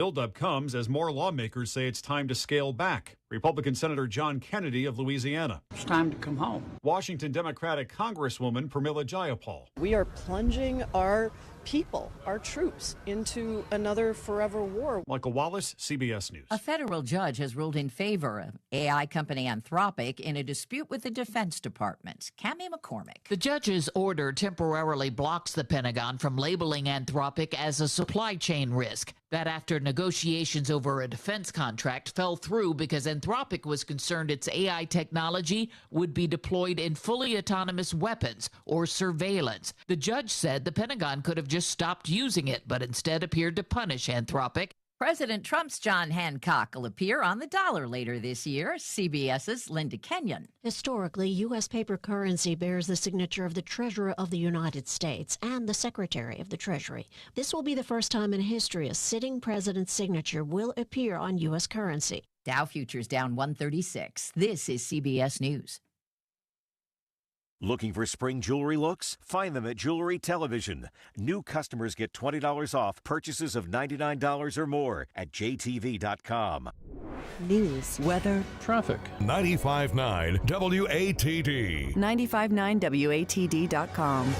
Buildup comes as more lawmakers say it's time to scale back. Republican Senator John Kennedy of Louisiana. It's time to come home. Washington Democratic Congresswoman Pramila Jayapal. We are plunging our people, our troops, into another forever war. Michael Wallace, CBS News. A federal judge has ruled in favor of AI company Anthropic in a dispute with the Defense Department. Cammie McCormick. The judge's order temporarily blocks the Pentagon from labeling Anthropic as a supply chain risk. That after negotiations over a defense contract fell through because Anthropic was concerned its AI technology would be deployed in fully autonomous weapons or surveillance. The judge said the Pentagon could have just stopped using it, but instead appeared to punish Anthropic. President Trump's John Hancock will appear on the dollar later this year. CBS's Linda Kenyon. Historically, U.S. paper currency bears the signature of the Treasurer of the United States and the Secretary of the Treasury. This will be the first time in history a sitting president's signature will appear on U.S. currency. Dow futures down 136. This is CBS News. Looking for spring jewelry looks? Find them at Jewelry Television. New customers get $20 off purchases of $99 or more at jtv.com. News, weather, traffic. 95.9 WATD. 95.9 WATD.com.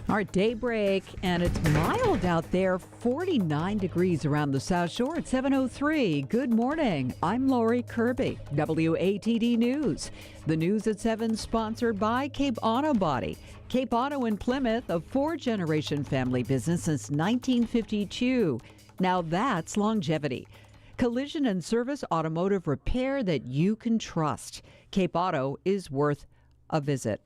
Our daybreak, and it's mild out there, 49 degrees around the South Shore at 7:03. Good morning. I'm Lori Kirby, WATD News. The news at 7 sponsored by Cape Auto Body. Cape Auto in Plymouth, a 4-generation family business since 1952. Now that's longevity. Collision and service automotive repair that you can trust. Cape Auto is worth a visit.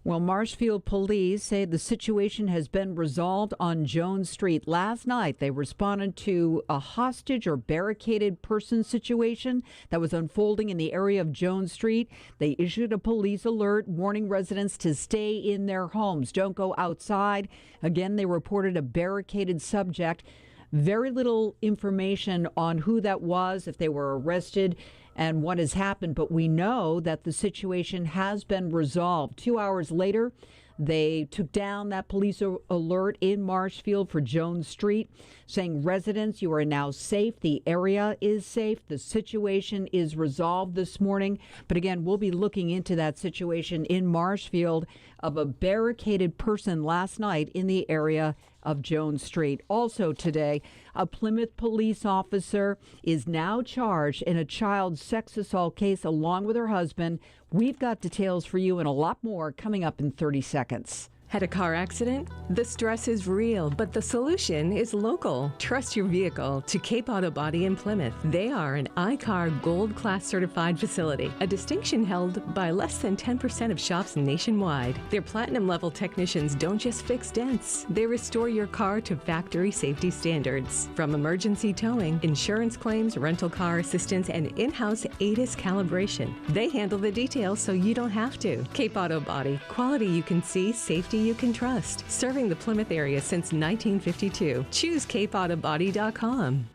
Well, Marshfield police say the situation has been resolved on Jones Street. Last night, they responded to a hostage or barricaded person situation that was unfolding in the area of Jones Street. They issued a police alert warning residents to stay in their homes. Don't go outside. Again, they reported a barricaded subject. Very little information on who that was, if they were arrested, and what has happened, but we know that the situation has been resolved. 2 hours later, they took down that police alert in Marshfield for Jones Street, saying, residents, you are now safe. The area is safe. The situation is resolved this morning. But again, we'll be looking into that situation in Marshfield of a barricaded person last night in the area of Jones Street. Also today, a Plymouth police officer is now charged in a child sex assault case along with her husband. We've got details for you and a lot more coming up in 30 seconds. Had a car accident? The stress is real, but the solution is local. Trust your vehicle to Cape Auto Body in Plymouth. They are an iCar Gold Class certified facility, a distinction held by less than 10% of shops nationwide. Their platinum level technicians don't just fix dents, they restore your car to factory safety standards. From emergency towing, insurance claims, rental car assistance, and in-house ADAS calibration, they handle the details so you don't have to. Cape Auto Body, quality you can see, safety you can trust. Serving the Plymouth area since 1952. Choose CapeAutoBody.com.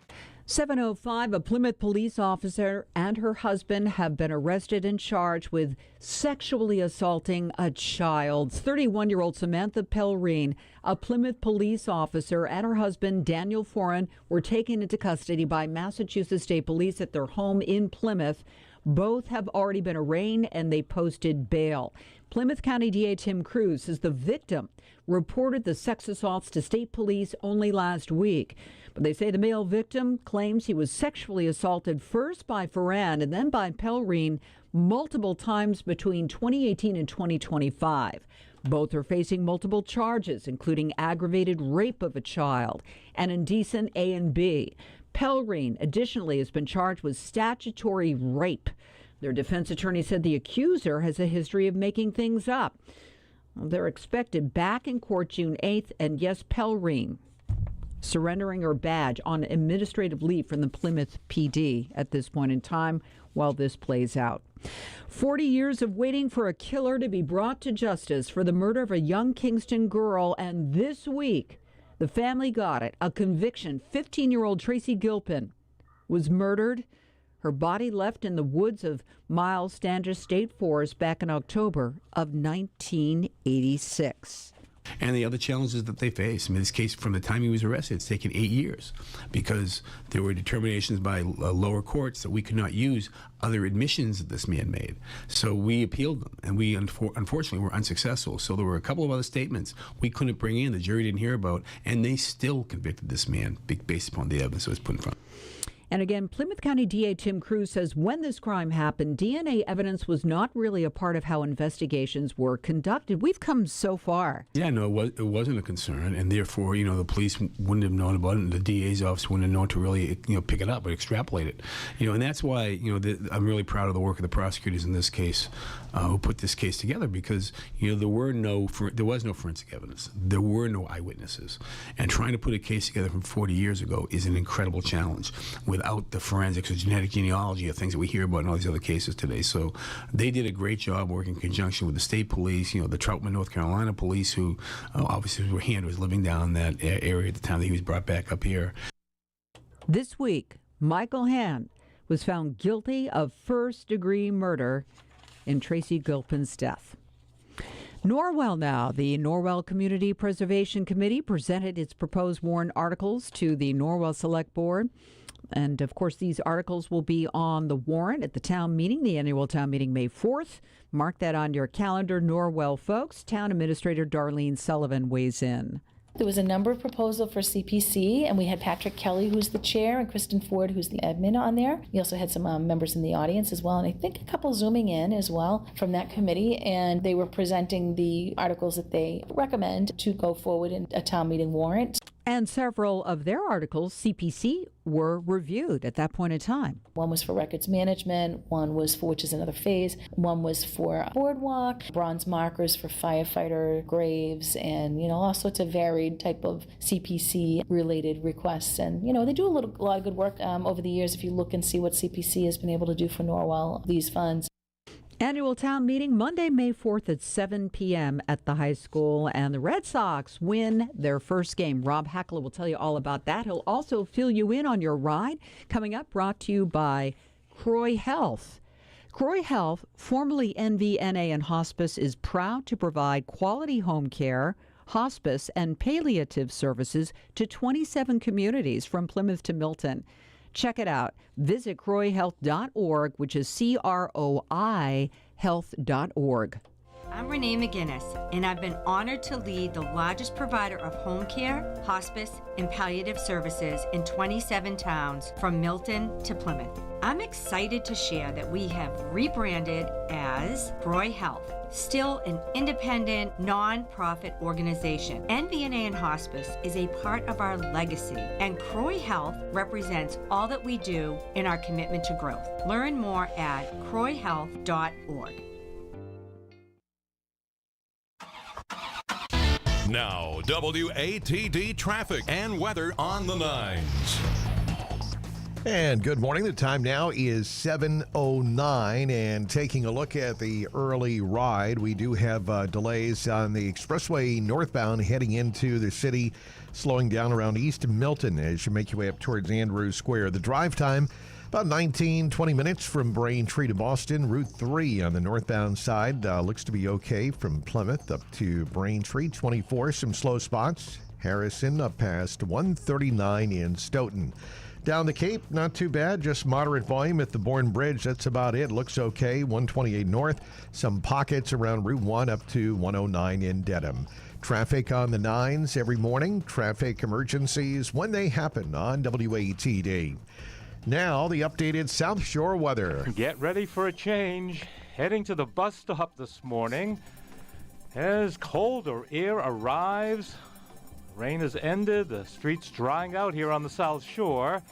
7:05, a Plymouth police officer and her husband have been arrested and charged with sexually assaulting a child. 31-year-old Samantha Pelrine, a Plymouth police officer, and her husband Daniel Foran were taken into custody by Massachusetts State Police at their home in Plymouth. Both have already been arraigned and they posted bail. Plymouth County DA Tim Cruz says the victim reported the sex assaults to state police only last week. But they say the male victim claims he was sexually assaulted first by Foran and then by Pelrine multiple times between 2018 and 2025. Both are facing multiple charges, including aggravated rape of a child and indecent A and B. Pelrine additionally has been charged with statutory rape. Their defense attorney said the accuser has a history of making things up. Well, they're expected back in court June 8th, and yes, Pelrine surrendering her badge on administrative leave from the Plymouth PD at this point in time while this plays out. 40 years of waiting for a killer to be brought to justice for the murder of a young Kingston girl, and this week the family got it. A conviction. 15-year-old Tracy Gilpin was murdered. Her body left in the woods of Miles Standish State Forest back in October of 1986. And the other challenges that they face. In this case, from the time he was arrested, it's taken 8 years because there were determinations by lower courts that we could not use other admissions that this man made. So we appealed them, and we unfortunately were unsuccessful. So there were a couple of other statements we couldn't bring in, the jury didn't hear about, and they still convicted this man based upon the evidence that was put in front. And again, Plymouth County DA Tim Cruz says when this crime happened, DNA evidence was not really a part of how investigations were conducted. We've come so far. Yeah, no, it wasn't a concern, and therefore, the police wouldn't have known about it, and the DA's office wouldn't have known to really, pick it up or extrapolate it. And that's why, I'm really proud of the work of the prosecutors in this case who put this case together because, there was no forensic evidence. There were no eyewitnesses. And trying to put a case together from 40 years ago is an incredible challenge without the forensics or genetic genealogy of things that we hear about in all these other cases today. So they did a great job working in conjunction with the state police, the Troutman, North Carolina police, who obviously was living down that area at the time that he was brought back up here. This week, Michael Hand was found guilty of first-degree murder in Tracy Gilpin's death. Norwell now. The Norwell Community Preservation Committee presented its proposed warrant articles to the Norwell Select Board. And, of course, these articles will be on the warrant at the town meeting, the annual town meeting, May 4th. Mark that on your calendar, Norwell folks. Town Administrator Darlene Sullivan weighs in. There was a number of proposals for CPC, and we had Patrick Kelly, who's the chair, and Kristen Ford, who's the admin on there. We also had some members in the audience as well, and I think a couple zooming in as well from that committee, and they were presenting the articles that they recommend to go forward in a town meeting warrant. And several of their articles, CPC, were reviewed at that point in time. One was for records management, one was for, which is another phase, one was for boardwalk, bronze markers for firefighter graves, and, all sorts of varied type of CPC related requests. And, they do a lot of good work over the years if you look and see what CPC has been able to do for Norwell, these funds. Annual town meeting Monday, May 4th at 7 p.m. at the high school. And the Red Sox win their first game. Rob Hakala will tell you all about that. He'll also fill you in on your ride. Coming up, brought to you by Croy Health. Croy Health, formerly NVNA and Hospice, is proud to provide quality home care, hospice, and palliative services to 27 communities from Plymouth to Milton. Check it out. Visit croyhealth.org, which is CROI health.org. I'm Renee McGinnis, and I've been honored to lead the largest provider of home care, hospice, and palliative services in 27 towns from Milton to Plymouth. I'm excited to share that we have rebranded as Croy Health, still an independent, non-profit organization. NVNA and Hospice is a part of our legacy, and Croy Health represents all that we do in our commitment to growth. Learn more at croyhealth.org. Now, WATD traffic and weather on the 9s. And good morning. The time now is 7:09, and taking a look at the early ride, we do have delays on the expressway northbound heading into the city, slowing down around East Milton as you make your way up towards Andrews Square. The drive time, about 19-20 minutes from Braintree to Boston. Route 3 on the northbound side looks to be okay from Plymouth up to Braintree. 24, some slow spots. Harrison up past 139 in Stoughton. Down the Cape, not too bad, just moderate volume at the Bourne Bridge. That's about it. Looks okay. 128 north. Some pockets around Route 1 up to 109 in Dedham. Traffic on the 9s every morning. Traffic emergencies when they happen on WATD. Now, the updated South Shore weather. Get ready for a change. Heading to the bus stop this morning as colder air arrives. Rain has ended, the streets drying out here on the South Shore.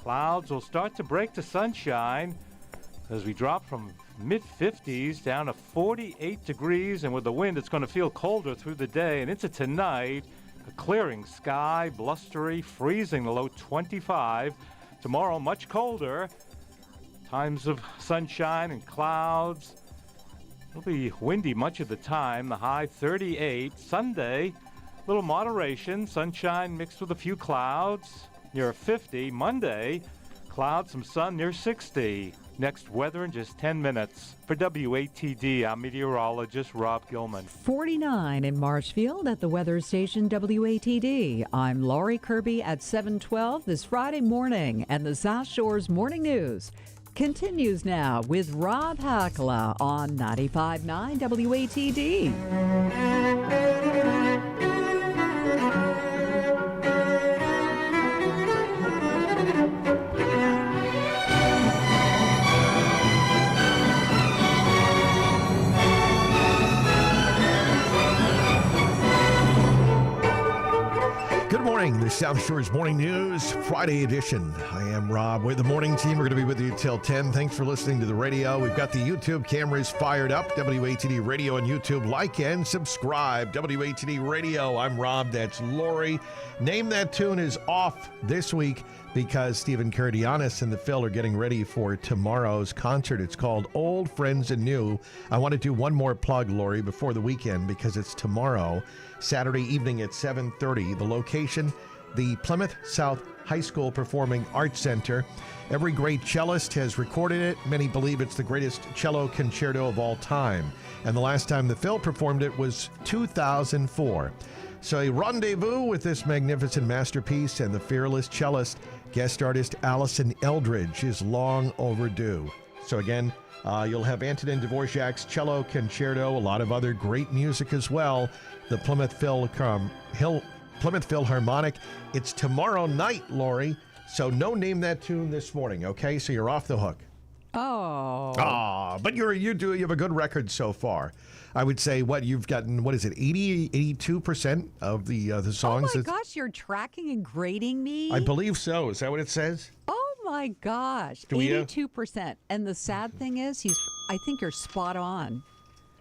Clouds will start to break to sunshine as we drop from mid-50s down to 48 degrees, and with the wind it's going to feel colder through the day and into tonight. A clearing sky, blustery, freezing the low 25. Tomorrow much colder, times of sunshine and clouds. It'll be windy much of the time, the high 38. Sunday, little moderation, sunshine mixed with a few clouds near 50. Monday, clouds, some sun near 60. Next weather in just 10 minutes. For WATD, I'm meteorologist Rob Gilman. 49 in Marshfield at the weather station WATD. I'm Laurie Kirby at 7:12 this Friday morning, and the South Shore's Morning News continues now with Rob Hakala on 95.9 WATD. Good morning, the South Shore's Morning News, Friday edition. I am Rob. We're the morning team. We're going to be with you till 10. Thanks for listening to the radio. We've got the YouTube cameras fired up. WATD Radio on YouTube. Like and subscribe. WATD Radio. I'm Rob. That's Lori. Name That Tune is off this week because Stephen Kurdianis and the Phil are getting ready for tomorrow's concert. It's called Old Friends and New. I want to do one more plug, Lori, before the weekend because it's tomorrow, Saturday evening at 7:30. The location, the Plymouth South High School Performing Arts Center. Every great cellist has recorded it. Many believe it's the greatest cello concerto of all time. And the last time the Phil performed it was 2004. So a rendezvous with this magnificent masterpiece and the fearless cellist, guest artist Allison Eldridge, is long overdue. So again, you'll have Antonin Dvorak's cello concerto, a lot of other great music as well. The Plymouth Philharmonic. It's tomorrow night, Lori. So no Name That Tune this morning, okay? So you're off the hook. Oh. But you have a good record so far. I would say you've gotten, 82% of the songs? Oh my gosh, you're tracking and grading me? I believe so. Is that what it says? Oh my gosh, 82%. And the sad thing is, I think you're spot on.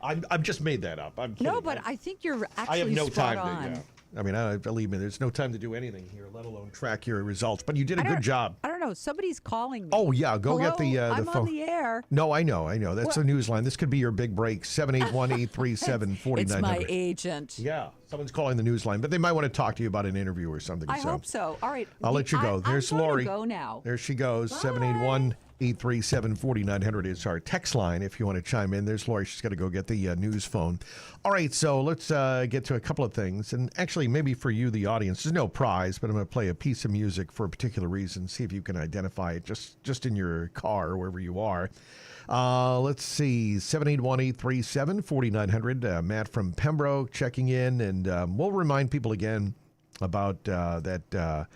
I've just made that up. I'm kidding. No, but I think you're actually I have no spot time on. to. I mean, believe me, there's no time to do anything here, let alone track your results. But you did a good job. I don't know. Somebody's calling me. Oh, yeah. Go Hello? get the I'm phone. on the air. No, I know. That's the news line. This could be your big break. 781-837-4900. It's my agent. Yeah. Someone's calling the news line, but they might want to talk to you about an interview or something. I hope so. All right. I'll let you go. There's Lori. Go now. There she goes. 781-837-4900 is our text line if you want to chime in. There's Lori. She's got to go get the news phone. All right, so let's get to a couple of things. And actually, maybe for you, the audience, there's no prize, but I'm going to play a piece of music for a particular reason. See if you can identify it just in your car, wherever you are. Let's see, 781-837-4900. Matt from Pembroke checking in. And we'll remind people again about that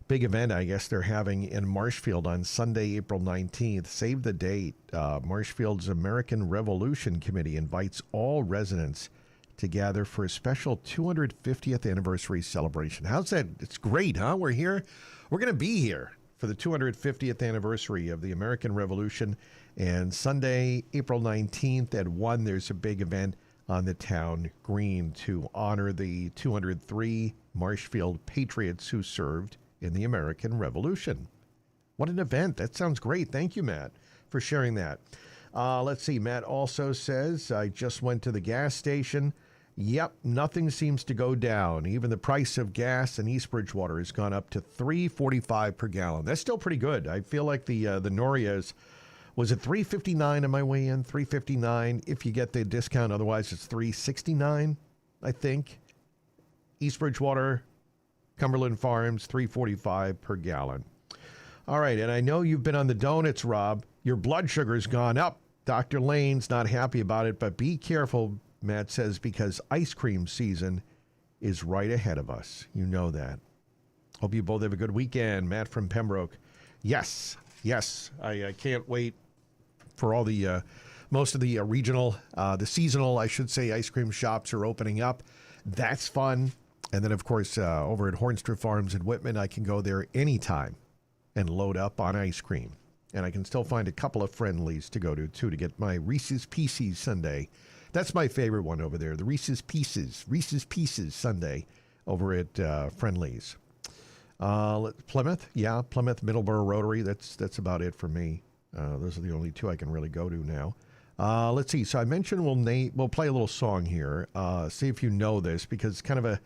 big event, I guess, they're having in Marshfield on Sunday, April 19th. Save the date. Marshfield's American Revolution Committee invites all residents to gather for a special 250th anniversary celebration. How's that? It's great, huh? We're here. We're going to be here for the 250th anniversary of the American Revolution. And Sunday, April 19th at 1, there's a big event on the town green to honor the 203 Marshfield patriots who served in the American Revolution. What an event. That sounds great. Thank you, Matt, for sharing that. Let's see. Matt also says, I just went to the gas station. Yep, nothing seems to go down. Even the price of gas in East Bridgewater has gone up to $3.45 per gallon. That's still pretty good. I feel like the Noria's, was it $3.59 on my way in? $3.59 if you get the discount. Otherwise, it's $3.69, I think. East Bridgewater, Cumberland Farms, $3.45 per gallon. All right, and I know you've been on the donuts, Rob. Your blood sugar's gone up. Dr. Lane's not happy about it, but be careful, Matt says, because ice cream season is right ahead of us. You know that. Hope you both have a good weekend. Matt from Pembroke. Yes. I can't wait for all the, most of the regional, the seasonal, I should say, ice cream shops are opening up. That's fun. And then, of course, over at Hornstra Farms in Whitman, I can go there anytime and load up on ice cream. And I can still find a couple of Friendlies to go to, too, to get my Reese's Pieces sundae. That's my favorite one over there, the Reese's Pieces sundae over at Friendlies. Plymouth, Plymouth, Middleborough Rotary. That's about it for me. Those are the only two I can really go to now. Let's see. So I mentioned we'll play a little song here. See if you know this, because it's kind of a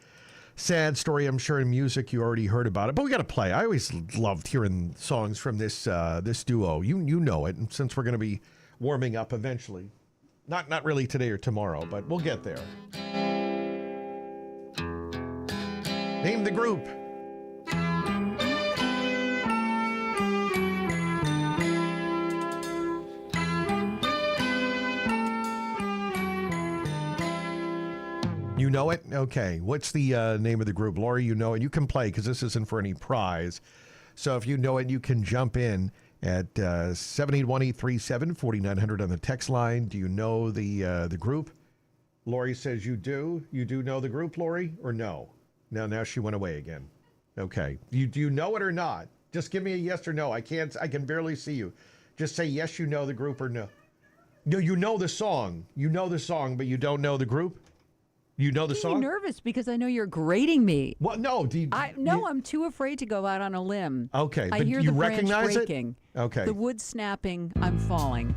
sad story, I'm sure, in music. You already heard about it, but we got to play. I always loved hearing songs from this duo. You know it, and since we're going to be warming up eventually, not really today or tomorrow, but we'll get there. Name the group. You know it? Okay. What's the name of the group? Lori, you know it. You can play because this isn't for any prize. So if you know it, you can jump in at 781-837-4900 on the text line. Do you know the group? Lori says you do. You do know the group, Lori, or no? Now she went away again. Okay. Do you know it or not? Just give me a yes or no. I can barely see you. Just say yes, you know the group, or no. No, you know the song. You know the song, but you don't know the group? You know the song? I'm nervous because I know you're grading me. What? No. I'm too afraid to go out on a limb. Okay, I but hear you the branch recognize breaking. it? Okay. The wood snapping. I'm falling.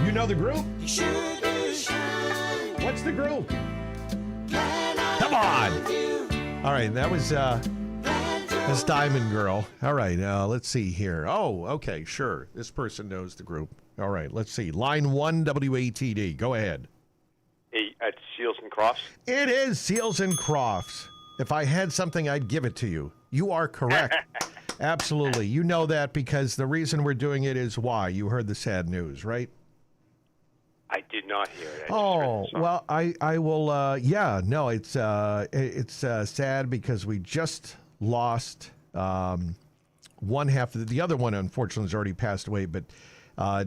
You know the group? What's the group? Come on! All right, that was that's Diamond Girl. All right, let's see here. Oh, okay, sure. This person knows the group. All right, let's see. Line 1, WATD. Go ahead. Hey, it's Seals and Crofts. It is Seals and Crofts. If I had something, I'd give it to you. You are correct. Absolutely. You know that because the reason we're doing it is why? You heard the sad news, right? I did not hear it. Oh, well, I will, yeah, no, it's sad because we just lost one half of the other one, unfortunately, has already passed away, but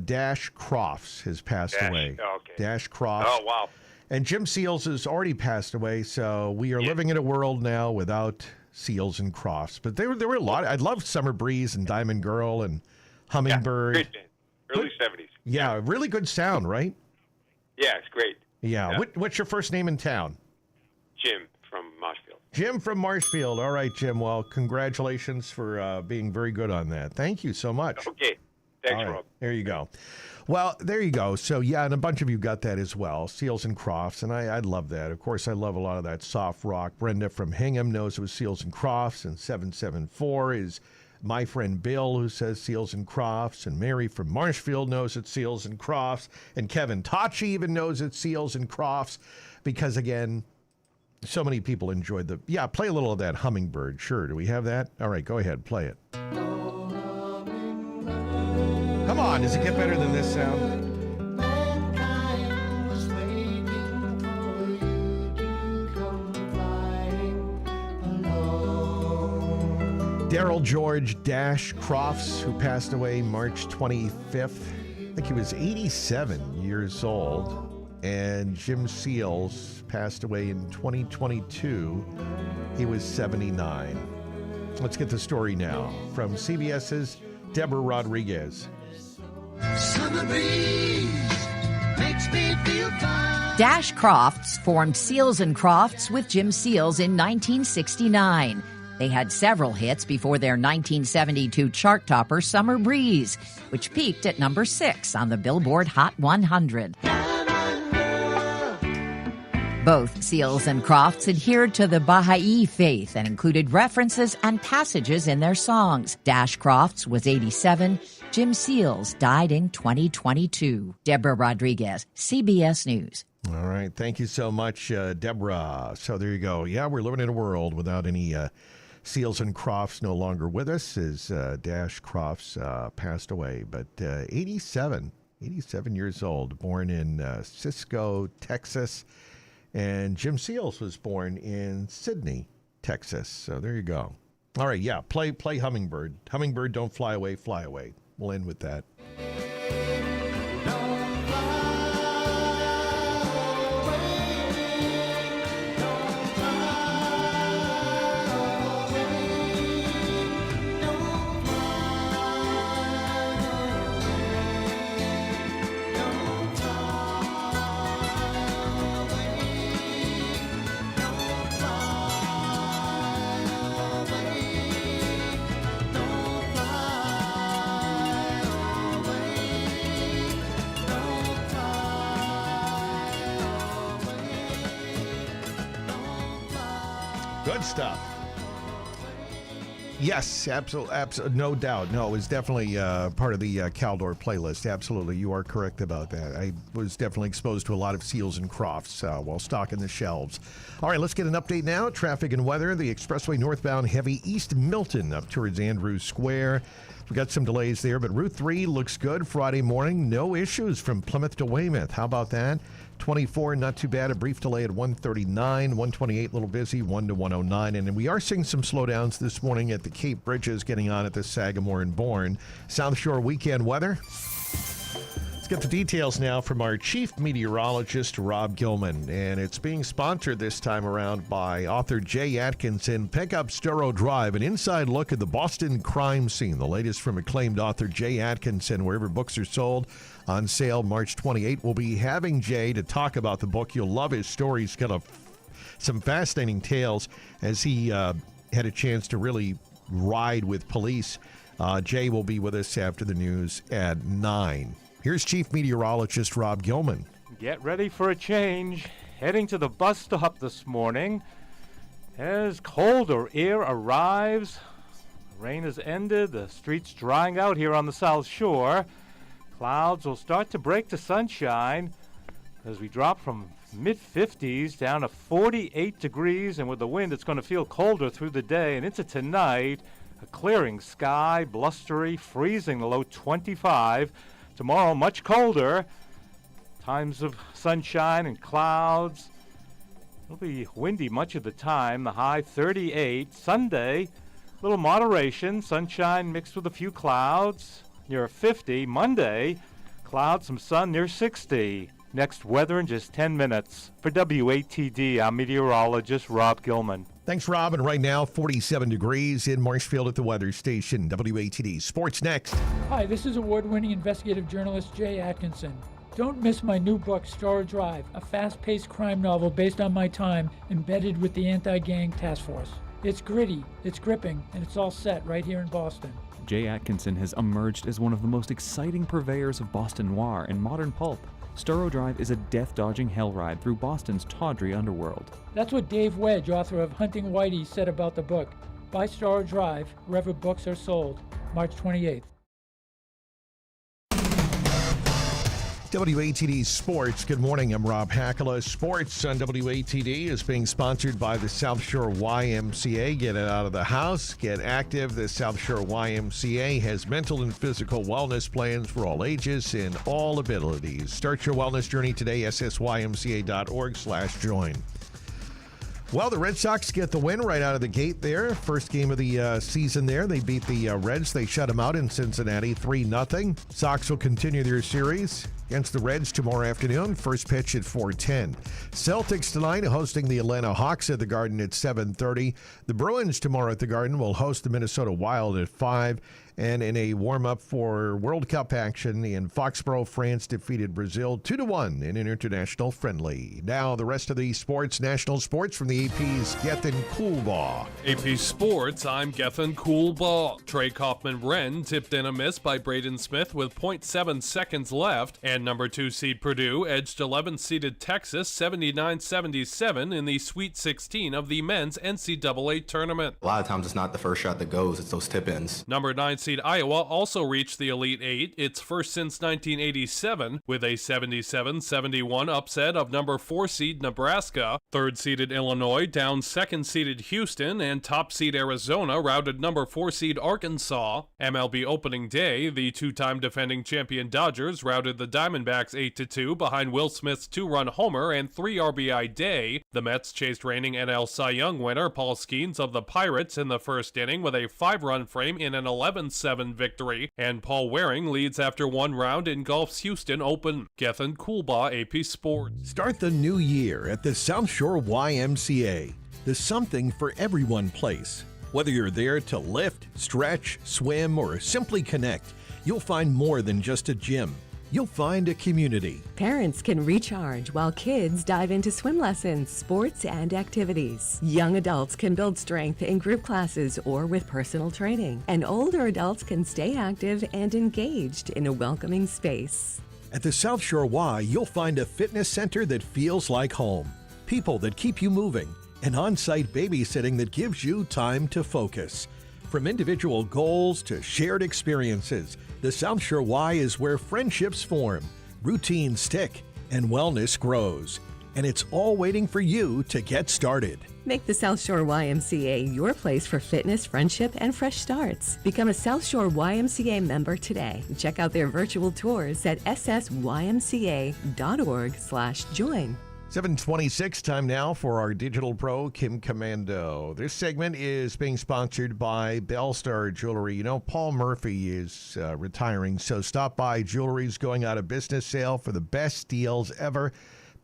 Dash Crofts has passed away. Okay. Dash Crofts. Oh, wow. And Jim Seals has already passed away, so we are living in a world now without Seals and Crofts. But there were a lot. I loved Summer Breeze and Diamond Girl and Hummingbird. Yeah, great band. Early 70s. Yeah, really good sound, right? Yeah, it's great. Yeah. What's your first name in town? Jim from Marshfield. Jim from Marshfield. All right, Jim. Well, congratulations for being very good on that. Thank you so much. Okay. Thanks, All right. Rob. There you go. Well, there you go. So, yeah, and a bunch of you got that as well, Seals and Crofts, and I love that. Of course, I love a lot of that soft rock. Brenda from Hingham knows it was Seals and Crofts, and 774 is my friend Bill, who says Seals and Crofts, and Mary from Marshfield knows it's Seals and Crofts, and Kevin Tachi even knows it's Seals and Crofts, because, again, so many people enjoyed the... Yeah, play a little of that Hummingbird. Sure, do we have that? All right, go ahead, play it. Come on, does it get better than this sound? Daryl George Dash Crofts, who passed away March 25th. I think he was 87 years old. And Jim Seals passed away in 2022. He was 79. Let's get the story now from CBS's Deborah Rodriguez. Summer breeze makes me feel fine. Dash Crofts formed Seals and Crofts with Jim Seals in 1969. They had several hits before their 1972 chart topper, Summer Breeze, which peaked at number 6 on the Billboard Hot 100. Both Seals and Crofts adhered to the Baha'i faith and included references and passages in their songs. Dash Crofts was 87. Jim Seals died in 2022. Deborah Rodriguez, CBS News. All right. Thank you so much, Deborah. So there you go. Yeah, we're living in a world without any Seals and Crofts no longer with us as Dash Crofts passed away. But 87 years old, born in Cisco, Texas. And Jim Seals was born in Sydney, Texas. So there you go. All right, yeah, play Hummingbird. Hummingbird, don't fly away, fly away. We'll end with that. Good stuff. Yes, absolutely, no doubt. No, it was definitely part of the Caldor playlist. Absolutely, you are correct about that. I was definitely exposed to a lot of Seals and Crofts while stocking the shelves. All right, let's get an update now. Traffic and weather. The expressway northbound heavy East Milton up towards Andrews Square. We've got some delays there, but Route 3 looks good Friday morning. No issues from Plymouth to Weymouth. How about that? 24, not too bad. A brief delay at 139. 128, a little busy. 1 to 109. And we are seeing some slowdowns this morning at the Cape Bridges getting on at the Sagamore and Bourne. South Shore weekend weather. Let's get the details now from our chief meteorologist, Rob Gilman. And it's being sponsored this time around by author Jay Atkinson. Pick up Storrow Drive, an inside look at the Boston crime scene. The latest from acclaimed author Jay Atkinson, wherever books are sold. On sale March 28. We'll be having Jay to talk about the book. You'll love his story. He's got some fascinating tales as he had a chance to really ride with police. Jay will be with us after the news at 9. Here's Chief Meteorologist Rob Gilman. Get ready for a change. Heading to the bus stop this morning as colder air arrives. Rain has ended. The streets drying out here on the South Shore. Clouds will start to break to sunshine as we drop from mid-50s down to 48 degrees, and with the wind it's going to feel colder through the day and into tonight. A clearing sky, blustery, freezing, the low 25. Tomorrow much colder, times of sunshine and clouds. It'll be windy much of the time, the high 38. Sunday, little moderation, sunshine mixed with a few clouds. Near 50. Monday, clouds, some sun near 60. Next weather in just 10 minutes. For WATD, I'm meteorologist Rob Gilman. Thanks, Rob. And right now, 47 degrees in Marshfield at the weather station. WATD. Sports next. Hi, this is award-winning investigative journalist Jay Atkinson. Don't miss my new book, Storrow Drive, a fast-paced crime novel based on my time embedded with the anti-gang task force. It's gritty, it's gripping, and it's all set right here in Boston. Jay Atkinson has emerged as one of the most exciting purveyors of Boston noir and modern pulp. Storrow Drive is a death-dodging hell ride through Boston's tawdry underworld. That's what Dave Wedge, author of Hunting Whitey, said about the book. Buy Storrow Drive wherever books are sold, March 28th. WATD Sports. Good morning. I'm Rob Hakala. Sports on WATD is being sponsored by the South Shore YMCA. Get it out of the house. Get active. The South Shore YMCA has mental and physical wellness plans for all ages and all abilities. Start your wellness journey today. ssymca.org/join. Well, the Red Sox get the win right out of the gate there. First game of the season there. They beat the Reds. They shut them out in Cincinnati 3-0. Sox will continue their series against the Reds tomorrow afternoon. First pitch at 4:10. Celtics tonight hosting the Atlanta Hawks at the Garden at 7:30. The Bruins tomorrow at the Garden will host the Minnesota Wild at 5. And in a warm-up for World Cup action in Foxborough, France defeated Brazil 2-1 in an international friendly. Now the rest of the sports, national sports from the AP's Gethin Coolbaugh. AP Sports, I'm Gethin Coolbaugh. Trey Kaufman-Wren tipped in a miss by Braden Smith with 0.7 seconds left, and number 2 seed Purdue edged 11th-seeded Texas 79-77 in the Sweet 16 of the men's NCAA tournament. A lot of times it's not the first shot that goes, it's those tip-ins. Number 9 seed Iowa also reached the Elite Eight, its first since 1987, with a 77-71 upset of number 4 seed Nebraska. 3rd seeded Illinois down 2nd seeded Houston, and top seed Arizona routed number 4 seed Arkansas. MLB opening day, the 2-time defending champion Dodgers routed the Diamondbacks 8-2 behind Will Smith's 2-run homer and 3 RBI day. The Mets chased reigning NL Cy Young winner Paul Skeens of the Pirates in the first inning with a 5-run frame in an 11-7 victory, and Paul Waring leads after 1 round in golf's Houston Open. Gethin Coolbaugh, AP Sports. Start the new year at the South Shore YMCA, the something for everyone place. Whether you're there to lift, stretch, swim, or simply connect, you'll find more than just a gym. You'll find a community. Parents can recharge while kids dive into swim lessons, sports, and activities. Young adults can build strength in group classes or with personal training. And older adults can stay active and engaged in a welcoming space. At the South Shore Y, you'll find a fitness center that feels like home. People that keep you moving, and on-site babysitting that gives you time to focus. From individual goals to shared experiences, the South Shore Y is where friendships form, routines stick, and wellness grows. And it's all waiting for you to get started. Make the South Shore YMCA your place for fitness, friendship, and fresh starts. Become a South Shore YMCA member today. Check out their virtual tours at ssymca.org/join. 7:26, time now for our digital pro, Kim Commando. This segment is being sponsored by Bellstar Jewelry. You know, Paul Murphy is retiring, so stop by. Jewelry's going out of business sale for the best deals ever.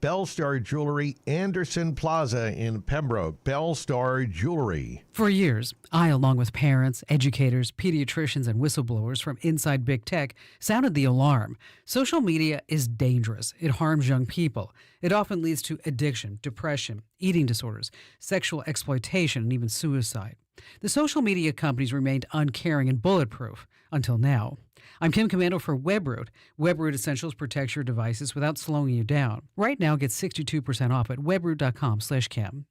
Bellstar Jewelry, Anderson Plaza in Pembroke. Bellstar Jewelry. For years, I, along with parents, educators, pediatricians, and whistleblowers from inside big tech, sounded the alarm. Social media is dangerous. It harms young people. It often leads to addiction, depression, eating disorders, sexual exploitation, and even suicide. The social media companies remained uncaring and bulletproof until now. I'm Kim Commando for WebRoot. WebRoot Essentials protects your devices without slowing you down. Right now, get 62% off at webroot.com/Kim.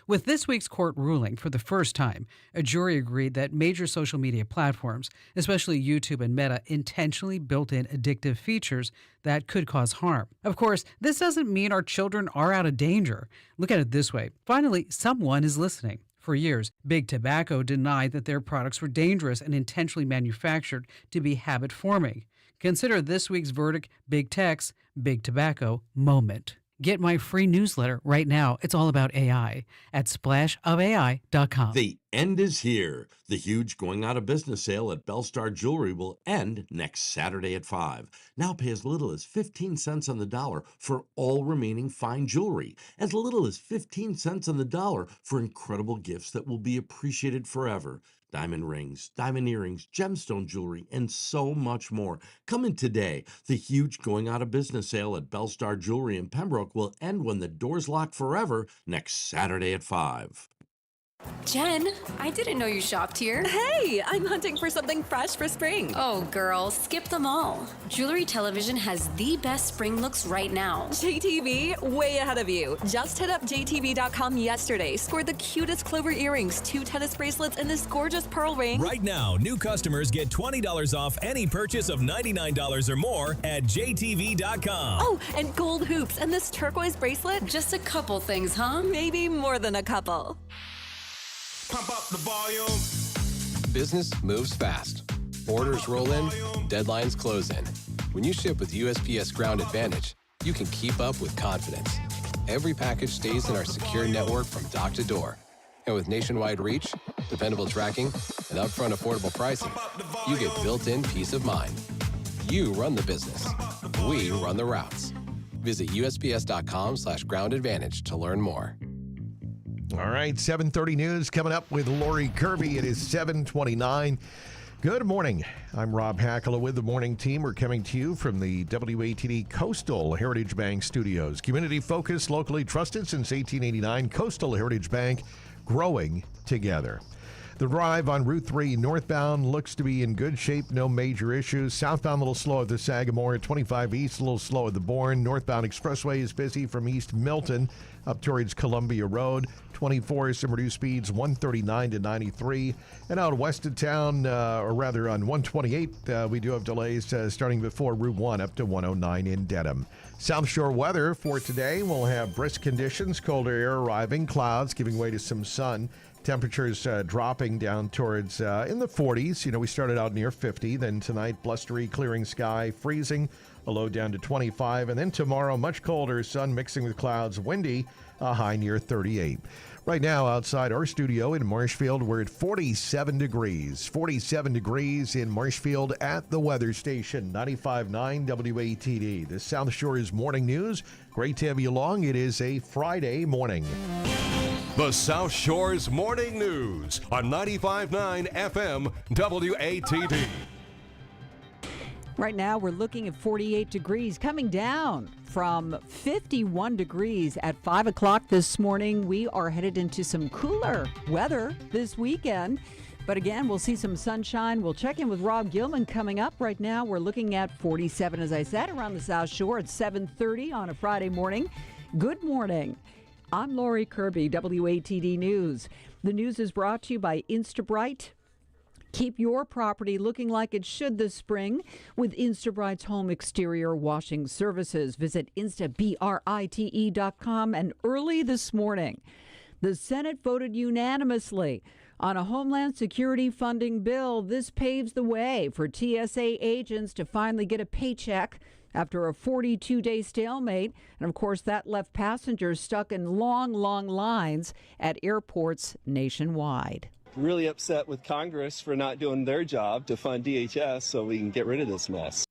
With this week's court ruling, for the first time, a jury agreed that major social media platforms, especially YouTube and Meta, intentionally built in addictive features that could cause harm. Of course, this doesn't mean our children are out of danger. Look at it this way. Finally, someone is listening. For years, Big Tobacco denied that their products were dangerous and intentionally manufactured to be habit-forming. Consider this week's verdict Big Tech's Big Tobacco moment. Get my free newsletter right now. It's all about AI at splashofai.com. The end is here. The huge going out of business sale at Bellstar Jewelry will end next Saturday at 5. Now pay as little as 15 cents on the dollar for all remaining fine jewelry. As little as 15 cents on the dollar for incredible gifts that will be appreciated forever. Diamond rings, diamond earrings, gemstone jewelry, and so much more. Come in today. The huge going out of business sale at Bellstar Jewelry in Pembroke will end when the doors lock forever next Saturday at 5. Jen, I didn't know you shopped here. Hey, I'm hunting for something fresh for spring. Oh, girl, skip them all. Jewelry Television has the best spring looks right now. JTV, way ahead of you. Just hit up JTV.com yesterday, scored the cutest clover earrings, 2 tennis bracelets, and this gorgeous pearl ring. Right now, new customers get $20 off any purchase of $99 or more at JTV.com. Oh, and gold hoops and this turquoise bracelet. Just a couple things, huh? Maybe more than a couple. Pump up the volume. Business moves fast. Orders roll in, deadlines close in. When you ship with USPS Ground Advantage, you can keep up with confidence. Every package stays in our secure network from dock to door. And with nationwide reach, dependable tracking, and upfront affordable pricing, you get built-in peace of mind. You run the business. We run the routes. Visit USPS.com/Ground Advantage to learn more. All right, 7:30 news coming up with Lori Kirby. It is 7:29. Good morning. I'm Rob Hakala with the morning team. We're coming to you from the WATD Coastal Heritage Bank Studios. Community focused, locally trusted since 1889. Coastal Heritage Bank, growing together. The drive on Route 3 northbound looks to be in good shape, no major issues. Southbound a little slow at the Sagamore, 25 east a little slow at the Bourne. Northbound expressway is busy from East Milton up towards Columbia Road. 24 some reduced speeds, 139 to 93. And out west of town, or rather on 128, we do have delays starting before Route 1 up to 109 in Dedham. South Shore weather for today, we'll have brisk conditions, colder air arriving, clouds giving way to some sun. Temperatures dropping down towards in the 40s. You know, we started out near 50. Then tonight, blustery, clearing sky, freezing, a low down to 25. And then tomorrow, much colder, sun mixing with clouds, windy, a high near 38. Right now, outside our studio in Marshfield, we're at 47 degrees. 47 degrees in Marshfield at the weather station, 95.9 WATD. The South Shore's morning news. Great to have you along. It is a Friday morning. The South Shore's Morning News on 95.9 FM WATD. Right now, we're looking at 48 degrees, coming down from 51 degrees at 5 o'clock this morning. We are headed into some cooler weather this weekend. But again, we'll see some sunshine. We'll check in with Rob Gilman coming up. Right now, we're looking at 47, as I said, around the South Shore at 7:30 on a Friday morning. Good morning. I'm Lori Kirby, WATD News. The news is brought to you by Instabright. Keep your property looking like it should this spring with Instabright's home exterior washing services. Visit instabrite.com. And early this morning, the Senate voted unanimously on a Homeland Security funding bill. This paves the way for TSA agents to finally get a paycheck after a 42-day stalemate. And of course, that left passengers stuck in long lines at airports nationwide. Really upset with Congress for not doing their job to fund DHS so we can get rid of this mess.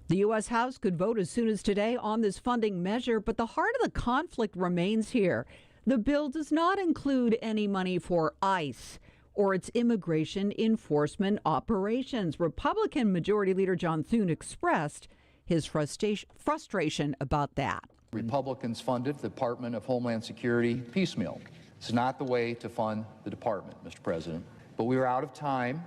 The U.S. House could vote as soon as today on this funding measure, but the heart of the conflict remains here. The bill does not include any money for ICE or its immigration enforcement operations. Republican Majority Leader John Thune expressed his frustration about that. Republicans funded the Department of Homeland Security piecemeal. It's not the way to fund the department, Mr. President. But we are out of time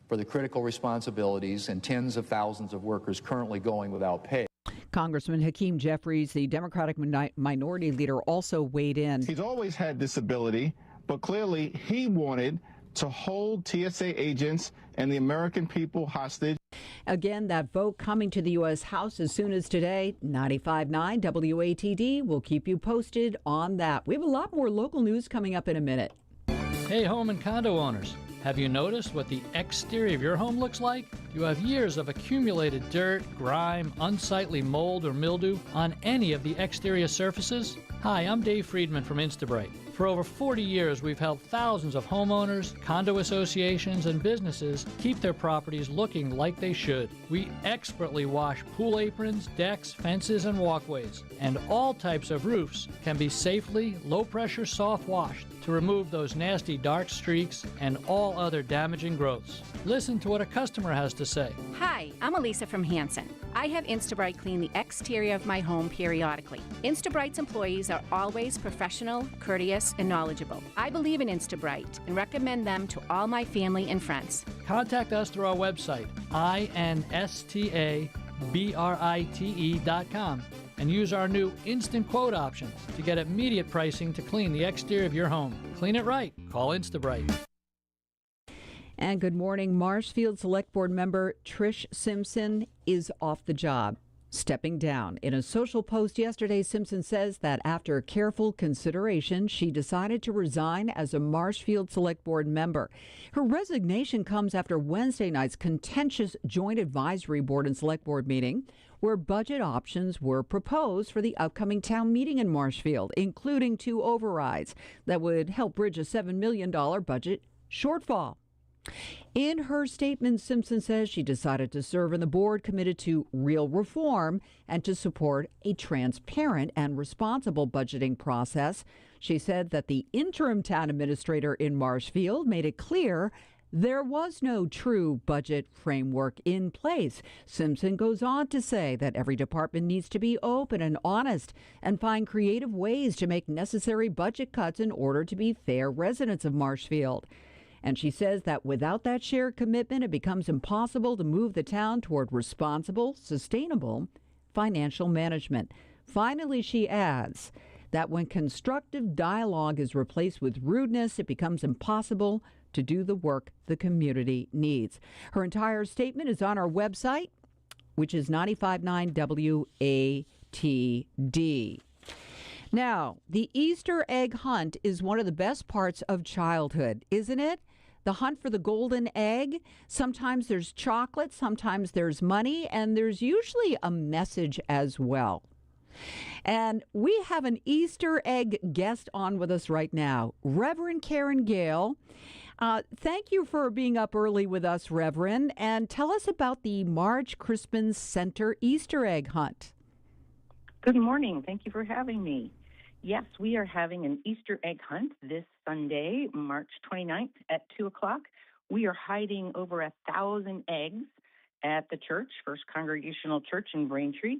for the critical responsibilities and tens of thousands of workers currently going without pay. Congressman Hakeem Jeffries, the Democratic minority leader, also weighed in. He's always had this ability, but clearly he wanted to hold TSA agents and the American people hostage. Again, that vote coming to the U.S. House as soon as today. 95.9 WATD will keep you posted on that. We have a lot more local news coming up in a minute. Hey, home and condo owners. Have you noticed what the exterior of your home looks like? You have years of accumulated dirt, grime, unsightly mold or mildew on any of the exterior surfaces? Hi, I'm Dave Friedman from Instabright. For over 40 years, we've helped thousands of homeowners, condo associations, and businesses keep their properties looking like they should. We expertly wash pool aprons, decks, fences, and walkways. And all types of roofs can be safely, low-pressure soft washed to remove those nasty dark streaks and all other damaging growths. Listen to what a customer has to say. Hi, I'm Elisa from Hanson. I have Instabright clean the exterior of my home periodically. Instabright's employees are always professional, courteous, and knowledgeable. I believe in Instabright and recommend them to all my family and friends. Contact us through our website, instabrite.com, and use our new instant quote option to get immediate pricing to clean the exterior of your home. Clean it right. Call Instabright. And good morning. Marshfield Select Board member Trish Simpson is off the job, stepping down. In a social post yesterday, Simpson says that after careful consideration, she decided to resign as a Marshfield Select Board member. Her resignation comes after Wednesday night's contentious Joint Advisory Board and Select Board meeting, where budget options were proposed for the upcoming town meeting in Marshfield, including 2 overrides that would help bridge a $7 million budget shortfall. In her statement, Simpson says she decided to serve on the board committed to real reform and to support a transparent and responsible budgeting process. She said that the interim town administrator in Marshfield made it clear there was no true budget framework in place. Simpson goes on to say that every department needs to be open and honest and find creative ways to make necessary budget cuts in order to be fair residents of Marshfield. And she says that without that shared commitment, it becomes impossible to move the town toward responsible, sustainable financial management. Finally, she adds that when constructive dialogue is replaced with rudeness, it becomes impossible to do the work the community needs. Her entire statement is on our website, which is 95.9 WATD. Now, the Easter egg hunt is one of the best parts of childhood, isn't it? The hunt for the golden egg. Sometimes there's chocolate, sometimes there's money, and there's usually a message as well. And we have an Easter egg guest on with us right now, Reverend Karen Gale. Thank you for being up early with us, Reverend, and tell us about the Marge Crispin Center Easter egg hunt. Good morning. Thank you for having me. Yes, we are having an Easter egg hunt this Sunday, March 29th at 2 o'clock. We are hiding over 1,000 eggs at the church, First Congregational Church in Braintree.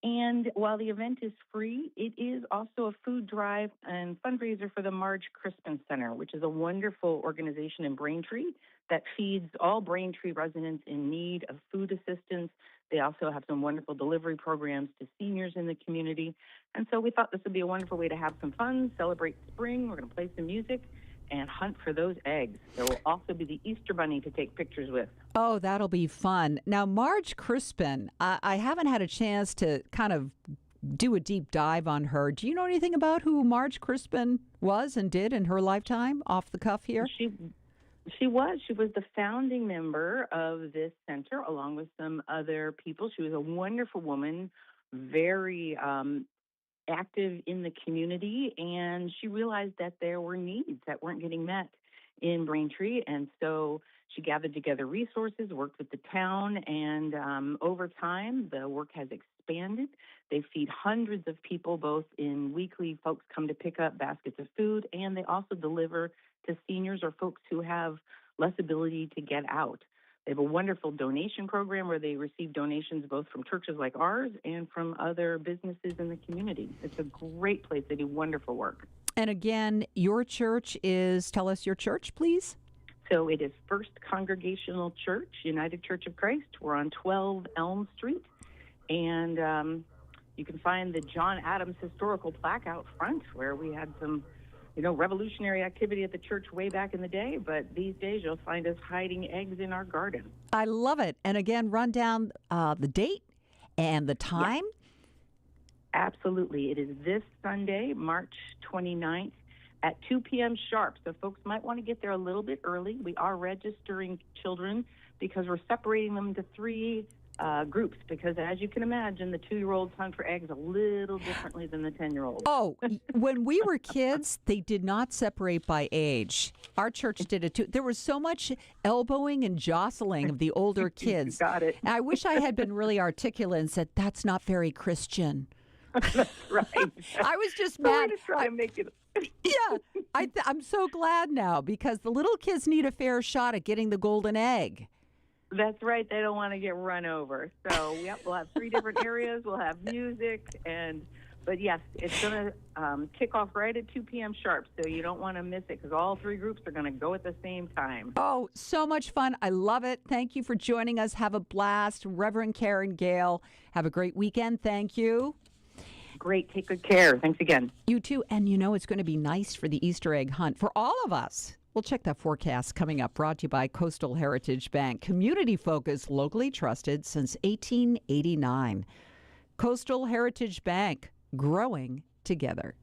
And while the event is free, it is also a food drive and fundraiser for the Marge Crispin Center, which is a wonderful organization in Braintree that feeds all Braintree residents in need of food assistance They also have some wonderful delivery programs to seniors in the community. And so we thought this would be a wonderful way to have some fun, celebrate spring. We're going to play some music and hunt for those eggs. There will also be the Easter Bunny to take pictures with. Oh, that'll be fun. Now, Marge Crispin, I haven't had a chance to kind of do a deep dive on her. Do you know anything about who Marge Crispin was and did in her lifetime, off the cuff here? She was the founding member of this center, along with some other people. She was a wonderful woman, very active in the community, and she realized that there were needs that weren't getting met in Braintree, and so she gathered together resources, worked with the town, and over time, the work has expanded. They feed hundreds of people, both in weekly folks come to pick up baskets of food, and they also deliver to seniors or folks who have less ability to get out. They have a wonderful donation program where they receive donations both from churches like ours and from other businesses in the community. It's a great place. They do wonderful work. And again, your church is, tell us your church, please. So it is First Congregational Church, United Church of Christ. We're on 12 Elm Street. And you can find the John Adams historical plaque out front where we had some revolutionary activity at the church way back in the day, but these days you'll find us hiding eggs in our garden. I love it. And again, run down the date and the time. Yes. Absolutely. It is this Sunday, March 29th at 2 p.m. sharp. So folks might want to get there a little bit early. We are registering children because we're separating them to 3 groups, because as you can imagine, the 2-year-olds hunt for eggs a little differently than the 10-year-olds. Oh, when we were kids, they did not separate by age. Our church did it too. There was so much elbowing and jostling of the older kids. Got it. I wish I had been really articulate and said, that's not very Christian. That's right. I was just mad. To try and make it. Yeah, I'm so glad now, because the little kids need a fair shot at getting the golden egg. That's right. They don't want to get run over. So, we'll have 3 different areas. We'll have music. But yes, it's going to kick off right at 2 p.m. sharp. So you don't want to miss it, because all 3 groups are going to go at the same time. Oh, so much fun. I love it. Thank you for joining us. Have a blast. Reverend Karen Gale, have a great weekend. Thank you. Great. Take good care. Thanks again. You too. And it's going to be nice for the Easter egg hunt for all of us. We'll check that forecast coming up, brought to you by Coastal Heritage Bank. Community focused, locally trusted since 1889. Coastal Heritage Bank, growing together.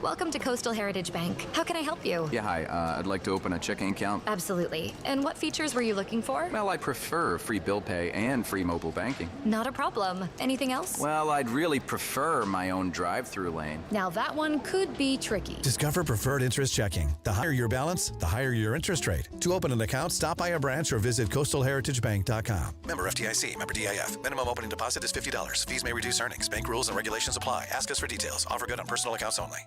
Welcome to Coastal Heritage Bank. How can I help you? Yeah, hi. I'd like to open a checking account. Absolutely. And what features were you looking for? Well, I prefer free bill pay and free mobile banking. Not a problem. Anything else? Well, I'd really prefer my own drive-through lane. Now that one could be tricky. Discover Preferred Interest Checking. The higher your balance, the higher your interest rate. To open an account, stop by a branch or visit coastalheritagebank.com. Member FDIC, member DIF. Minimum opening deposit is $50. Fees may reduce earnings. Bank rules and regulations apply. Ask us for details. Offer good on personal accounts only.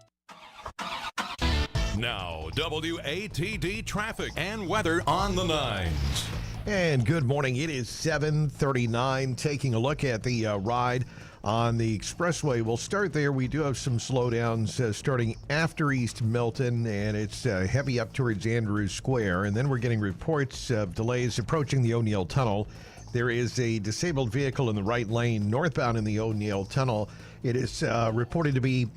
Now, WATD traffic and weather on the 9s. And good morning. It is 7:39. Taking a look at the ride on the expressway. We'll start there. We do have some slowdowns starting after East Milton, and it's heavy up towards Andrews Square. And then we're getting reports of delays approaching the O'Neill Tunnel. There is a disabled vehicle in the right lane northbound in the O'Neill Tunnel. It is reported to be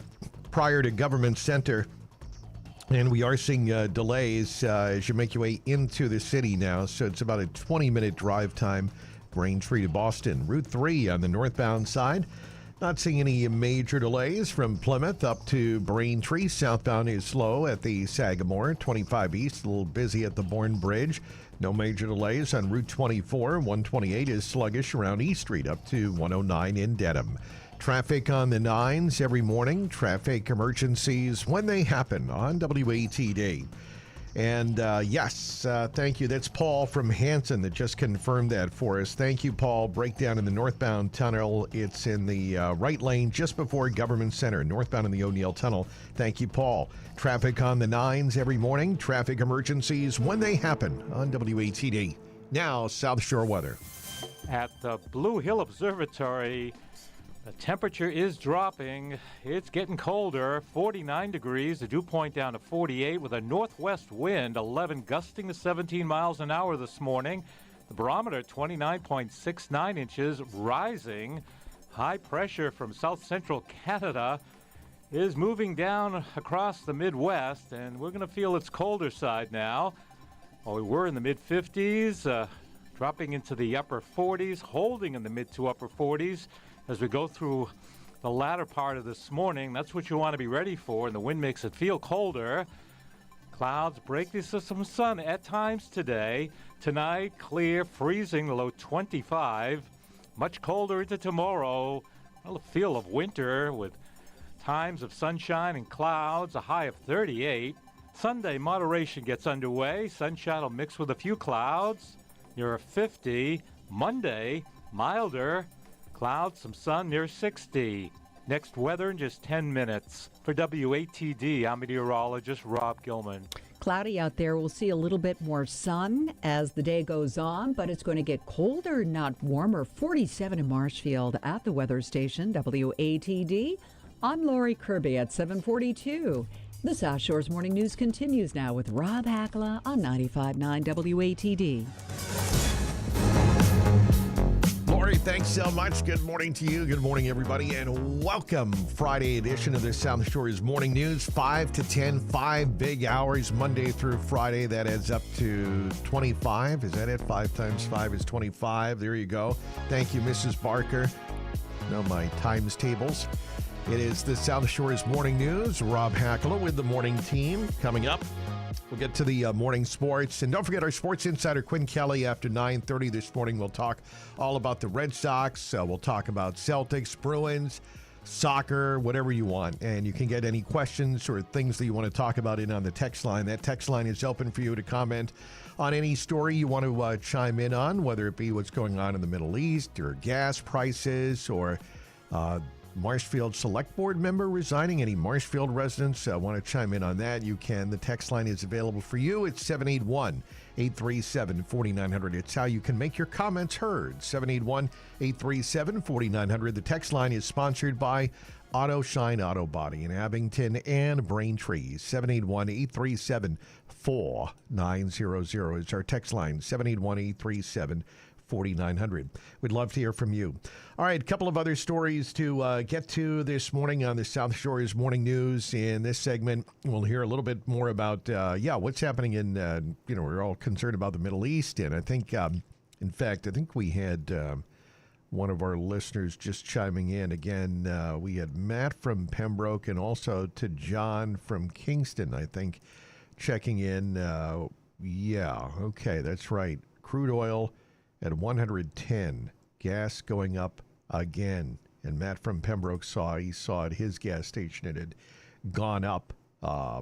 prior to Government Center. And we are seeing delays as you make your way into the city now. So it's about a 20-minute drive time, Braintree to Boston. Route 3 on the northbound side. Not seeing any major delays from Plymouth up to Braintree. Southbound is slow at the Sagamore. 25 East, a little busy at the Bourne Bridge. No major delays on Route 24. 128 is sluggish around East Street up to 109 in Dedham. Traffic on the 9s every morning. Traffic emergencies when they happen on WATD. And yes, thank you. That's Paul from Hanson that just confirmed that for us. Thank you, Paul. Breakdown in the northbound tunnel. It's in the right lane just before Government Center, northbound in the O'Neill Tunnel. Thank you, Paul. Traffic on the 9s every morning. Traffic emergencies when they happen on WATD. Now, South Shore weather. At the Blue Hill Observatory, the temperature is dropping. It's getting colder, 49 degrees, the dew point down to 48 with a northwest wind, 11 gusting to 17 miles an hour this morning. The barometer, 29.69 inches, rising. High pressure from south central Canada is moving down across the Midwest, and we're going to feel its colder side now. Well, we were in the mid-50s, dropping into the upper 40s, holding in the mid to upper 40s as we go through the latter part of this morning. That's what you want to be ready for, and the wind makes it feel colder. Clouds break through some sun at times today. Tonight, clear, freezing, the low 25. Much colder into tomorrow. Well, a feel of winter with times of sunshine and clouds, a high of 38. Sunday, moderation gets underway. Sunshine will mix with a few clouds. Near 50. Monday, milder. Clouds, some sun near 60. Next weather in just 10 minutes. For WATD, I'm meteorologist Rob Gilman. Cloudy out there. We'll see a little bit more sun as the day goes on, but it's going to get colder, not warmer. 47 in Marshfield at the weather station, WATD. I'm Lori Kirby at 742. The South Shore's Morning News continues now with Rob Hakala on 95.9 WATD. Lori, thanks so much. Good morning to you. Good morning, everybody, and welcome. Friday edition of the South Shore's Morning News, 5 to 10, 5 big hours, Monday through Friday. That adds up to 25. Is that it? 5 times 5 is 25. There you go. Thank you, Mrs. Barker. Know my times tables. It is the South Shore's Morning News. Rob Hakala with the morning team. Coming up, we'll get to the morning sports. And don't forget our sports insider, Quinn Kelly, after 9:30 this morning. We'll talk all about the Red Sox. We'll talk about Celtics, Bruins, soccer, whatever you want. And you can get any questions or things that you want to talk about in on the text line. That text line is open for you to comment on any story you want to chime in on, whether it be what's going on in the Middle East or gas prices or Marshfield Select Board member resigning. Any Marshfield residents want to chime in on that, you can. The text line is available for you. It's 781-837-4900. It's how you can make your comments heard. 781-837-4900. The text line is sponsored by Auto Shine Auto Body in Abington and Braintree. 781-837-4900 is our text line. 781-837-4900. We'd love to hear from you. All right, a couple of other stories to get to this morning on the South Shore's Morning News. In this segment, we'll hear a little bit more about, what's happening in, we're all concerned about the Middle East. And I think, in fact, I think we had one of our listeners just chiming in. Again, we had Matt from Pembroke and also to John from Kingston, I think, checking in. Okay, that's right. Crude oil at 110, gas going up again. And Matt from Pembroke saw at his gas station it had gone up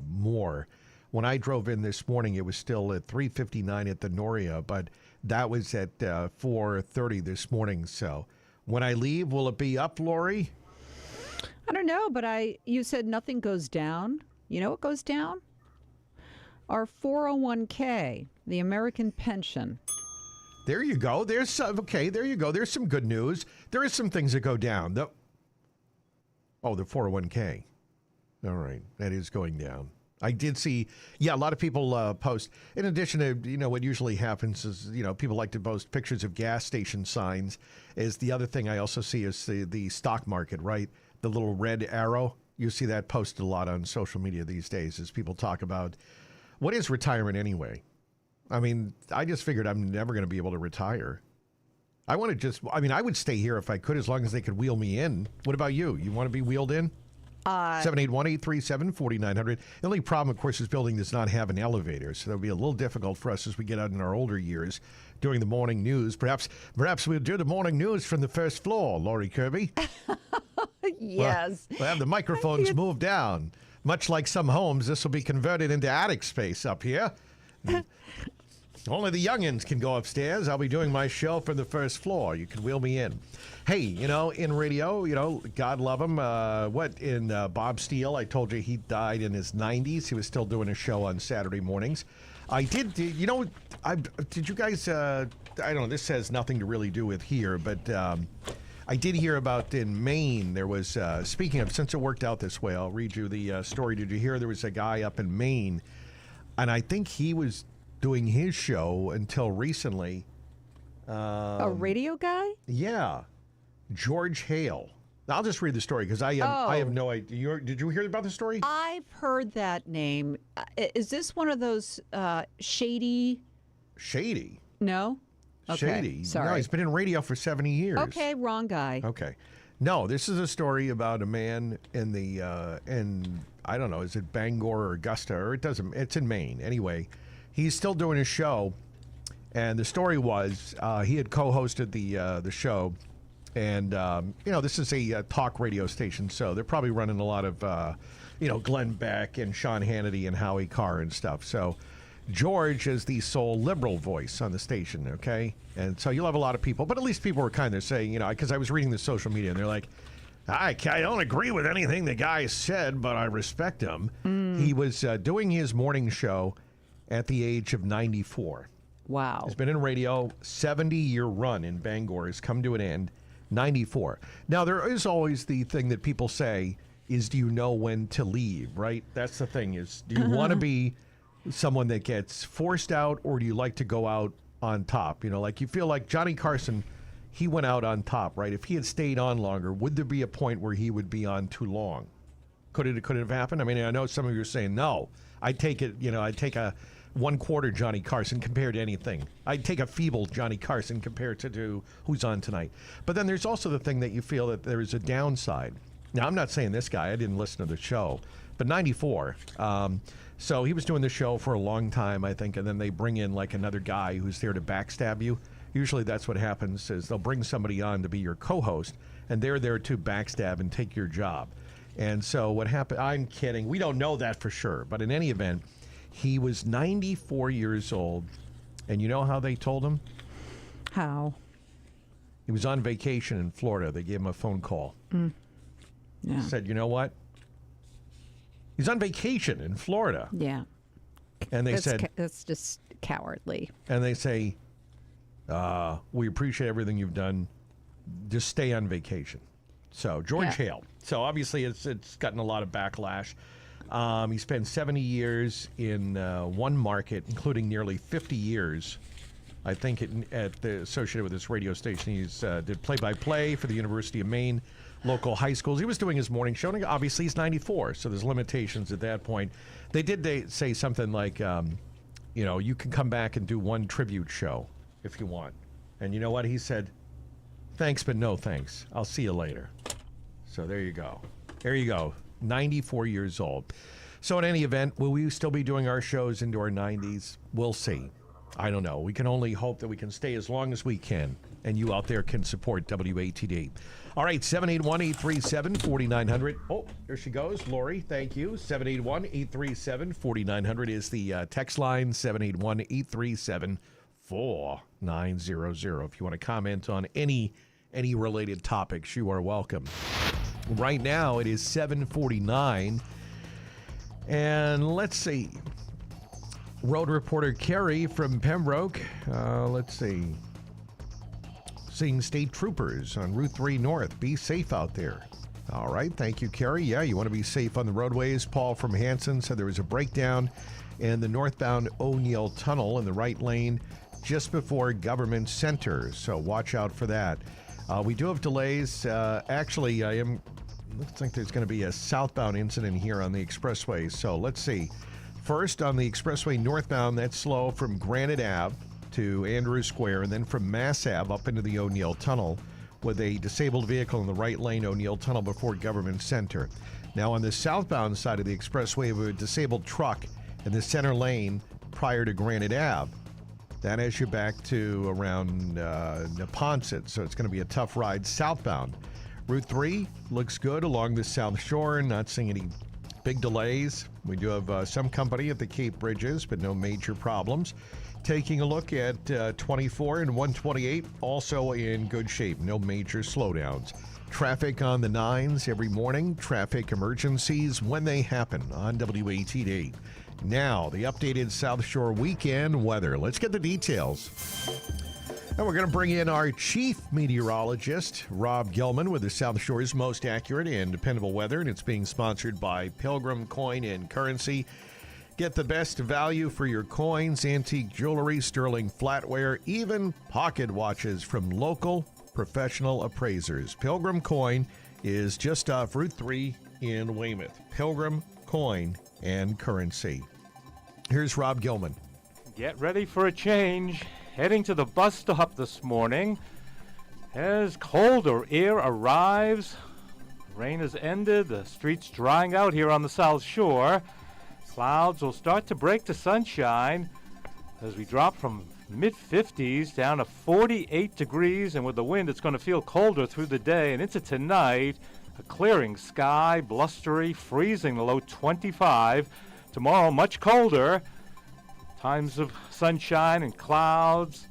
more. When I drove in this morning, it was still at $3.59 at the Noria, but that was at 4:30 this morning. So when I leave, will it be up, Lori? I don't know, but you said nothing goes down. You know what goes down? Our 401k, the American pension. There you go. There you go. There's some good news. There is some things that go down. The 401k. All right. That is going down. I did see, a lot of people post. In addition to, what usually happens is, people like to post pictures of gas station signs. Is the other thing I also see is the stock market, right? The little red arrow. You see that posted a lot on social media these days as people talk about what is retirement anyway. I mean, I just figured I'm never going to be able to retire. I would stay here if I could, as long as they could wheel me in. What about you? You want to be wheeled in? 781-837-4900. The only problem, of course, is building does not have an elevator, so that'll be a little difficult for us as we get out in our older years doing the morning news. Perhaps we'll do the morning news from the first floor, Lori Kirby. Yes. We'll have the microphones moved down. Much like some homes, this will be converted into attic space up here. Only the youngins can go upstairs. I'll be doing my show from the first floor. You can wheel me in. Hey, in radio, God love him. Bob Steele, I told you he died in his 90s. He was still doing a show on Saturday mornings. Did you guys, I don't know, this has nothing to really do with here, but I did hear about in Maine, there was, speaking of, since it worked out this way, I'll read you the story. Did you hear there was a guy up in Maine, and I think he was doing his show until recently A radio guy? Yeah. George Hale. I'll just read the story because I have no idea. Did you hear about the story? I've heard that name. Is this one of those shady? Shady? No? Okay. Shady? Sorry. No, he's been in radio for 70 years. Okay, wrong guy. Okay. No, this is a story about a man in the, I don't know, is it Bangor or Augusta? Or it's in Maine. Anyway, he's still doing his show. And the story was he had co-hosted the show. And, this is a talk radio station, so they're probably running a lot of, Glenn Beck and Sean Hannity and Howie Carr and stuff. So George is the sole liberal voice on the station, okay? And so you'll have a lot of people, but at least people were kind of saying, because I was reading the social media, and they're like, I don't agree with anything the guy said, but I respect him. He was doing his morning show at the age of 94. Wow. He's been in radio, 70-year run in Bangor has come to an end. 94. Now, there is always the thing that people say is, do you know when to leave, right? That's the thing is, do you want to be someone that gets forced out, or do you like to go out on top? Like you feel like Johnny Carson, he went out on top, right? If he had stayed on longer, would there be a point where he would be on too long? Could it have happened? I mean, I know some of you are saying, no, I take it, I take a 1/4 Johnny Carson compared to anything. I'd take a feeble Johnny Carson compared to who's on tonight. But then there's also the thing that you feel that there is a downside. Now, I'm not saying this guy. I didn't listen to the show. But 94. So he was doing the show for a long time, I think, and then they bring in like another guy who's there to backstab you. Usually that's what happens is they'll bring somebody on to be your co-host, and they're there to backstab and take your job. And so what happened, I'm kidding. We don't know that for sure. But in any event, he was 94 years old, and you know how they told him? How? He was on vacation in Florida. They gave him a phone call. Yeah. Said, you know what? He's on vacation in Florida. Yeah. And they said... That's just cowardly. And they say, we appreciate everything you've done. Just stay on vacation. So, George Hale. So, obviously, it's gotten a lot of backlash. He spent 70 years in one market, including nearly 50 years, I think, associated with this radio station. He's did play-by-play for the University of Maine, local high schools. He was doing his morning show, and obviously he's 94, so there's limitations at that point. They say something like, you can come back and do one tribute show if you want. And you know what? He said, thanks, but no thanks. I'll see you later. So there you go. There you go. 94 years old. So in any event, will we still be doing our shows into our 90s? We'll see. I don't know. We can only hope that we can stay as long as we can, and you out there can support WATD. All right, 781-837-4900. Oh, there she goes. Lori, thank you. 781-837-4900 is the text line, 781-837-4900. If you want to comment on any related topics, you are welcome. Right now, it is 7:49, and let's see. Road reporter Kerry from Pembroke, seeing state troopers on Route 3 North. Be safe out there. All right, thank you, Kerry. Yeah, you want to be safe on the roadways. Paul from Hanson said there was a breakdown in the northbound O'Neill Tunnel in the right lane just before Government Center, so watch out for that. We do have delays. Looks like there's going to be a southbound incident here on the expressway. So let's see. First, on the expressway northbound, that's slow from Granite Ave to Andrews Square, and then from Mass Ave up into the O'Neill Tunnel with a disabled vehicle in the right lane, O'Neill Tunnel before Government Center. Now, on the southbound side of the expressway, we have a disabled truck in the center lane prior to Granite Ave. That has you back to around Neponset, so it's going to be a tough ride southbound. Route 3 looks good along the South Shore, not seeing any big delays. We do have some company at the Cape Bridges, but no major problems. Taking a look at 24 and 128, also in good shape, no major slowdowns. Traffic on the 9s every morning, traffic emergencies when they happen on WATD. Now, the updated South Shore weekend weather. Let's get the details. And we're going to bring in our chief meteorologist, Rob Gilman, with the South Shore's most accurate and dependable weather, and it's being sponsored by Pilgrim Coin and Currency. Get the best value for your coins, antique jewelry, sterling flatware, even pocket watches from local professional appraisers. Pilgrim Coin is just off Route 3 in Weymouth. Pilgrim Coin and Currency. Here's Rob Gilman. Get ready for a change. Heading to the bus stop this morning as colder air arrives. Rain has ended. The streets drying out here on the South Shore. Clouds will start to break to sunshine as we drop from mid-50s down to 48 degrees, and with the wind it's going to feel colder through the day and into tonight. A clearing sky, blustery, freezing, the low 25. Tomorrow much colder. Times of sunshine and clouds.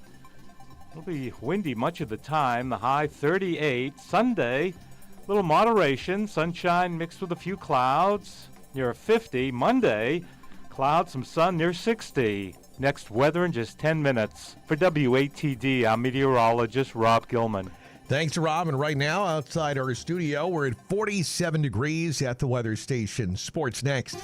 It'll be windy much of the time. The high 38. Sunday, a little moderation. Sunshine mixed with a few clouds near 50. Monday, clouds, some sun near 60. Next weather in just 10 minutes. For WATD, I'm meteorologist Rob Gilman. Thanks to Rob. And right now, outside our studio, we're at 47 degrees at the weather station. Sports next.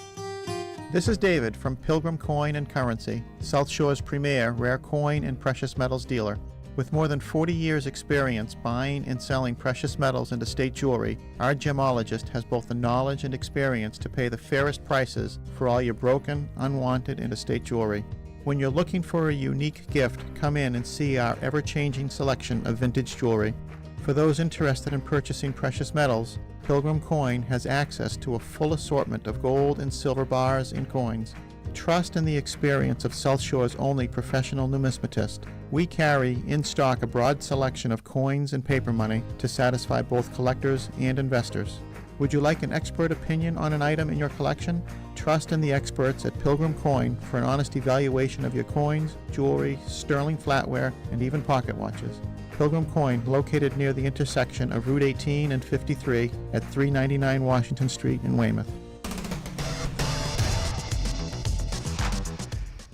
This is David from Pilgrim Coin and Currency, South Shore's premier rare coin and precious metals dealer. With more than 40 years' experience buying and selling precious metals and estate jewelry, our gemologist has both the knowledge and experience to pay the fairest prices for all your broken, unwanted, and estate jewelry. When you're looking for a unique gift, come in and see our ever-changing selection of vintage jewelry. For those interested in purchasing precious metals, Pilgrim Coin has access to a full assortment of gold and silver bars and coins. Trust in the experience of South Shore's only professional numismatist. We carry in stock a broad selection of coins and paper money to satisfy both collectors and investors. Would you like an expert opinion on an item in your collection? Trust in the experts at Pilgrim Coin for an honest evaluation of your coins, jewelry, sterling flatware, and even pocket watches. Pilgrim Coin, located near the intersection of Route 18 and 53 at 399 Washington Street in Weymouth.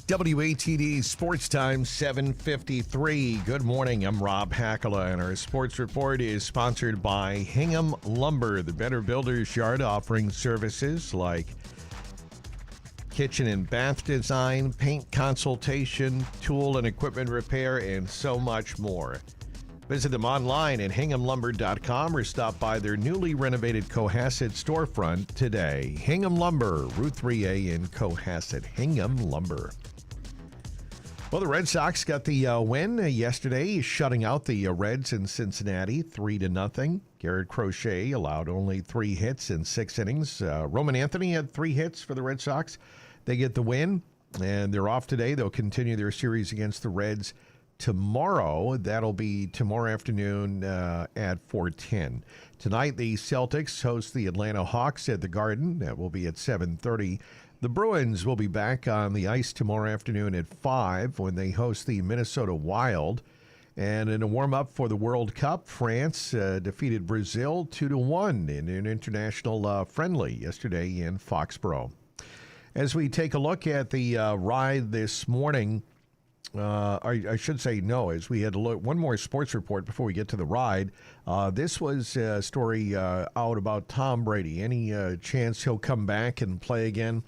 WATD Sports Time, 7:53. Good morning. I'm Rob Hakala, and our sports report is sponsored by Hingham Lumber, the Better Builders Yard, offering services like kitchen and bath design, paint consultation, tool and equipment repair, and so much more. Visit them online at hinghamlumber.com or stop by their newly renovated Cohasset storefront today. Hingham Lumber, Route 3A in Cohasset. Hingham Lumber. Well, the Red Sox got the win yesterday, shutting out the Reds in Cincinnati 3-0. Garrett Crochet allowed only 3 hits in 6 innings. Roman Anthony had 3 hits for the Red Sox. They get the win, and they're off today. They'll continue their series against the Reds tomorrow. That'll be tomorrow afternoon at 4:10. Tonight, the Celtics host the Atlanta Hawks at the Garden. That will be at 7:30. The Bruins will be back on the ice tomorrow afternoon at 5 when they host the Minnesota Wild. And in a warm-up for the World Cup, France defeated Brazil 2-1 in an international friendly yesterday in Foxborough. As we take a look at the ride this morning, I should say no, as we had to look one more sports report before we get to the ride. This was a story out about Tom Brady. Any chance he'll come back and play again?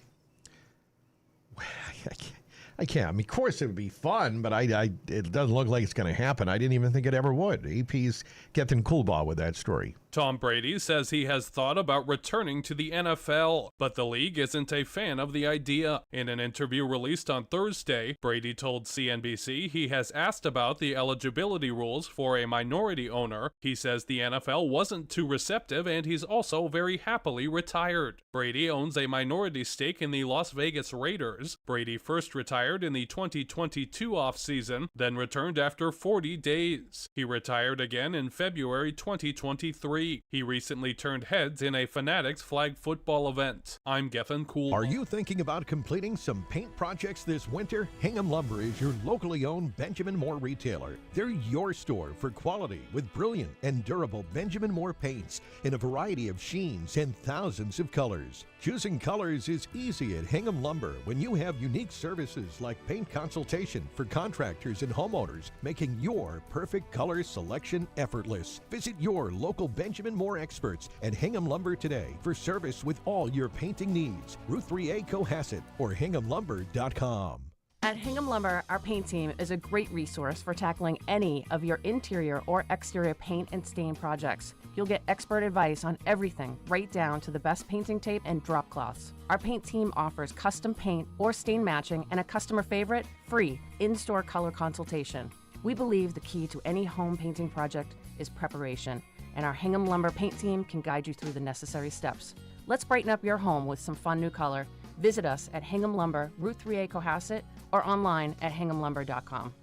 I can't. I mean, of course it would be fun, but it doesn't look like it's going to happen. I didn't even think it ever would. AP's Captain Coolbaugh with that story. Tom Brady says he has thought about returning to the NFL, but the league isn't a fan of the idea. In an interview released on Thursday, Brady told CNBC he has asked about the eligibility rules for a minority owner. He says the NFL wasn't too receptive, and he's also very happily retired. Brady owns a minority stake in the Las Vegas Raiders. Brady first retired in the 2022 offseason, then returned after 40 days. He retired again in February 2023. He recently turned heads in a Fanatics flag football event. I'm Gethin Cool. Are you thinking about completing some paint projects this winter? Hingham Lumber is your locally owned Benjamin Moore retailer. They're your store for quality with brilliant and durable Benjamin Moore paints in a variety of sheens and thousands of colors. Choosing colors is easy at Hingham Lumber when you have unique services like paint consultation for contractors and homeowners, making your perfect color selection effortless. Visit your local Benjamin Benjamin Moore experts at Hingham Lumber today for service with all your painting needs. Route 3A Cohasset or hinghamlumber.com. At Hingham Lumber, our paint team is a great resource for tackling any of your interior or exterior paint and stain projects. You'll get expert advice on everything, right down to the best painting tape and drop cloths. Our paint team offers custom paint or stain matching and a customer favorite, free in-store color consultation. We believe the key to any home painting project is preparation, and our Hingham Lumber paint team can guide you through the necessary steps. Let's brighten up your home with some fun new color. Visit us at Hingham Lumber, Route 3A Cohasset, or online at hinghamlumber.com.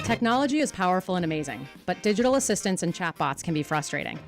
Technology is powerful and amazing, but digital assistants and chatbots can be frustrating.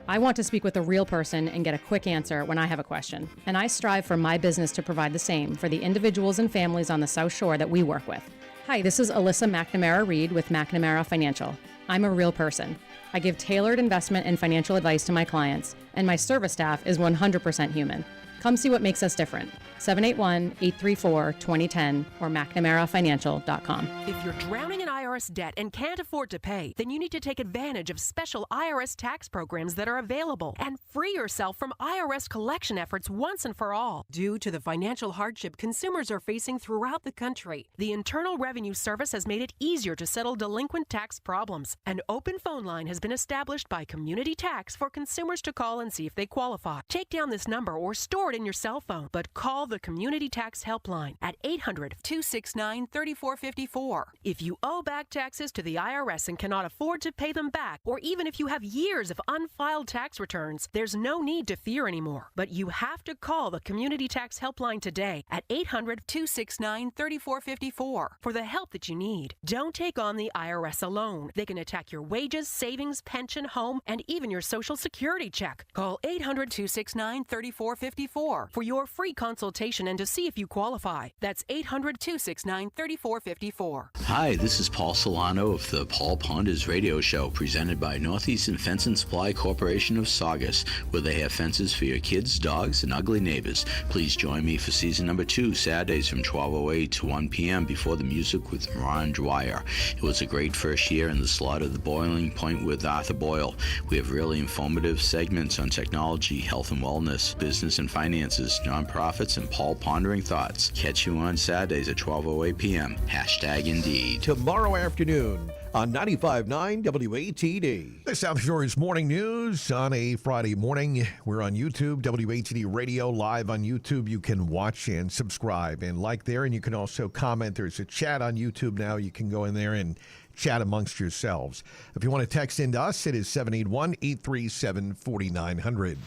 I want to speak with a real person and get a quick answer when I have a question, and I strive for my business to provide the same for the individuals and families on the South Shore that we work with. Hi, this is Alyssa McNamara-Reed with McNamara Financial. I'm a real person. I give tailored investment and financial advice to my clients, and my service staff is 100% human. Come see what makes us different. 781-834-2010 or McNamaraFinancial.com. If you're drowning in IRS debt and can't afford to pay, then you need to take advantage of special IRS tax programs that are available and free yourself from IRS collection efforts once and for all. Due to the financial hardship consumers are facing throughout the country, the Internal Revenue Service has made it easier to settle delinquent tax problems. An open phone line has been established by Community Tax for consumers to call and see if they qualify. Take down this number or store it in your cell phone, but call the Community Tax Helpline at 800-269-3454. If you owe back taxes to the IRS and cannot afford to pay them back, or even if you have years of unfiled tax returns, there's no need to fear anymore. But you have to call the Community Tax Helpline today at 800-269-3454 for the help that you need. Don't take on the IRS alone. They can attack your wages, savings, pension, home, and even your Social Security check. Call 800-269-3454 for your free consultation and to see if you qualify. That's 800-269-3454. Hi, this is Paul Solano of the Paul Ponders Radio Show, presented by Northeastern Fence and Supply Corporation of Saugus, where they have fences for your kids, dogs, and ugly neighbors. Please join me for season number 2, Saturdays from 12:08 to 1 p.m. before the music with Ron Dwyer. It was a great first year in the slot of the Boiling Point with Arthur Boyle. We have really informative segments on technology, health and wellness, business and finances, nonprofits, and Paul Pondering Thoughts. Catch you on Saturdays at 12:08 p.m. #Indeed. Tomorrow afternoon on 95.9 WATD. The South Shore's Morning News on a Friday morning. We're on YouTube, WATD Radio, live on YouTube. You can watch and subscribe and like there, and you can also comment. There's a chat on YouTube now. You can go in there and chat amongst yourselves. If you want to text into us, it is 781-837-4900.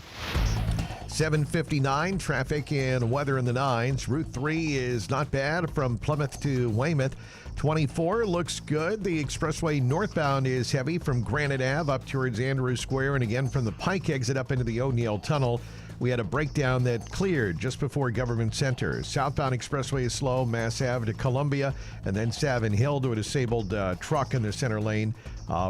7:59, traffic and weather in the nines. Route 3 is not bad from Plymouth to Weymouth. 24 looks good. The expressway northbound is heavy from Granite Ave up towards Andrews Square, and again from the Pike exit up into the O'Neill Tunnel. We had a breakdown that cleared just before Government Center. Southbound expressway is slow, Mass Ave to Columbia, and then Savin Hill to a disabled truck in the center lane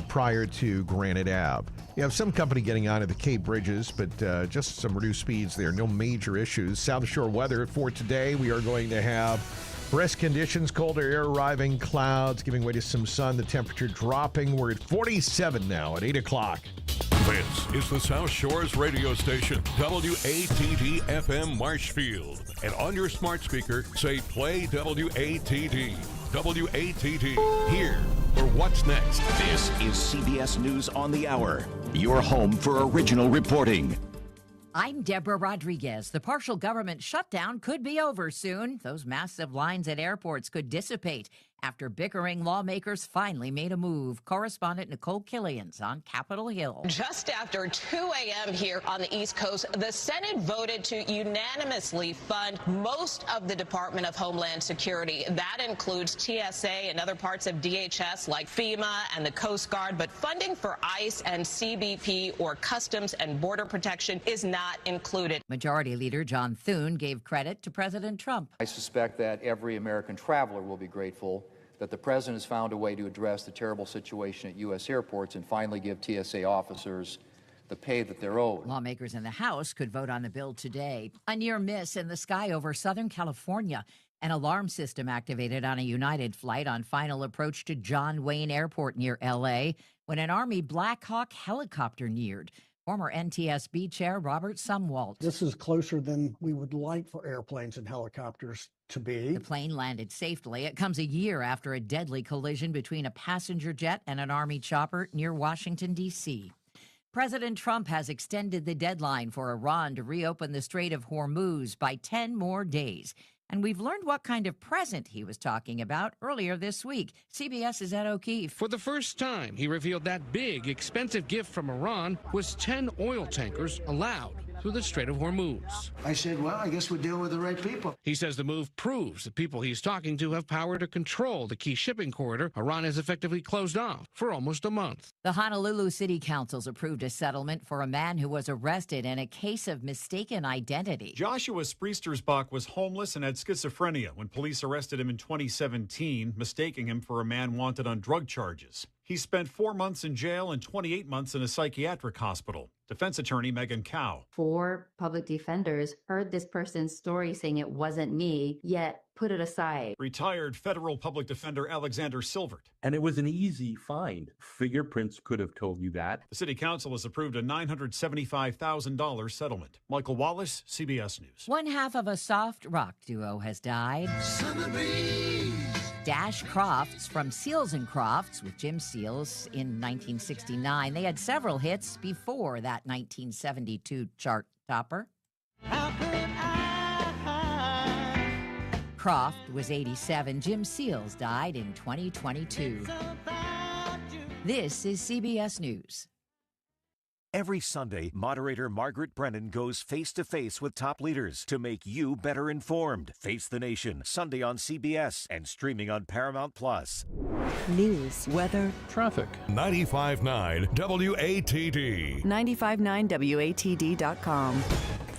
prior to Granite Ave. You have some company getting onto the Cape Bridges, but just some reduced speeds there. No major issues. South Shore weather for today. We are going to have brisk conditions, colder air arriving, clouds giving way to some sun. The temperature dropping. We're at 47 now at 8 o'clock. This is the South Shore's radio station, WATD FM Marshfield. And on your smart speaker, say play WATD. WATD, here for what's next. This is CBS News on the Hour, your home for original reporting. I'm Deborah Rodriguez. The partial government shutdown could be over soon. Those massive lines at airports could dissipate after bickering lawmakers finally made a move. Correspondent Nicole Killian's on Capitol Hill. Just after 2 a.m. here on the East Coast, the Senate voted to unanimously fund most of the Department of Homeland Security. That includes TSA and other parts of DHS like FEMA and the Coast Guard, but funding for ICE and CBP or Customs and Border Protection is not included. Majority Leader John Thune gave credit to President Trump. I suspect that every American traveler will be grateful that the president has found a way to address the terrible situation at U.S. airports and finally give TSA officers the pay that they're owed. Lawmakers in the House could vote on the bill today. A near miss in the sky over Southern California. An alarm system activated on a United flight on final approach to John Wayne Airport near L.A. when an Army Black Hawk helicopter neared. Former NTSB Chair Robert Sumwalt. This is closer than we would like for airplanes and helicopters to be. The plane landed safely. It comes a year after a deadly collision between a passenger jet and an Army chopper near Washington, D.C. President Trump has extended the deadline for Iran to reopen the Strait of Hormuz by 10 more days. And we've learned what kind of present he was talking about earlier this week. CBS's Ed O'Keefe. For the first time, he revealed that big, expensive gift from Iran was 10 oil tankers allowed through the Strait of Hormuz. I said, well, I guess we're dealing with the right people. He says the move proves the people he's talking to have power to control the key shipping corridor Iran has effectively closed off for almost a month. The Honolulu City Council's approved a settlement for a man who was arrested in a case of mistaken identity. Joshua Spriestersbach was homeless and had schizophrenia when police arrested him in 2017, mistaking him for a man wanted on drug charges. He spent 4 months in jail and 28 months in a psychiatric hospital. Defense attorney Megan Cow. 4 public defenders heard this person's story saying it wasn't me, yet put it aside. Retired federal public defender Alexander Silvert. And it was an easy find. Fingerprints could have told you that. The city council has approved a $975,000 settlement. Michael Wallace, CBS News. One half of a soft rock duo has died. Summer breeze. Dash Crofts from Seals and Crofts with Jim Seals in 1969. They had several hits before that 1972 chart topper. Croft was 87. Jim Seals died in 2022. This is CBS News. Every Sunday, moderator Margaret Brennan goes face-to-face with top leaders to make you better informed. Face the Nation, Sunday on CBS and streaming on Paramount+. News, weather, traffic. 95.9 WATD. 959WATD.com.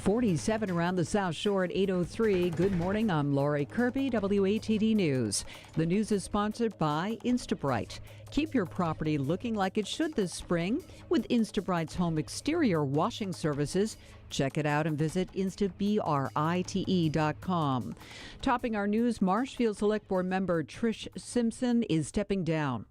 47 around the South Shore at 8:03. Good morning. I'm Lori Kirby, WATD News. The news is sponsored by Instabright. Keep your property looking like it should this spring with Instabright's home exterior washing services. Check it out and visit instabrite.com. Topping our news, Marshfield Select Board member Trish Simpson is stepping down.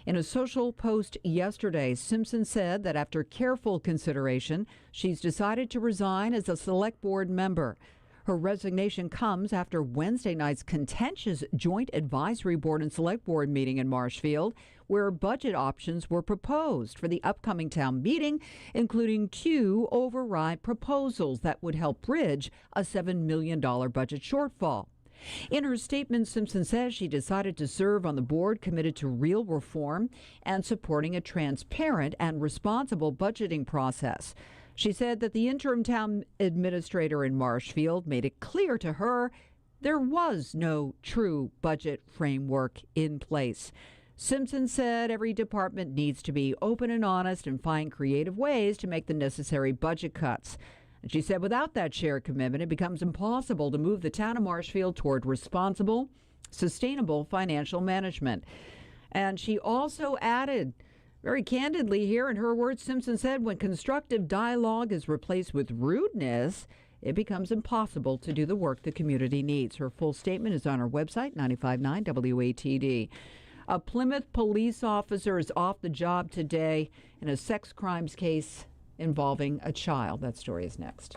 In a social post yesterday, Simpson said that after careful consideration, she's decided to resign as a Select Board member. Her resignation comes after Wednesday night's contentious Joint Advisory Board and Select Board meeting in Marshfield, where budget options were proposed for the upcoming town meeting, including 2 override proposals that would help bridge a $7 million budget shortfall. In her statement, Simpson says she decided to serve on the board committed to real reform and supporting a transparent and responsible budgeting process. She said that the interim town administrator in Marshfield made it clear to her there was no true budget framework in place. Simpson said every department needs to be open and honest and find creative ways to make the necessary budget cuts. And she said without that shared commitment, it becomes impossible to move the town of Marshfield toward responsible, sustainable financial management. And she also added, very candidly here in her words, Simpson said when constructive dialogue is replaced with rudeness, it becomes impossible to do the work the community needs. Her full statement is on our website, 95.9 WATD. A Plymouth police officer is off the job today in a sex crimes case involving a child. That story is next.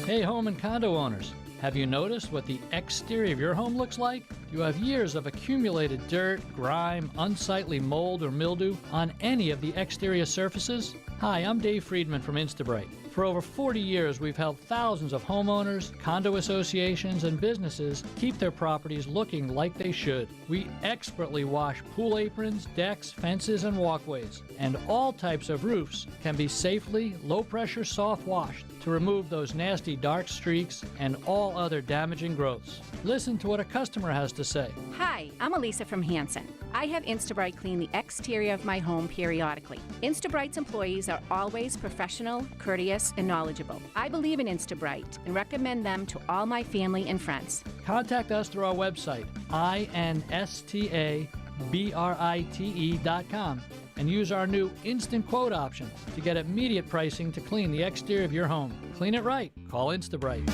Hey, home and condo owners. Have you noticed what the exterior of your home looks like? You have years of accumulated dirt, grime, unsightly mold or mildew on any of the exterior surfaces? Hi, I'm Dave Friedman from Instabright. For over 40 years, we've helped thousands of homeowners, condo associations, and businesses keep their properties looking like they should. We expertly wash pool aprons, decks, fences, and walkways. And all types of roofs can be safely, low-pressure soft washed to remove those nasty dark streaks and all other damaging growths. Listen to what a customer has to say. Hi, I'm Elisa from Hanson. I have Instabright clean the exterior of my home periodically. Instabright's employees are always professional, courteous, and knowledgeable. I believe in Instabright and recommend them to all my family and friends. Contact us through our website, instabrite.com, and use our new instant quote option to get immediate pricing to clean the exterior of your home. Clean it right. Call Instabright.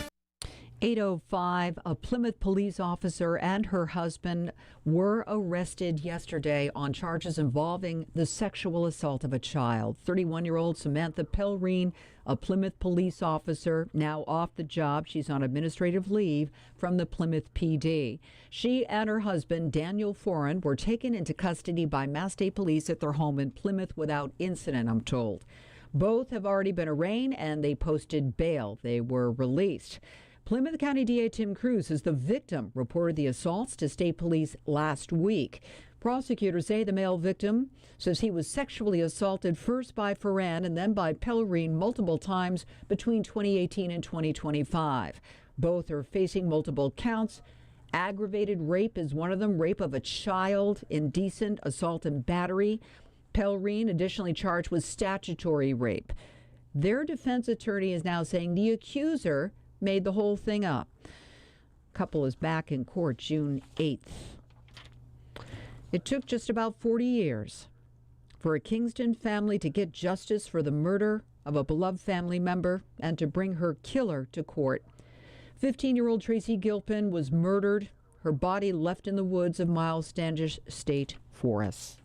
8:05, a Plymouth police officer and her husband were arrested yesterday on charges involving the sexual assault of a child. 31-year-old Samantha Pelrine, a Plymouth police officer, now off the job. She's on administrative leave from the Plymouth PD. She and her husband, Daniel Foran, were taken into custody by Mass State Police at their home in Plymouth without incident, I'm told. Both have already been arraigned and they posted bail. They were released. Plymouth County DA Tim Cruz says the victim reported the assaults to state police last week. Prosecutors say the male victim says he was sexually assaulted first by Foran and then by Pellerine multiple times between 2018 and 2025. Both are facing multiple counts. Aggravated rape is one of them, rape of a child, indecent assault and battery. Pellerine additionally charged with statutory rape. Their defense attorney is now saying the accuser made the whole thing up. Couple is back in court June 8th. It took just about 40 years for a Kingston family to get justice for the murder of a beloved family member and to bring her killer to court. 15-year-old Tracy Gilpin was murdered, her body left in the woods of Miles Standish State Forest.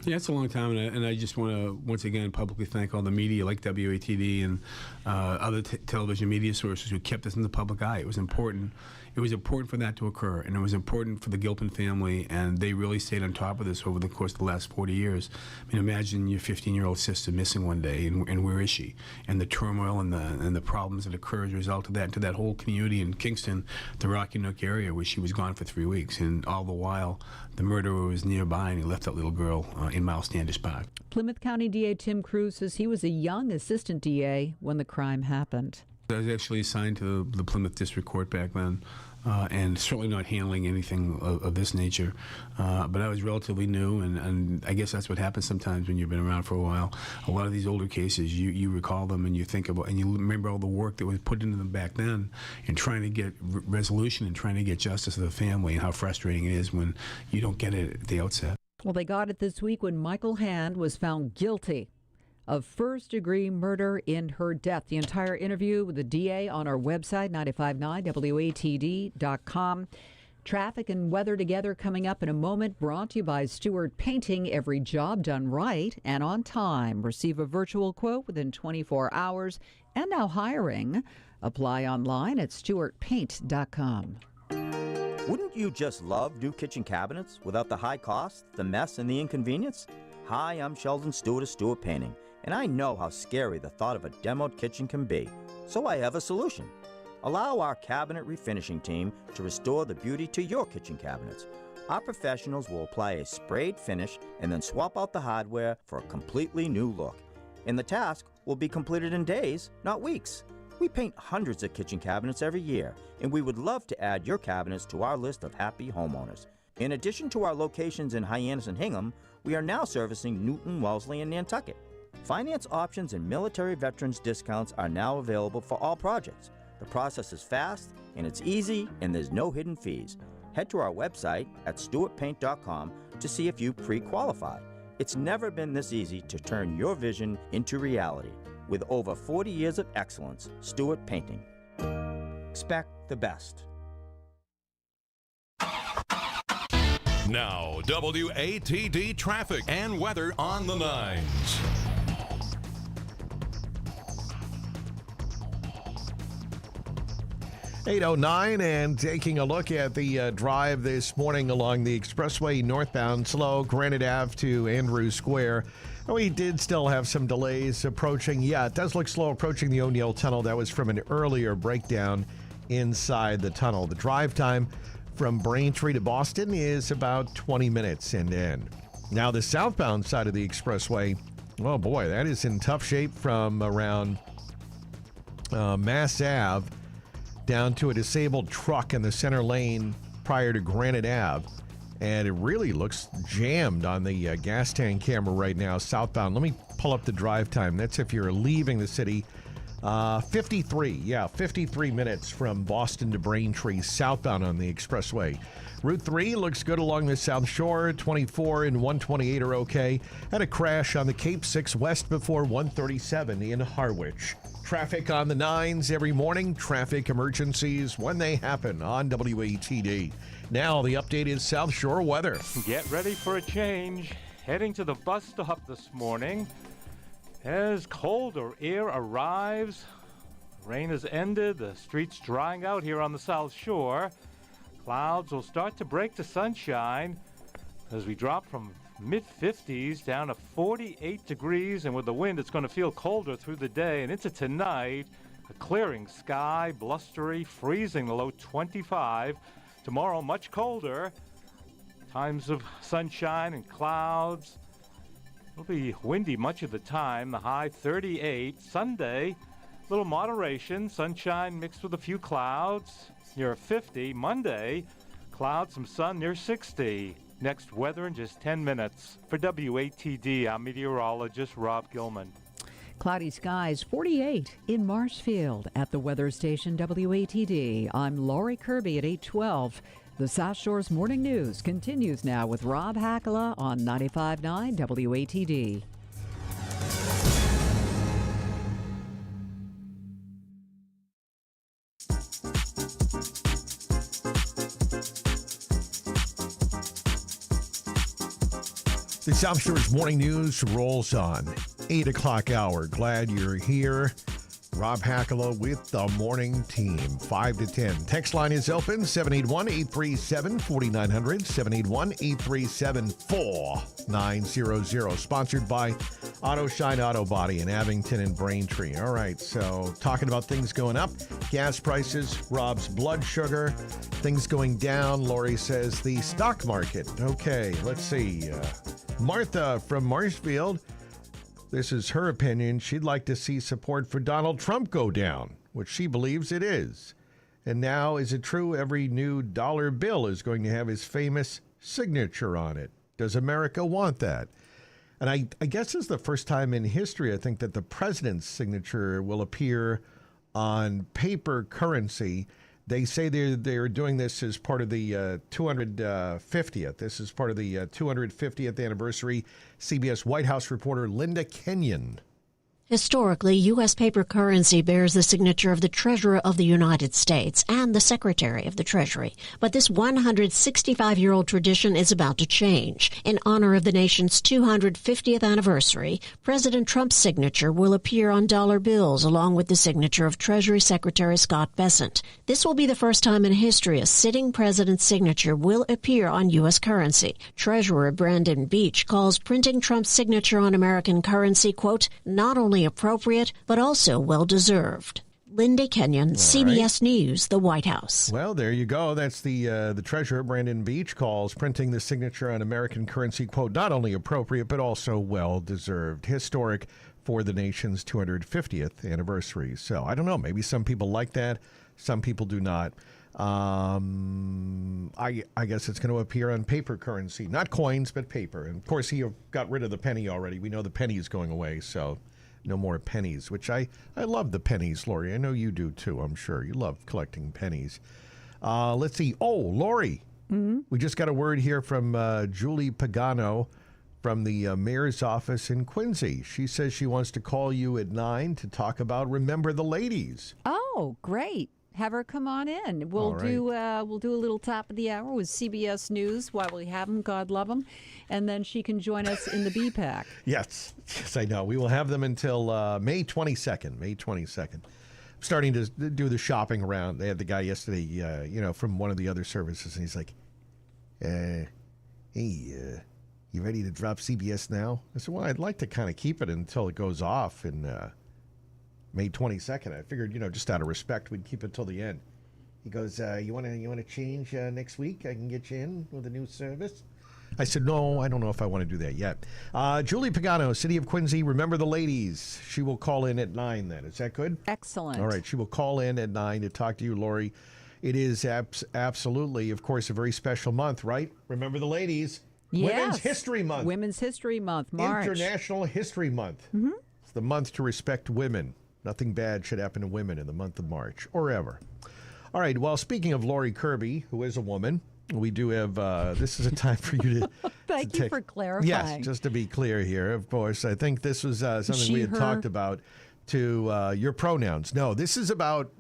Yeah, it's a long time, and I just want to once again publicly thank all the media like WATD and other television media sources who kept us in the public eye. It was important. It was important for that to occur, and it was important for the Gilpin family, and they really stayed on top of this over the course of the last 40 years. I mean, imagine your 15-year-old sister missing one day, and where is she? And the turmoil and the problems that occurred as a result of that to that whole community in Kingston, the Rocky Nook area, where she was gone for 3 weeks, and all the while, the murderer was nearby, and he left that little girl in Miles Standish Park. Plymouth County DA Tim Cruz says he was a young assistant DA when the crime happened. I was actually assigned to the Plymouth District Court back then, and certainly not handling anything of this nature. But I was relatively new, and I guess that's what happens sometimes when you've been around for a while. A lot of these older cases, you recall them and you think about, and you remember all the work that was put into them back then in trying to get resolution and trying to get justice to the family, and how frustrating it is when you don't get it at the outset. Well, they got it this week when Michael Hand was found guilty of first-degree murder in her death. The entire interview with the DA on our website, 959watd.com. Traffic and weather together coming up in a moment, brought to you by Stewart Painting. Every job done right and on time. Receive a virtual quote within 24 hours. And now hiring. Apply online at stewartpaint.com. Wouldn't you just love new kitchen cabinets without the high cost, the mess, and the inconvenience? Hi, I'm Sheldon Stewart of Stewart Painting, and I know how scary the thought of a demoed kitchen can be. So I have a solution. Allow our cabinet refinishing team to restore the beauty to your kitchen cabinets. Our professionals will apply a sprayed finish and then swap out the hardware for a completely new look. And the task will be completed in days, not weeks. We paint hundreds of kitchen cabinets every year, and we would love to add your cabinets to our list of happy homeowners. In addition to our locations in Hyannis and Hingham, we are now servicing Newton, Wellesley, and Nantucket. Finance options and military veterans discounts are now available for all projects. The process is fast, and it's easy, and there's no hidden fees. Head to our website at stewartpaint.com to see if you pre-qualify. It's never been this easy to turn your vision into reality. With over 40 years of excellence, Stewart Painting. Expect the best. Now, WATD traffic and weather on the 9s. .809 and taking a look at the drive this morning along the expressway northbound, slow, Granite Ave to Andrews Square. We did still have some delays approaching. Yeah, it does look slow approaching the O'Neill Tunnel. That was from an earlier breakdown inside the tunnel. The drive time from Braintree to Boston is about 20 minutes end to end. Now, the southbound side of the expressway, oh boy, that is in tough shape from around Mass Ave down to a disabled truck in the center lane prior to Granite Ave. And it really looks jammed on the gas tank camera right now, southbound. Let me pull up the drive time. That's if you're leaving the city. 53 minutes from Boston to Braintree, southbound on the expressway. Route 3 looks good along the South Shore. 24 and 128 are okay. Had a crash on the Cape 6 West before 137 in Harwich. Traffic on the 9s every morning. Traffic emergencies when they happen on WATD. Now the updated South Shore weather. Get ready for a change. Heading to the bus stop this morning as colder air arrives. Rain has ended. The streets drying out here on the South Shore. Clouds will start to break to sunshine as we drop from mid-50s down to 48 degrees, and with the wind it's going to feel colder through the day and into tonight. A clearing sky, blustery, freezing, the low 25. Tomorrow much colder, times of sunshine and clouds. It'll be windy much of the time, the high 38. Sunday, little moderation, sunshine mixed with a few clouds near 50. Monday, clouds, some sun near 60. Next weather in just 10 minutes. For WATD, I'm meteorologist Rob Gilman. Cloudy skies, 48 in Marshfield. At the weather station WATD, I'm Lori Kirby at 8:12. The South Shore's Morning News continues now with Rob Hakala on 95.9 WATD. The South Shore's Morning News rolls on. 8 o'clock hour. Glad you're here. Rob Hakala with the morning team, 5 to 10. Text line is open, 781-837-4900, 781-837-4900. Sponsored by Auto Shine Auto Body in Abington and Braintree. All right, so talking about things going up, gas prices, Rob's blood sugar, things going down. Lori says the stock market. Okay, let's see. Martha from Marshfield. This is her opinion. She'd like to see support for Donald Trump go down, which she believes it is. And now, is it true every new dollar bill is going to have his famous signature on it? Does America want that? And I guess it's the first time in history, I think, that the president's signature will appear on paper currency. They say they're doing this as part of the 250th. This is part of the 250th anniversary. CBS White House reporter Linda Kenyon. Historically, U.S. paper currency bears the signature of the Treasurer of the United States and the Secretary of the Treasury. But this 165-year-old tradition is about to change. In honor of the nation's 250th anniversary, President Trump's signature will appear on dollar bills along with the signature of Treasury Secretary Scott Bessent. This will be the first time in history a sitting president's signature will appear on U.S. currency. Treasurer Brandon Beach calls printing Trump's signature on American currency, quote, not only appropriate, but also well-deserved. Linda Kenyon, CBS News, the White House. Well, there you go. That's the treasurer, Brandon Beach, calls printing the signature on American currency, quote, not only appropriate, but also well-deserved. Historic for the nation's 250th anniversary. So, I don't know. Maybe some people like that. Some people do not. I guess it's going to appear on paper currency. Not coins, but paper. And, of course, he got rid of the penny already. We know the penny is going away, so no more pennies, which I love the pennies, Lori. I know you do, too, I'm sure. You love collecting pennies. Let's see. Oh, Lori, we just got a word here from Julie Pagano from the mayor's office in Quincy. She says she wants to call you at 9 to talk about Remember the Ladies. Oh, great. Have her come on in. We'll do a little top of the hour with CBS News while we have them. God love them. And then she can join us in the BPAC. Yes, I know. We will have them until May 22nd. May 22nd. I'm starting to do the shopping around. They had the guy yesterday, from one of the other services, and he's like, hey, you ready to drop CBS now? I said, well, I'd like to kind of keep it until it goes off in May 22nd. I figured, just out of respect, we'd keep it till the end. He goes, you want to change next week? I can get you in with a new service. I said, no, I don't know if I want to do that yet. Julie Pagano, City of Quincy, Remember the Ladies. She will call in at 9 then. Is that good? Excellent. All right. She will call in at 9 to talk to you, Lori. It is absolutely, of course, a very special month, right? Remember the Ladies. Yes. Women's History Month. Women's History Month, March. International History Month. Mm-hmm. It's the month to respect women. Nothing bad should happen to women in the month of March or ever. All right. Well, speaking of Lori Kirby, who is a woman, we do have, this is a time for you to Thank you for clarifying. Yes, just to be clear here, of course. I think this was something we had talked about to your pronouns. No, this is about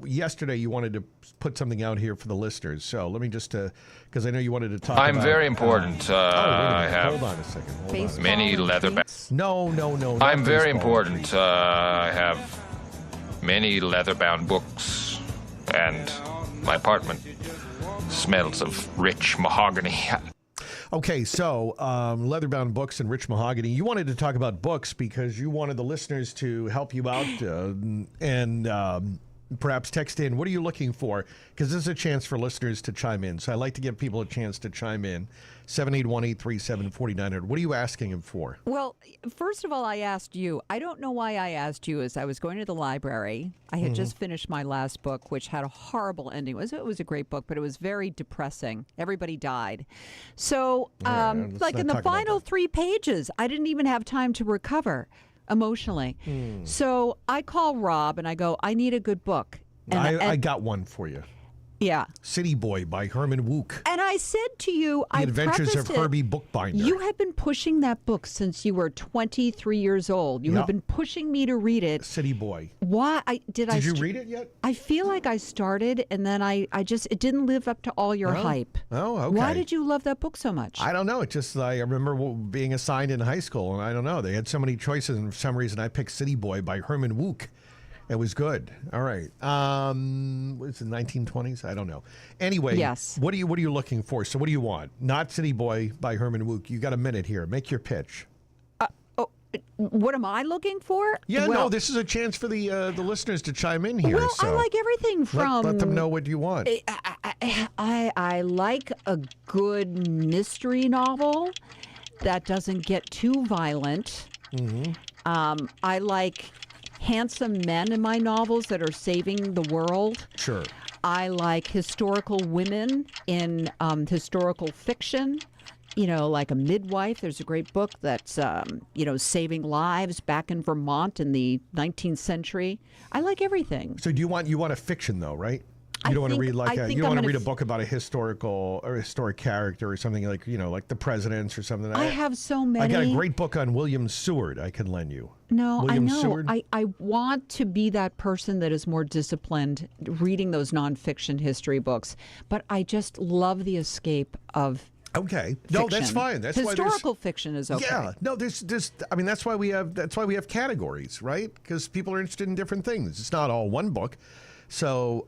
yesterday you wanted to put something out here for the listeners. So let me just, because I know you wanted to talk I'm about... very important. I have hold on a second. many leather... No. I'm very important. I have many leather-bound books, and my apartment smells of rich mahogany. Okay, so leather-bound books and rich mahogany. You wanted to talk about books because you wanted the listeners to help you out and perhaps text in. What are you looking for? Because this is a chance for listeners to chime in. So I like to give people a chance to chime in. 781-837-4900. What are you asking him for? Well, first of all, I asked you. I don't know why I asked you. As I was going to the library, I had just finished my last book, which had a horrible ending. It was a great book, but it was very depressing. Everybody died. So, like in the final 3 pages, I didn't even have time to recover emotionally. So I call Rob and I go, I need a good book. And I got one for you. Yeah. City Boy by Herman Wouk. And I said to you, The Adventures of Herbie Bookbinder. You have been pushing that book since you were 23 years old. You have been pushing me to read it. City Boy. Why? Did you read it yet? I feel like I started and then I just, it didn't live up to all your hype. Oh, okay. Why did you love that book so much? I don't know. It just, I remember being assigned in high school, and I don't know. They had so many choices, and for some reason I picked City Boy by Herman Wouk. It was good. All right. Was it 1920s? I don't know. Anyway, yes. What are you looking for? So what do you want? Not City Boy by Herman Wouk. You got a minute here. Make your pitch. What am I looking for? Yeah, no, this is a chance for the listeners to chime in here. Well, so I like everything from... Let them know what you want. I like a good mystery novel that doesn't get too violent. I like handsome men in my novels that are saving the world. Sure. I like historical women in historical fiction. You know, like a midwife. There's a great book that's, saving lives back in Vermont in the 19th century. I like everything. So you want a fiction though, right? You don't want to read you want to read a book about a historic character or something like the presidents or something. I have so many. I got a great book on William Seward I can lend you. No, William I know. Seward? I want to be that person that is more disciplined reading those nonfiction history books, but I just love the escape of Okay. fiction. No, that's fine. That's historical fiction is okay. Yeah. No, there's I mean that's why we have categories, right? Because people are interested in different things. It's not all one book. So,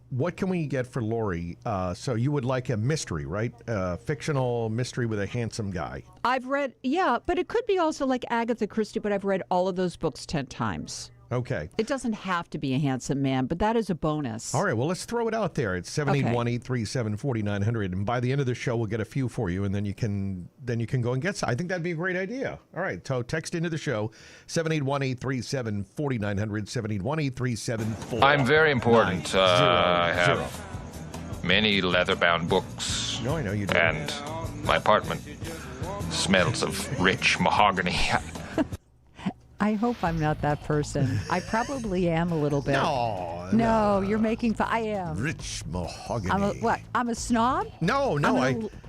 what can we get for Lori? So you would like a mystery, right? Fictional mystery with a handsome guy. I've read, but it could be also like Agatha Christie, but I've read all of those books 10 times. Okay. It doesn't have to be a handsome man, but that is a bonus. All right, well, let's throw it out there. It's 781-837-4900, and by the end of the show, we'll get a few for you, and then you can go and get some. I think that'd be a great idea. All right, so text into the show, 781-837-4900, 781-837-4900. I'm very important. I have many leather-bound books. No, I know you do. And my apartment smells of rich mahogany. I hope I'm not that person. I probably am a little bit. No, you're making fun. I am. Rich mahogany. I'm a snob? No,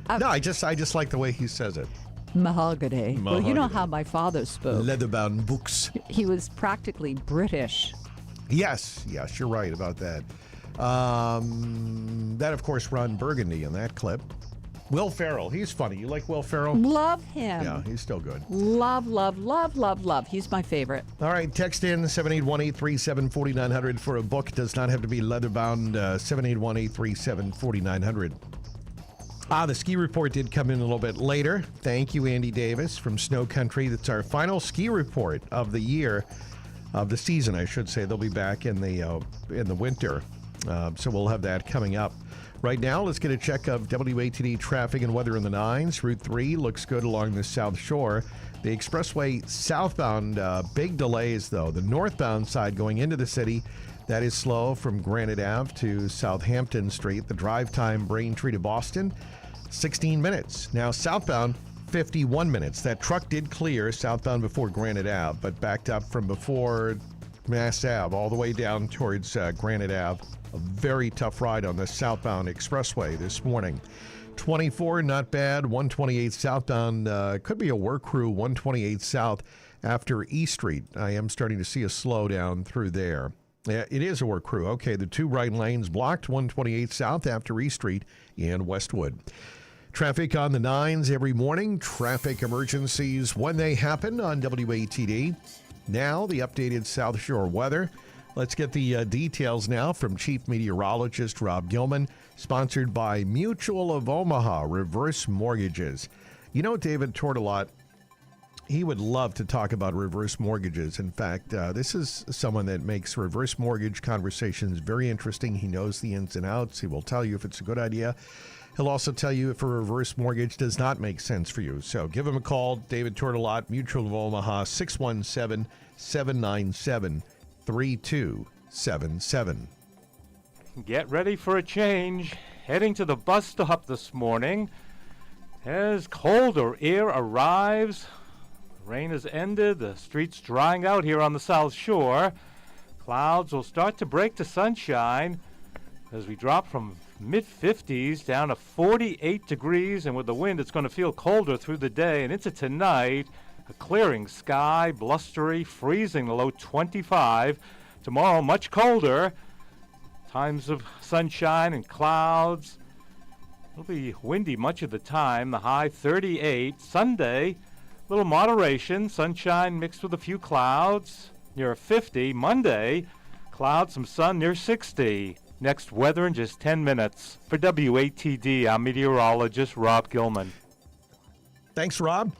I just like the way he says it. Mahogany. Well, you know how my father spoke. Leather-bound books. He was practically British. Yes, you're right about that. That, of course, Ron Burgundy in that clip. Will Ferrell, he's funny. You like Will Ferrell? Love him. Yeah, he's still good. Love. He's my favorite. All right, text in 781-837-4900 for a book. Does not have to be leather-bound. 781-837-4900. The ski report did come in a little bit later. Thank you, Andy Davis from Snow Country. That's our final ski report of the year, of the season, I should say. They'll be back in the winter, so we'll have that coming up. Right now, let's get a check of WATD traffic and weather in the 9s. Route 3 looks good along the South Shore. The expressway southbound, big delays, though. The northbound side going into the city, that is slow from Granite Ave to Southampton Street. The drive time, Braintree to Boston, 16 minutes. Now, southbound, 51 minutes. That truck did clear southbound before Granite Ave, but backed up from before Mass Ave all the way down towards Granite Ave. A very tough ride on the southbound expressway this morning. 24, not bad. 128 southbound, could be a work crew. 128 south after E Street. I am starting to see a slowdown through there. It is a work crew. Okay, the 2 right lanes blocked, 128 south after E Street in Westwood. Traffic on the 9s every morning. Traffic emergencies when they happen on WATD. Now, the updated South Shore weather. Let's get the details now from Chief Meteorologist Rob Gilman, sponsored by Mutual of Omaha Reverse Mortgages. You know, David Tortolot, he would love to talk about reverse mortgages. In fact, this is someone that makes reverse mortgage conversations very interesting. He knows the ins and outs. He will tell you if it's a good idea. He'll also tell you if a reverse mortgage does not make sense for you. So give him a call, David Tortolot, Mutual of Omaha, 617-797-3277. Get ready for a change. Heading to the bus stop this morning as colder air arrives. Rain has ended. The streets drying out here on the South Shore. Clouds will start to break to sunshine as we drop from mid-50s down to 48 degrees, and with the wind it's going to feel colder through the day and into tonight. A clearing sky, blustery, freezing, the low 25. Tomorrow much colder. Times of sunshine and clouds. It'll be windy much of the time. The high 38. Sunday, little moderation, sunshine mixed with a few clouds near 50. Monday, clouds, some sun near 60. Next weather in just 10 minutes. For WATD, I'm meteorologist Rob Gilman. Thanks, Rob.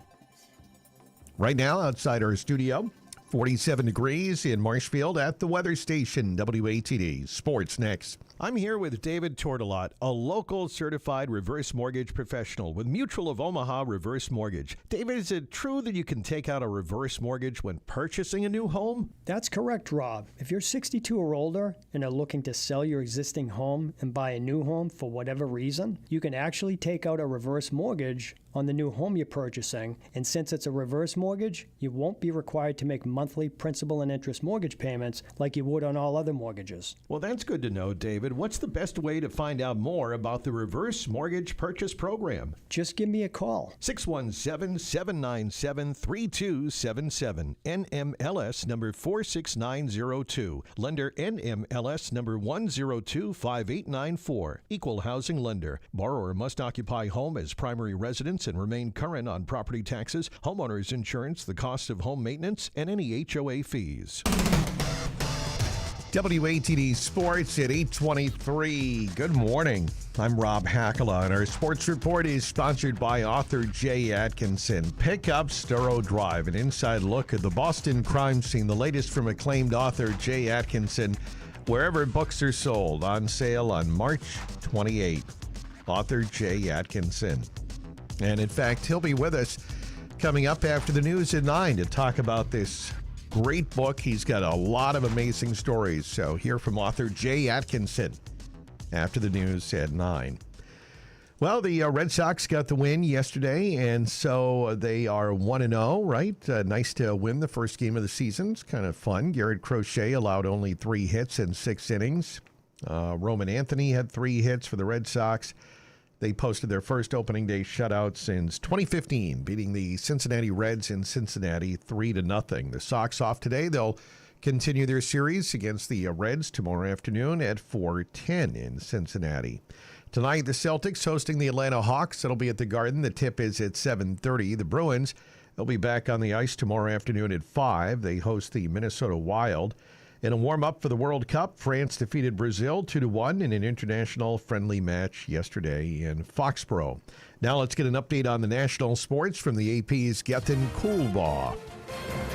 Right now, outside our studio, 47 degrees in Marshfield at the weather station, WATD. Sports next. I'm here with David Tortolot, a local certified reverse mortgage professional with Mutual of Omaha Reverse Mortgage. David, is it true that you can take out a reverse mortgage when purchasing a new home? That's correct, Rob. If you're 62 or older and are looking to sell your existing home and buy a new home for whatever reason, you can actually take out a reverse mortgage on the new home you're purchasing, and since it's a reverse mortgage, you won't be required to make monthly principal and interest mortgage payments like you would on all other mortgages. Well, that's good to know, David. What's the best way to find out more about the reverse mortgage purchase program? Just give me a call. 617-797-3277. NMLS number 46902. Lender NMLS number 1025894. Equal housing lender. Borrower must occupy home as primary residence and remain current on property taxes, homeowners insurance, the cost of home maintenance, and any HOA fees. WATD Sports at 8:23. Good morning. I'm Rob Hakala, and our sports report is sponsored by author Jay Atkinson. Pick up Storrow Drive, an inside look at the Boston crime scene. The latest from acclaimed author Jay Atkinson, wherever books are sold, on sale on March 28th. Author Jay Atkinson. And in fact, he'll be with us coming up after the news at 9 to talk about this great book. He's got a lot of amazing stories. So hear from author Jay Atkinson after the news at 9. Well, the Red Sox got the win yesterday, and so they are 1-0, right? Nice to win the first game of the season. It's kind of fun. Garrett Crochet allowed only 3 hits in 6 innings. Roman Anthony had 3 hits for the Red Sox. They posted their first opening day shutout since 2015, beating the Cincinnati Reds in Cincinnati 3-0. The Sox off today. They'll continue their series against the Reds tomorrow afternoon at 4:10 in Cincinnati. Tonight, the Celtics hosting the Atlanta Hawks. It'll be at the Garden. The tip is at 7:30. The Bruins, they'll be back on the ice tomorrow afternoon at 5. They host the Minnesota Wild. In a warm-up for the World Cup, France defeated Brazil 2-1 in an international friendly match yesterday in Foxborough. Now let's get an update on the national sports from the AP's Gethin Coolbaugh.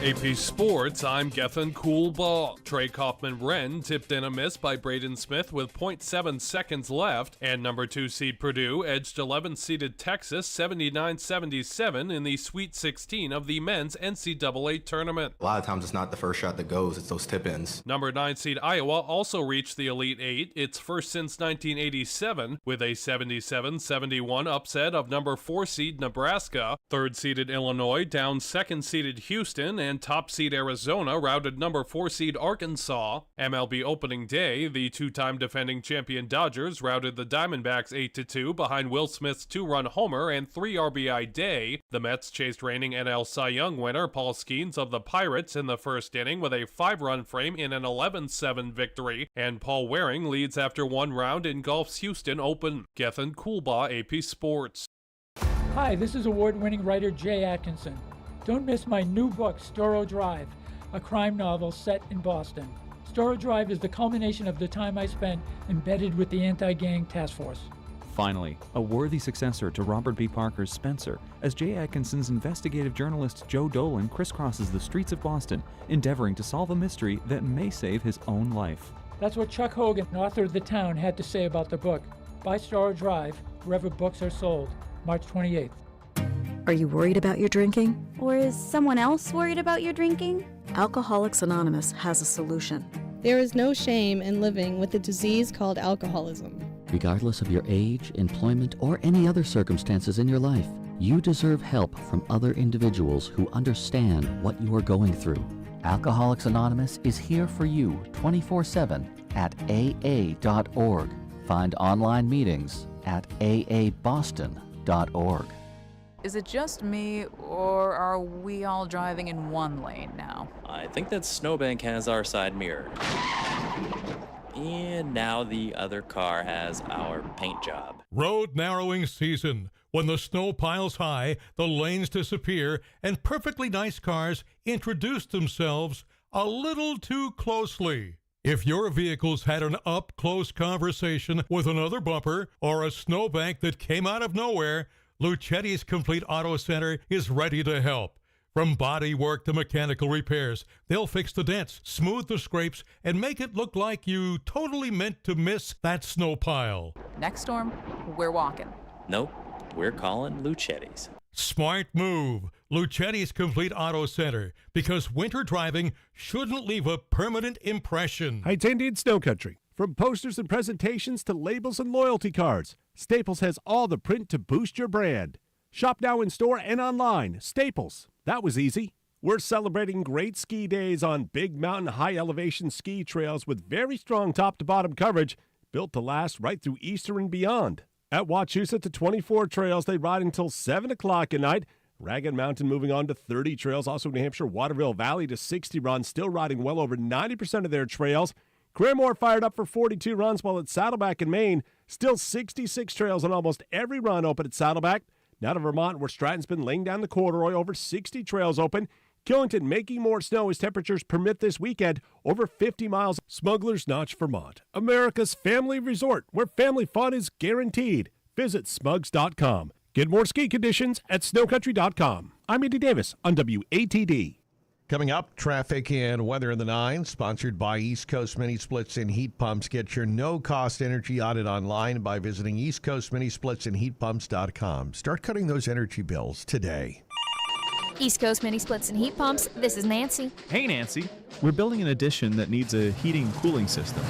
AP Sports, I'm Gethin Coolbaugh. Trey Kaufman-Wren tipped in a miss by Braden Smith with 0.7 seconds left, and number 2 seed Purdue edged 11-seeded Texas 79-77 in the Sweet 16 of the men's NCAA tournament. A lot of times it's not the first shot that goes, it's those tip-ins. Number 9 seed Iowa also reached the Elite 8, its first since 1987, with a 77-71 upset of number 4 seed Nebraska. 3rd seeded Illinois down 2nd seeded Houston Houston, and top seed Arizona routed number 4 seed Arkansas. MLB opening day, the two-time defending champion Dodgers routed the Diamondbacks 8-2 behind Will Smith's 2-run homer and 3 RBI day. The Mets chased reigning NL Cy Young winner Paul Skeens of the Pirates in the first inning with a 5-run frame in an 11-7 victory, and Paul Waring leads after 1 round in golf's Houston Open. Gethin Coolbaugh, AP Sports. Hi, this is award-winning writer Jay Atkinson. Don't miss my new book, Storrow Drive, a crime novel set in Boston. Storrow Drive is the culmination of the time I spent embedded with the anti-gang task force. Finally, a worthy successor to Robert B. Parker's Spencer, as Jay Atkinson's investigative journalist Joe Dolan crisscrosses the streets of Boston, endeavoring to solve a mystery that may save his own life. That's what Chuck Hogan, author of The Town, had to say about the book. Buy Storrow Drive, wherever books are sold, March 28th. Are you worried about your drinking? Or is someone else worried about your drinking? Alcoholics Anonymous has a solution. There is no shame in living with a disease called alcoholism. Regardless of your age, employment, or any other circumstances in your life, you deserve help from other individuals who understand what you are going through. Alcoholics Anonymous is here for you 24/7 at aa.org. Find online meetings at aaboston.org. Is it just me, or are we all driving in one lane now? I think that Snowbank has our side mirror. And now the other car has our paint job. Road narrowing season. When the snow piles high, the lanes disappear, and perfectly nice cars introduce themselves a little too closely. If your vehicle's had an up-close conversation with another bumper or a snowbank that came out of nowhere, Luchetti's Complete Auto Center is ready to help. From body work to mechanical repairs, they'll fix the dents, smooth the scrapes, and make it look like you totally meant to miss that snow pile. Next storm, we're walking. Nope, we're calling Luchetti's. Smart move. Luchetti's Complete Auto Center, because winter driving shouldn't leave a permanent impression. Heights Indian Snow Country. From posters and presentations to labels and loyalty cards, Staples has all the print to boost your brand. Shop now in store and online. Staples. That was easy. We're celebrating great ski days on big mountain, high elevation ski trails with very strong top to bottom coverage, built to last right through Easter and beyond. At Wachusett, the 24 trails, they ride until 7 o'clock at night. Ragged Mountain moving on to 30 trails. Also New Hampshire, Waterville Valley to 60 runs, still riding well over 90% of their trails. Claremore fired up for 42 runs, while at Saddleback in Maine, still 66 trails on almost every run open at Saddleback. Now to Vermont, where Stratton's been laying down the corduroy, over 60 trails open. Killington making more snow as temperatures permit this weekend, over 50 miles. Smuggler's Notch, Vermont, America's family resort, where family fun is guaranteed. Visit smugs.com. Get more ski conditions at snowcountry.com. I'm Andy Davis on WATD. Coming up, traffic and weather in the 9, sponsored by East Coast Mini Splits and Heat Pumps. Get your no-cost energy audit online by visiting East Coast Mini Splits and HeatPumps.com. Start cutting those energy bills today. East Coast Mini Splits and Heat Pumps, this is Nancy. Hey, Nancy. We're building an addition that needs a heating and cooling system.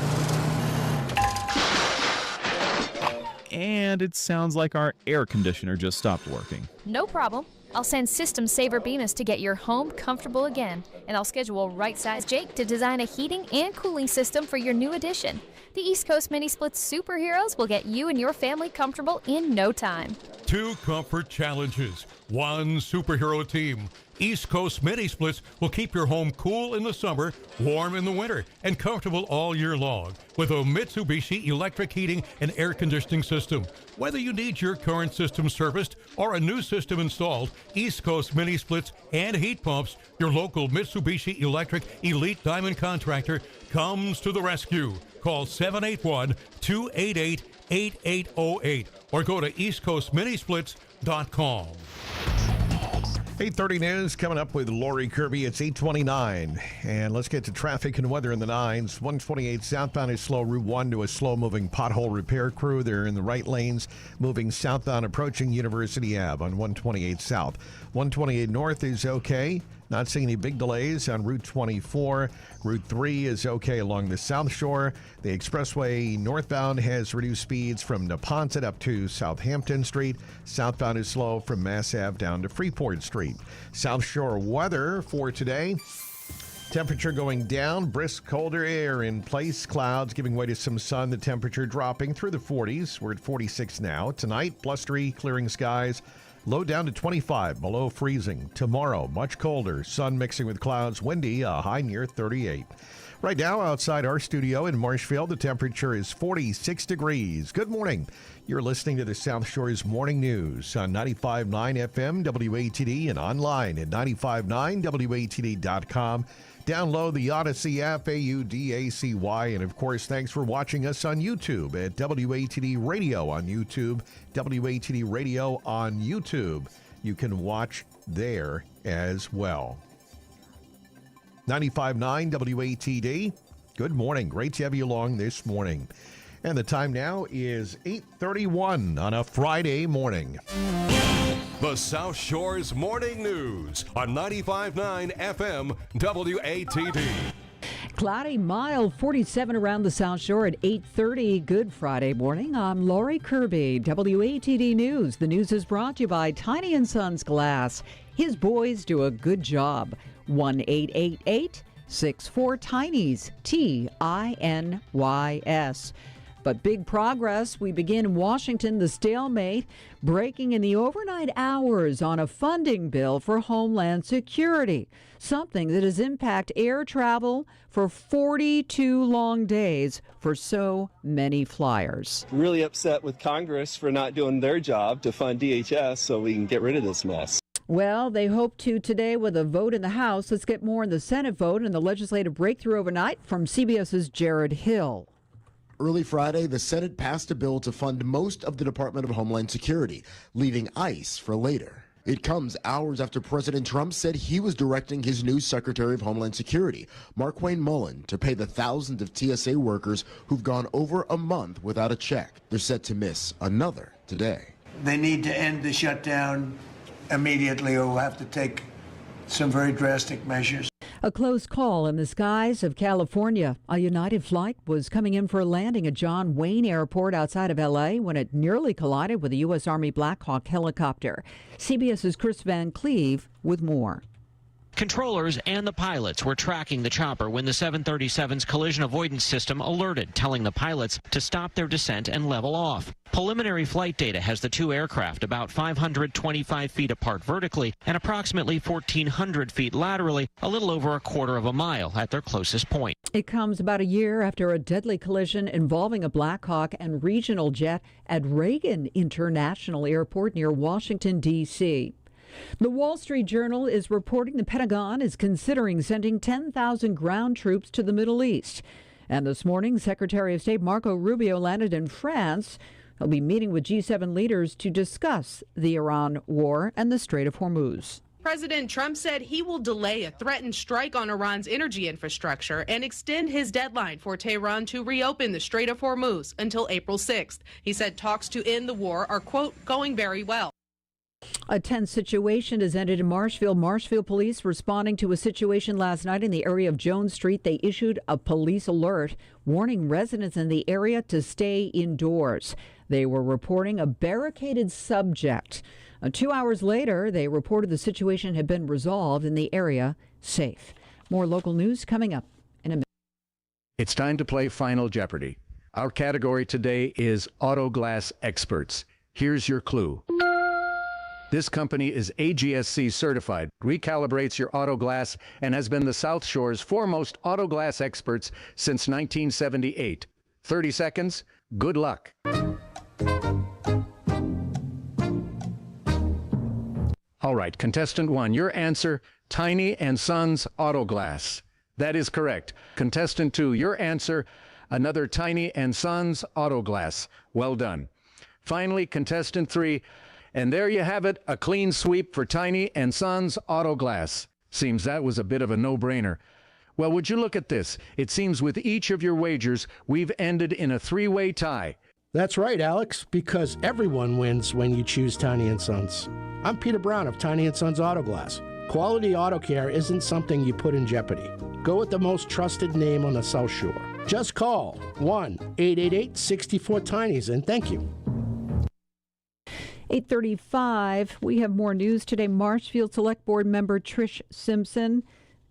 And it sounds like our air conditioner just stopped working. No problem. I'll send System Saver Bemis to get your home comfortable again, and I'll schedule Right Size Jake to design a heating and cooling system for your new addition. The East Coast Mini Splits superheroes will get you and your family comfortable in no time. 2 comfort challenges, 1 superhero team. East Coast Mini Splits will keep your home cool in the summer, warm in the winter, and comfortable all year long with a Mitsubishi electric heating and air conditioning system. Whether you need your current system serviced or a new system installed, East Coast Mini Splits and Heat Pumps, your local Mitsubishi Electric Elite Diamond contractor, comes to the rescue. Call 781-288-8808 or go to eastcoastminisplits.com. 8:30 news coming up with Lori Kirby. It's 8:29. And let's get to traffic and weather in the 9s. 128 southbound is slow. Route 1 to a slow-moving pothole repair crew. They're in the right lanes, moving southbound approaching University Ave on 128 south. 128 north is okay. Not seeing any big delays on Route 24. Route 3 is okay along the South Shore. The expressway northbound has reduced speeds from Neponset up to Southampton Street. Southbound is slow from Mass Ave down to Freeport Street. South Shore weather for today. Temperature going down, brisk colder air in place, clouds giving way to some sun, the temperature dropping through the 40s. We're at 46 now. Tonight, blustery, clearing skies, low down to 25, below freezing. Tomorrow, much colder, sun mixing with clouds, windy, a high near 38. Right now, outside our studio in Marshfield, the temperature is 46 degrees. Good morning. You're listening to the South Shore's Morning News on 95.9 FM WATD and online at 959WATD.com. Download the Audacy App, AUDACY. And, of course, thanks for watching us on YouTube at WATD Radio on YouTube. WATD Radio on YouTube. You can watch there as well. 95.9 WATD. Good morning. Great to have you along this morning. And the time now is 8:31 on a Friday morning. The South Shore's Morning News on 95.9 FM WATD. Cloudy, mild, 47 around the South Shore at 8:30. Good Friday morning. I'm Lori Kirby, WATD News. The news is brought to you by Tiny & Sons Glass. His boys do a good job. 1-888-64-TINYS, TINYS. But big progress. We begin in Washington, the stalemate breaking in the overnight hours on a funding bill for Homeland Security, something that has impacted air travel for 42 long days for so many flyers. Really upset with Congress for not doing their job to fund DHS so we can get rid of this mess. Well, they hope to today with a vote in the House. Let's get more on the Senate vote and the legislative breakthrough overnight from CBS's Jared Hill. Early Friday, the Senate passed a bill to fund most of the Department of Homeland Security, leaving ICE for later. It comes hours after President Trump said he was directing his new Secretary of Homeland Security, Markwayne Mullin, to pay the thousands of TSA workers who've gone over a month without a check. They're set to miss another today. They need to end the shutdown immediately or we'll have to take some very drastic measures. A close call in the skies of California. A United flight was coming in for a landing at John Wayne Airport outside of L.A. when it nearly collided with a U.S. Army Black Hawk helicopter. CBS's Chris Van Cleve with more. Controllers and the pilots were tracking the chopper when the 737's collision avoidance system alerted, telling the pilots to stop their descent and level off. Preliminary flight data has the two aircraft about 525 feet apart vertically and approximately 1,400 feet laterally, a little over a quarter of a mile at their closest point. It comes about a year after a deadly collision involving a Black Hawk and regional jet at Reagan International Airport near Washington, D.C. The Wall Street Journal is reporting the Pentagon is considering sending 10,000 ground troops to the Middle East. And this morning, Secretary of State Marco Rubio landed in France. He'll be meeting with G7 leaders to discuss the Iran war and the Strait of Hormuz. President Trump said he will delay a threatened strike on Iran's energy infrastructure and extend his deadline for Tehran to reopen the Strait of Hormuz until April 6th. He said talks to end the war are, quote, going very well. A tense situation has ended in Marshfield. Marshfield police responding to a situation last night in the area of Jones Street. They issued a police alert warning residents in the area to stay indoors. They were reporting a barricaded subject. 2 hours later, they reported the situation had been resolved and the area safe. More local news coming up in a minute. It's time to play Final Jeopardy. Our category today is Auto Glass Experts. Here's your clue. This company is AGSC certified, recalibrates your auto glass, and has been the South Shore's foremost auto glass experts since 1978. 30 seconds. Good luck. All right, contestant 1, your answer, Tiny & Sons Auto Glass. That is correct. Contestant 2, your answer, another Tiny & Sons Auto Glass. Well done. Finally, contestant 3, and there you have it, a clean sweep for Tiny & Sons Auto Glass. Seems that was a bit of a no-brainer. Well, would you look at this? It seems with each of your wagers, we've ended in a three-way tie. That's right, Alex, because everyone wins when you choose Tiny & Sons. I'm Peter Brown of Tiny & Sons Auto Glass. Quality auto care isn't something you put in jeopardy. Go with the most trusted name on the South Shore. Just call 1-888-64-TINIES and thank you. 8:35. We have more news today. Marshfield Select Board member Trish Simpson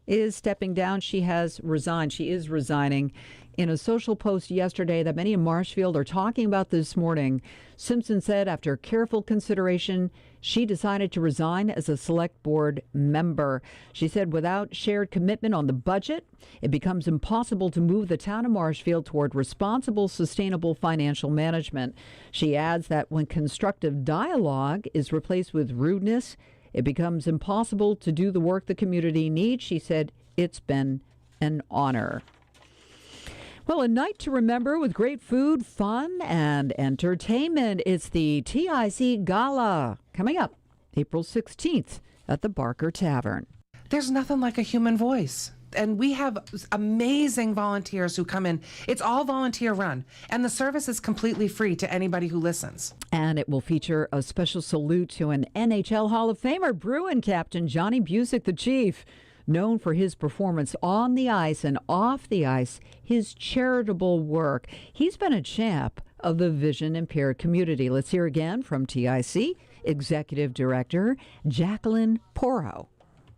is stepping down. She has resigned. She is resigning. In a social post yesterday that many in Marshfield are talking about this morning, Simpson said after careful consideration, she decided to resign as a select board member. She said without shared commitment on the budget, it becomes impossible to move the town of Marshfield toward responsible, sustainable financial management. She adds that when constructive dialogue is replaced with rudeness, it becomes impossible to do the work the community needs. She said it's been an honor. Well, a night to remember with great food, fun, and entertainment. It's the TIC Gala coming up April 16th at the Barker Tavern. There's nothing like a human voice. And we have amazing volunteers who come in. It's all volunteer run. And the service is completely free to anybody who listens. And it will feature a special salute to an NHL Hall of Famer, Bruin captain Johnny Busick, the Chief. Known for his performance on the ice and off the ice, his charitable work. He's been a champ of the vision-impaired community. Let's hear again from TIC Executive Director Jacqueline Porro.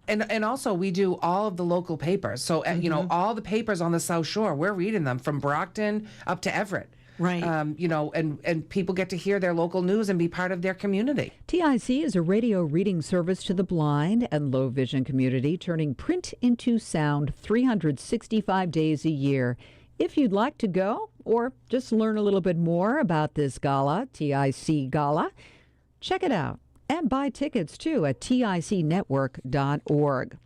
And also, we do all of the local papers. So, you know, all the papers on the South Shore, we're reading them from Brockton up to Everett. Right. You know, and people get to hear their local news and be part of their community. TIC is a radio reading service to the blind and low vision community, turning print into sound 365 days a year. If you'd like to go or just learn a little bit more about this gala, TIC Gala, check it out and buy tickets too at ticnetwork.org.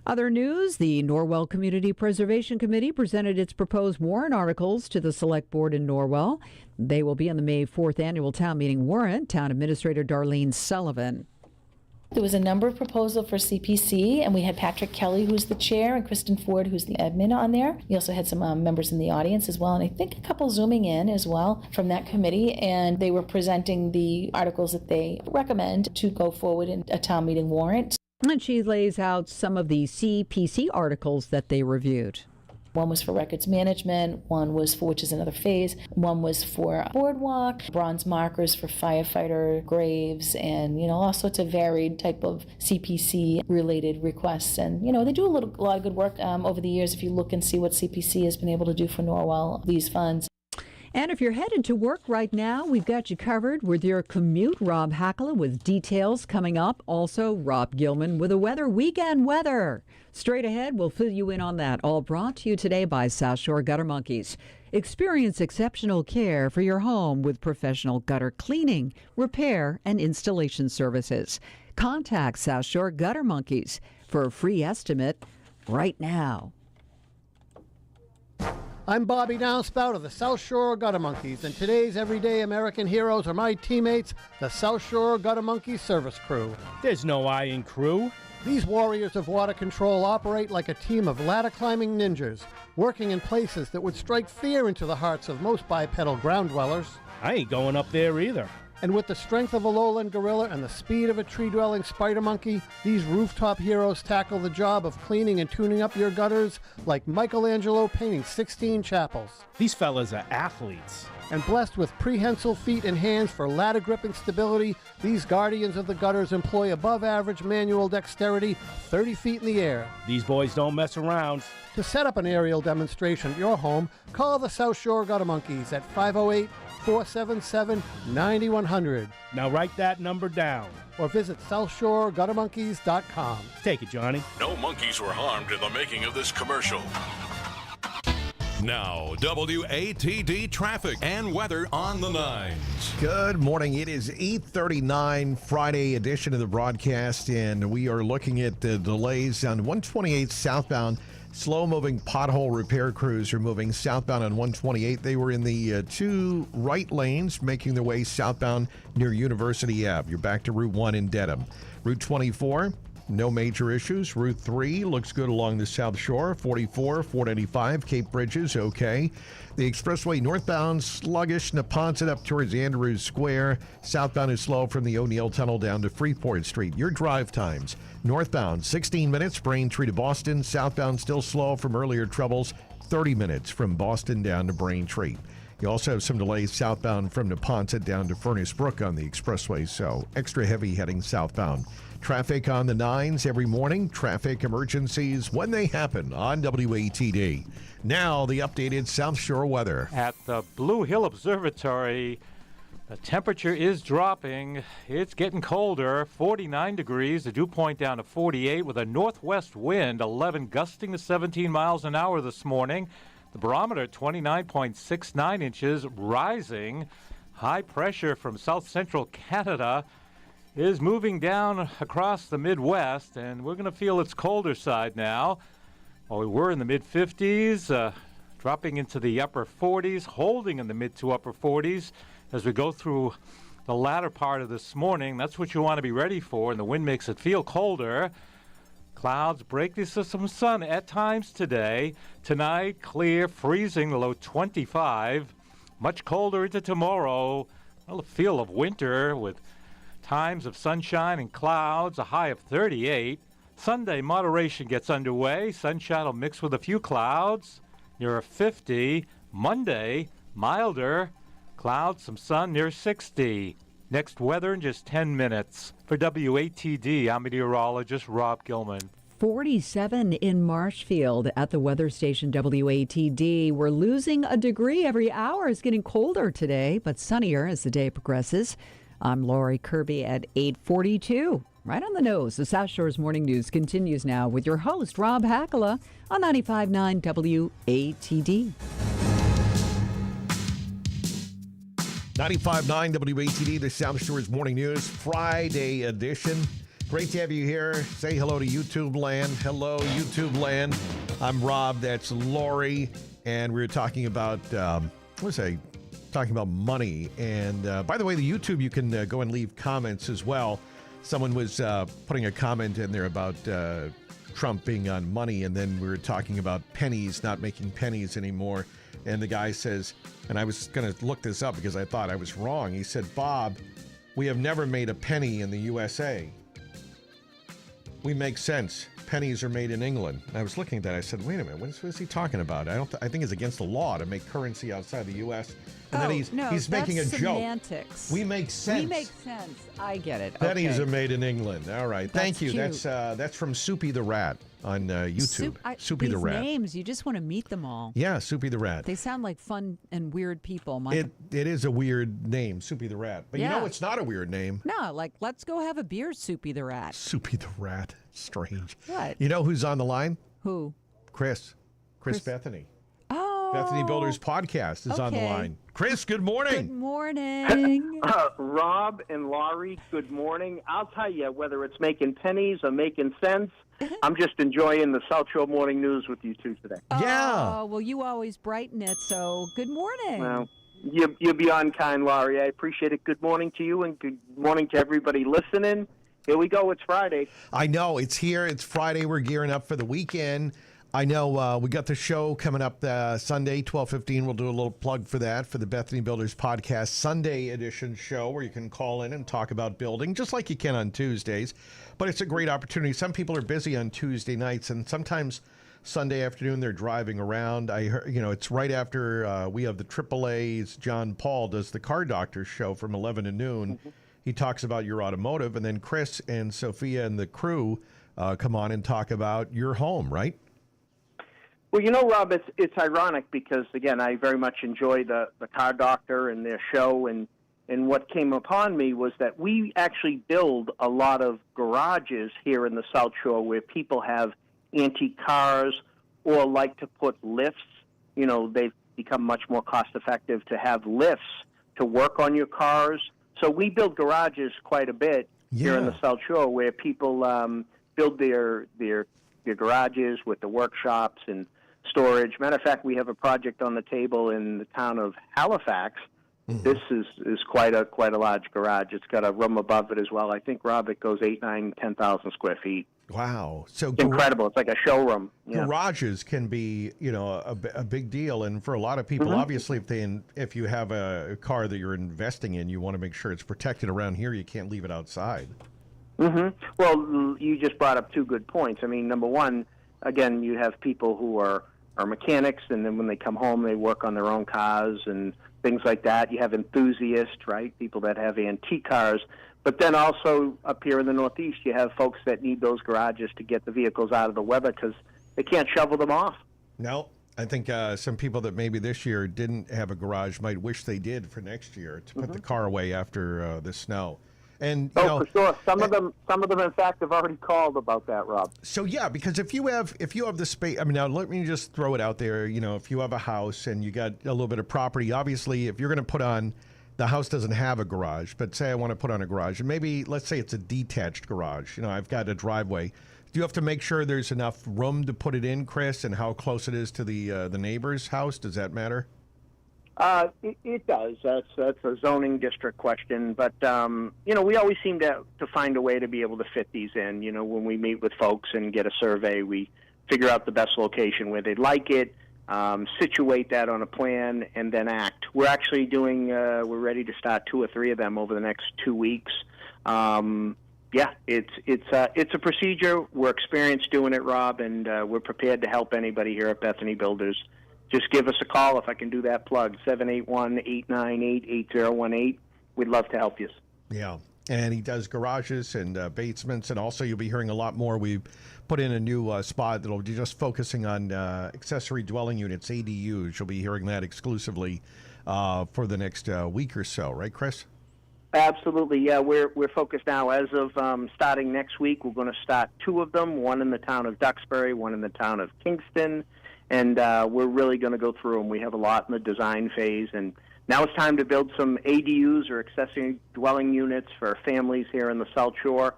Other news, the Norwell Community Preservation Committee presented its proposed warrant articles to the Select Board in Norwell. They will be on the May 4th annual town meeting warrant. Town Administrator Darlene Sullivan. There was a number of proposals for CPC, and we had Patrick Kelly, who's the chair, and Kristen Ford, who's the admin on there. We also had some members in the audience as well, and I think a couple zooming in as well from that committee, and they were presenting the articles that they recommend to go forward in a town meeting warrant. And she lays out some of the CPC articles that they reviewed. One was for records management, one was for, which is another phase, one was for boardwalk, bronze markers for firefighter graves, and, you know, all sorts of varied type of CPC related requests. And, you know, they do a lot of good work over the years. If you look and see what CPC has been able to do for Norwell, these funds. And if you're headed to work right now, we've got you covered with your commute. Rob Hakala with details coming up. Also, Rob Gilman with a weekend weather. Straight ahead, we'll fill you in on that. All brought to you today by South Shore Gutter Monkeys. Experience exceptional care for your home with professional gutter cleaning, repair, and installation services. Contact South Shore Gutter Monkeys for a free estimate right now. I'm Bobby Downspout of the South Shore Gutter Monkeys, and today's everyday American heroes are my teammates, the South Shore Gutter Monkeys service crew. There's no I in crew. These warriors of water control operate like a team of ladder-climbing ninjas, working in places that would strike fear into the hearts of most bipedal ground dwellers. I ain't going up there either. And with the strength of a lowland gorilla and the speed of a tree-dwelling spider monkey, these rooftop heroes tackle the job of cleaning and tuning up your gutters like Michelangelo painting 16 chapels. These fellas are athletes. And blessed with prehensile feet and hands for ladder gripping stability, these guardians of the gutters employ above-average manual dexterity 30 feet in the air. These boys don't mess around. To set up an aerial demonstration at your home, call the South Shore Gutter Monkeys at 508-477-9100. Now write that number down. Or visit SouthShoreGutterMonkeys.com. Take it, Johnny. No monkeys were harmed in the making of this commercial. Now, WATD traffic and weather on the 9s. Good morning. It is 8:39, Friday edition of the broadcast, and we are looking at the delays on 128 southbound. Slow-moving pothole repair crews are moving southbound on 128. They were in the two right lanes, making their way southbound near University Ave. You're back to Route 1 in Dedham. Route 24, no major issues. Route 3 looks good along the South Shore. 44, 495, Cape Bridges, okay. The expressway northbound, sluggish, Neponset up towards Andrews Square. Southbound is slow from the O'Neill Tunnel down to Freeport Street. Your drive times. Northbound, 16 minutes, Braintree to Boston. Southbound still slow from earlier troubles. 30 minutes from Boston down to Braintree. You also have some delays southbound from Neponset down to Furnace Brook on the expressway, so extra heavy heading southbound. Traffic on the 9s every morning. Traffic emergencies when they happen on WATD. Now, the updated South Shore weather. At the Blue Hill Observatory, the temperature is dropping. It's getting colder, 49 degrees. The dew point down to 48 with a northwest wind, 11 gusting to 17 miles an hour this morning. The barometer, 29.69 inches, rising. High pressure from south central Canada is moving down across the Midwest, and we're going to feel its colder side now. Well, we were in the mid-50s, dropping into the upper 40s, holding in the mid to upper 40s as we go through the latter part of this morning. That's what you want to be ready for, and the wind makes it feel colder. Clouds break the system, sun at times today. Tonight, clear, freezing, the low 25. Much colder into tomorrow. Well, a feel of winter with times of sunshine and clouds, a high of 38. Sunday, moderation gets underway. Sunshine will mix with a few clouds near 50. Monday, milder. Clouds, some sun near 60. Next weather in just 10 minutes. For WATD, I'm meteorologist Rob Gilman. 47 in Marshfield at the weather station WATD. We're losing a degree every hour. It's getting colder today, but sunnier as the day progresses. I'm Lori Kirby at 8:42. Right on the nose. The South Shore's Morning News continues now with your host, Rob Hakala, on 95.9 WATD. 95.9 WATD, the South Shore's Morning News, Friday edition. Great to have you here. Say hello to YouTube land. Hello, YouTube land. I'm Rob. That's Lori. And we were talking about, talking about money. And by the way, the YouTube, you can go and leave comments as well. Someone was putting a comment in there about Trump being on money. And then we were talking about pennies, not making pennies anymore. And the guy says, and I was going to look this up because I thought I was wrong. He said, Bob, we have never made a penny in the USA. We make cents. Pennies are made in England. And I was looking at that. I said, wait a minute, what is he talking about? I think it's against the law to make currency outside the U.S. And then he's making a semantics. Joke. We make sense. We make sense. I get it. Pennies okay. are made in England. All right. Thank you. Cute. That's from Soupy the Rat on YouTube. Soupy the Rat. These names, you just want to meet them all. Yeah, Soupy the Rat. They sound like fun and weird people. It is a weird name, Soupy the Rat. But yeah. You know it's not a weird name. No, like, let's go have a beer, Soupy the Rat. Soupy the Rat. Strange. What? You know who's on the line? Who? Chris Bethany. Oh. Bethany Builders Podcast is on the line. Chris, good morning. Good morning. Rob and Laurie, good morning. I'll tell you, whether it's making pennies or making cents, I'm just enjoying the South Shore Morning News with you two today. Oh, well, you always brighten it, so good morning. Well, you're beyond kind, Laurie. I appreciate it. Good morning to you, and good morning to everybody listening. Here we go. It's Friday. I know. It's here. It's Friday. We're gearing up for the weekend. I know we got the show coming up Sunday, 12:15. We'll do a little plug for that, for the Bethany Builders Podcast Sunday edition show where you can call in and talk about building, just like you can on Tuesdays. But it's a great opportunity. Some people are busy on Tuesday nights, and sometimes Sunday afternoon they're driving around. I heard, it's right after we have the AAA's. John Paul does the Car Doctor show from 11 to noon. Mm-hmm. He talks about your automotive, and then Chris and Sophia and the crew come on and talk about your home, right? Well, Rob, it's ironic because, again, I very much enjoy the Car Doctor and their show, and what came upon me was that we actually build a lot of garages here in the South Shore where people have antique cars or like to put lifts. They've become much more cost-effective to have lifts to work on your cars. So we build garages quite a bit here in the South Shore where people build their garages with the workshops and storage. Matter of fact, we have a project on the table in the town of Halifax. Mm-hmm. This is quite a large garage. It's got a room above it as well. I think, Rob, it goes 8,000, 9,000, 10,000 square feet. Wow. So It's incredible. It's like a showroom. Yeah. Garages can be, a big deal, and for a lot of people, Mm-hmm. obviously, if you have a car that you're investing in, you want to make sure it's protected. Around here, you can't leave it outside. Mm-hmm. Well, you just brought up two good points. I mean, number one, again, you have people who are mechanics, and then when they come home, they work on their own cars and things like that. You have enthusiasts, right? People that have antique cars. But then also up here in the Northeast, you have folks that need those garages to get the vehicles out of the weather because they can't shovel them off. No, I think some people that maybe this year didn't have a garage might wish they did for next year to put the car away after the snow. And for sure, some of them, in fact, have already called about that, Rob. So yeah, because if you have the space, I mean, now let me just throw it out there. If you have a house and you got a little bit of property, obviously, if you're going to put on, the house doesn't have a garage, but say I want to put on a garage, and maybe let's say it's a detached garage. I've got a driveway. Do you have to make sure there's enough room to put it in, Chris, and how close it is to the neighbor's house? Does that matter? It does. That's a zoning district question, but we always seem to find a way to be able to fit these in. When we meet with folks and get a survey, we figure out the best location where they'd like it, situate that on a plan, and then act. We're actually we're ready to start 2 or 3 of them over the next 2 weeks. It's a procedure. We're experienced doing it, Rob, and we're prepared to help anybody here at Bethany Builders. Just give us a call if I can do that plug, 781-898-8018. We'd love to help you. Yeah, and he does garages and basements, and also you'll be hearing a lot more. We've put in a new spot that'll be just focusing on accessory dwelling units, ADUs. You'll be hearing that exclusively for the next week or so, right, Chris? Absolutely, yeah. We're focused now. As of starting next week, we're going to start 2 of them, one in the town of Duxbury, one in the town of Kingston. And we're really going to go through them. We have a lot in the design phase, and now it's time to build some ADUs or accessory dwelling units for families here in the South Shore.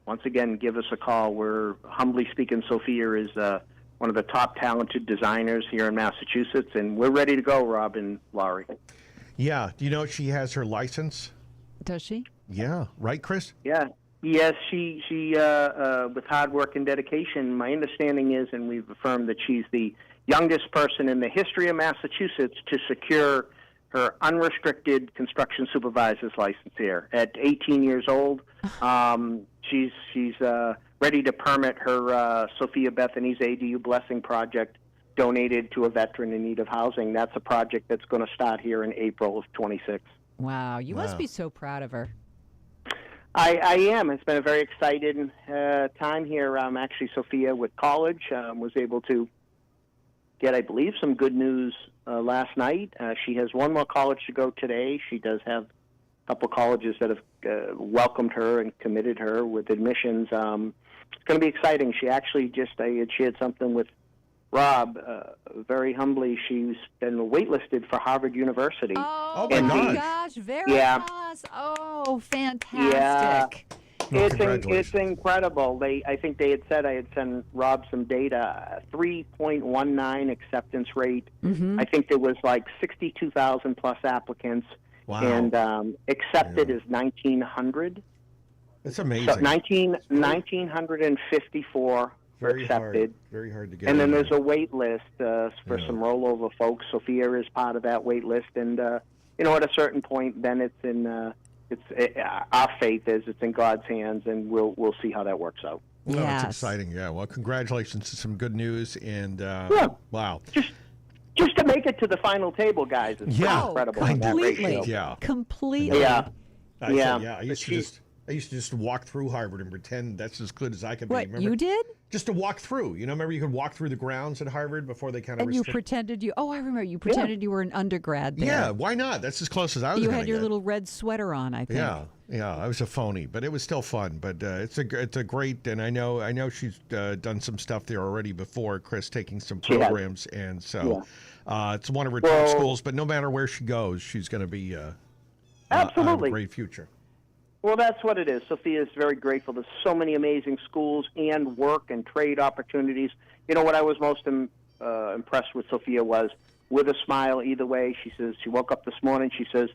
Once again, give us a call. We're, humbly speaking, Sophia is one of the top talented designers here in Massachusetts, and we're ready to go, Rob and Laurie. Yeah. Do you know she has her license? Does she? Yeah. Right, Chris? Yeah. Yes, she with hard work and dedication, my understanding is, and we've affirmed that she's the youngest person in the history of Massachusetts to secure her unrestricted construction supervisor's license here. At 18 years old, she's ready to permit her Sophia Bethany's ADU Blessing project donated to a veteran in need of housing. That's a project that's going to start here in April of 26. Wow, you must be so proud of her. I am. It's been a very exciting time here. Actually, Sophia, with college, was able to get, I believe, some good news last night. She has one more college to go today. She does have a couple colleges that have welcomed her and committed her with admissions. It's going to be exciting. She actually I had shared something with Rob, very humbly. She's been waitlisted for Harvard University. Oh my gosh, very nice. Oh, fantastic. Yeah. It's incredible. I think they had said I had sent Rob some data, 3.19 acceptance rate. Mm-hmm. I think there was like 62,000 plus applicants. Wow. And accepted is 1,900. That's amazing. So 1,954 accepted. Very hard to get. And then there's a wait list for some rollover folks. Sophia is part of that wait list. And, at a certain point, then it's in our faith is it's in God's hands, and we'll see how that works out. Well, that's exciting. Yeah. Well, congratulations to some good news. And wow. Just to make it to the final table, guys, is incredible. Completely. Yeah. Completely. Yeah. I used to just walk through Harvard and pretend that's as good as I could be. Remember? You did? Just to walk through. Remember you could walk through the grounds at Harvard before they kind of And you pretended I remember. You pretended you were an undergrad there. Yeah, why not? That's as close as I was. You had your little red sweater on, I think. Yeah, I was a phony, but it was still fun. But it's a great, and I know she's done some stuff there already before, Chris, taking some programs, and so it's one of her top schools. But no matter where she goes, she's going to be absolutely a great future. Well, that's what it is. Sophia is very grateful. There's so many amazing schools and work and trade opportunities. What I was most impressed with Sophia was, with a smile either way, she says, she woke up this morning, I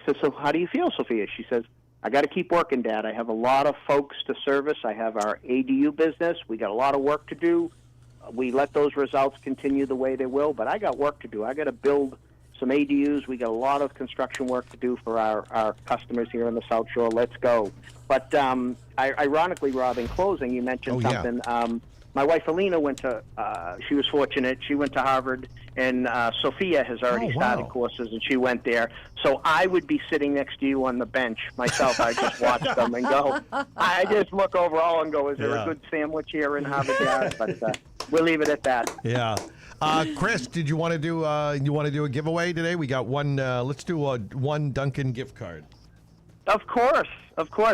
said, so how do you feel, Sophia? She says, I got to keep working, Dad. I have a lot of folks to service. I have our ADU business. We got a lot of work to do. We let those results continue the way they will, but I got work to do. I got to build some ADUs. We got a lot of construction work to do for our customers here on the South Shore. Let's go. But ironically, Rob, in closing, you mentioned something. My wife, Alina, she was fortunate. She went to Harvard, and Sophia has already started courses, and she went there. So I would be sitting next to you on the bench myself. I just watch them and go. I just look overall and go, is there a good sandwich here in Harvard Yard? But we'll leave it at that. Yeah. Chris, did you want to do a giveaway today? We got one. Let's do one Dunkin' gift card. Of course.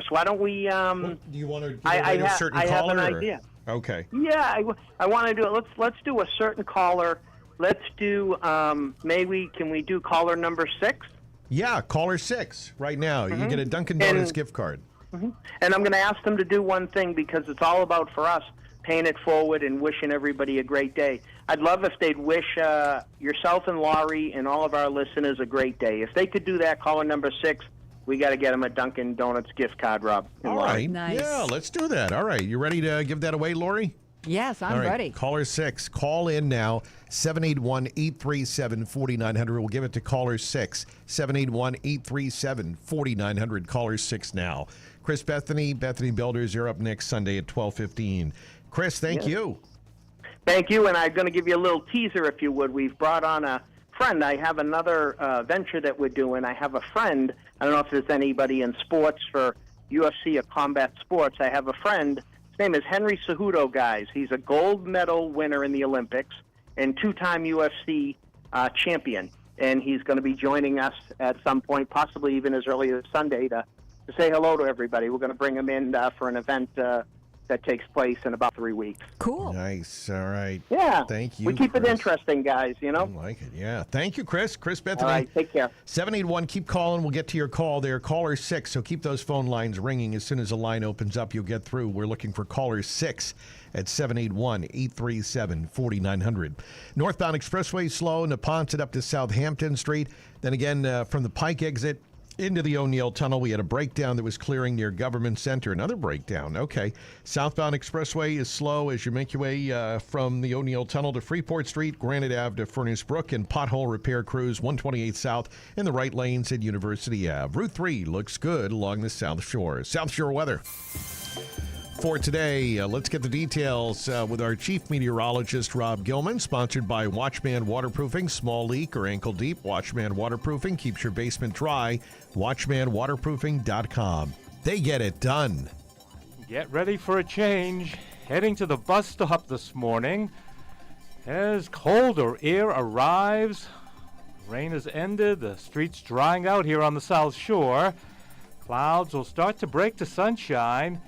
Why don't we? Do you want to do a certain caller? I have an idea. Okay. Yeah, I want to do it. Let's do a certain caller. Let's do. Can we do caller number 6? Yeah, caller 6 right now. You get a Dunkin' Donuts gift card. And I'm going to ask them to do one thing because it's all about for us paying it forward and wishing everybody a great day. I'd love if they'd wish yourself and Laurie and all of our listeners a great day. If they could do that, caller number 6. We got to get them a Dunkin' Donuts gift card, Rob. All right. Nice. Yeah, let's do that. All right. You ready to give that away, Lori? Yes, I'm ready. Caller 6. Call in now. 781-837-4900. We'll give it to caller 6. 781-837-4900. Caller 6 now. Chris Bethany Builders, you're up next Sunday at 12:15. Chris, thank you. Thank you, and I'm going to give you a little teaser, if you would. We've brought on a friend. I have another venture that we're doing. I have a friend. I don't know if there's anybody in sports for UFC or combat sports. I have a friend. His name is Henry Cejudo, guys. He's a gold medal winner in the Olympics and 2-time UFC champion. And he's going to be joining us at some point, possibly even as early as Sunday, to say hello to everybody. We're going to bring him in for an event that takes place in about 3 weeks. Cool. Nice. All right. Yeah. Thank you, We keep Chris. it interesting, guys, you know? I like it, yeah. Thank you, Chris. Chris Bethany. All right, take care. 781, keep calling. We'll get to your call there. Caller 6, so keep those phone lines ringing. As soon as the line opens up, you'll get through. We're looking for caller 6 at 781-837-4900. Northbound Expressway slow, Neponset up to Southampton Street. Then again, from the Pike exit into the O'Neill Tunnel, we had a breakdown that was clearing near Government Center. Another breakdown. Okay. Southbound Expressway is slow as you make your way from the O'Neill Tunnel to Freeport Street, Granite Ave to Furnace Brook, and pothole repair crews 128 South in the right lanes at University Ave. Route 3 looks good along the South Shore. South Shore weather for today. Let's get the details with our chief meteorologist, Rob Gilman, sponsored by Watchman Waterproofing. Small leak or ankle deep, Watchman Waterproofing keeps your basement dry. WatchmanWaterproofing.com. They get it done. Get ready for a change. Heading to the bus stop this morning as colder air arrives. Rain has ended. The streets drying out here on the South Shore. Clouds will start to break to sunshine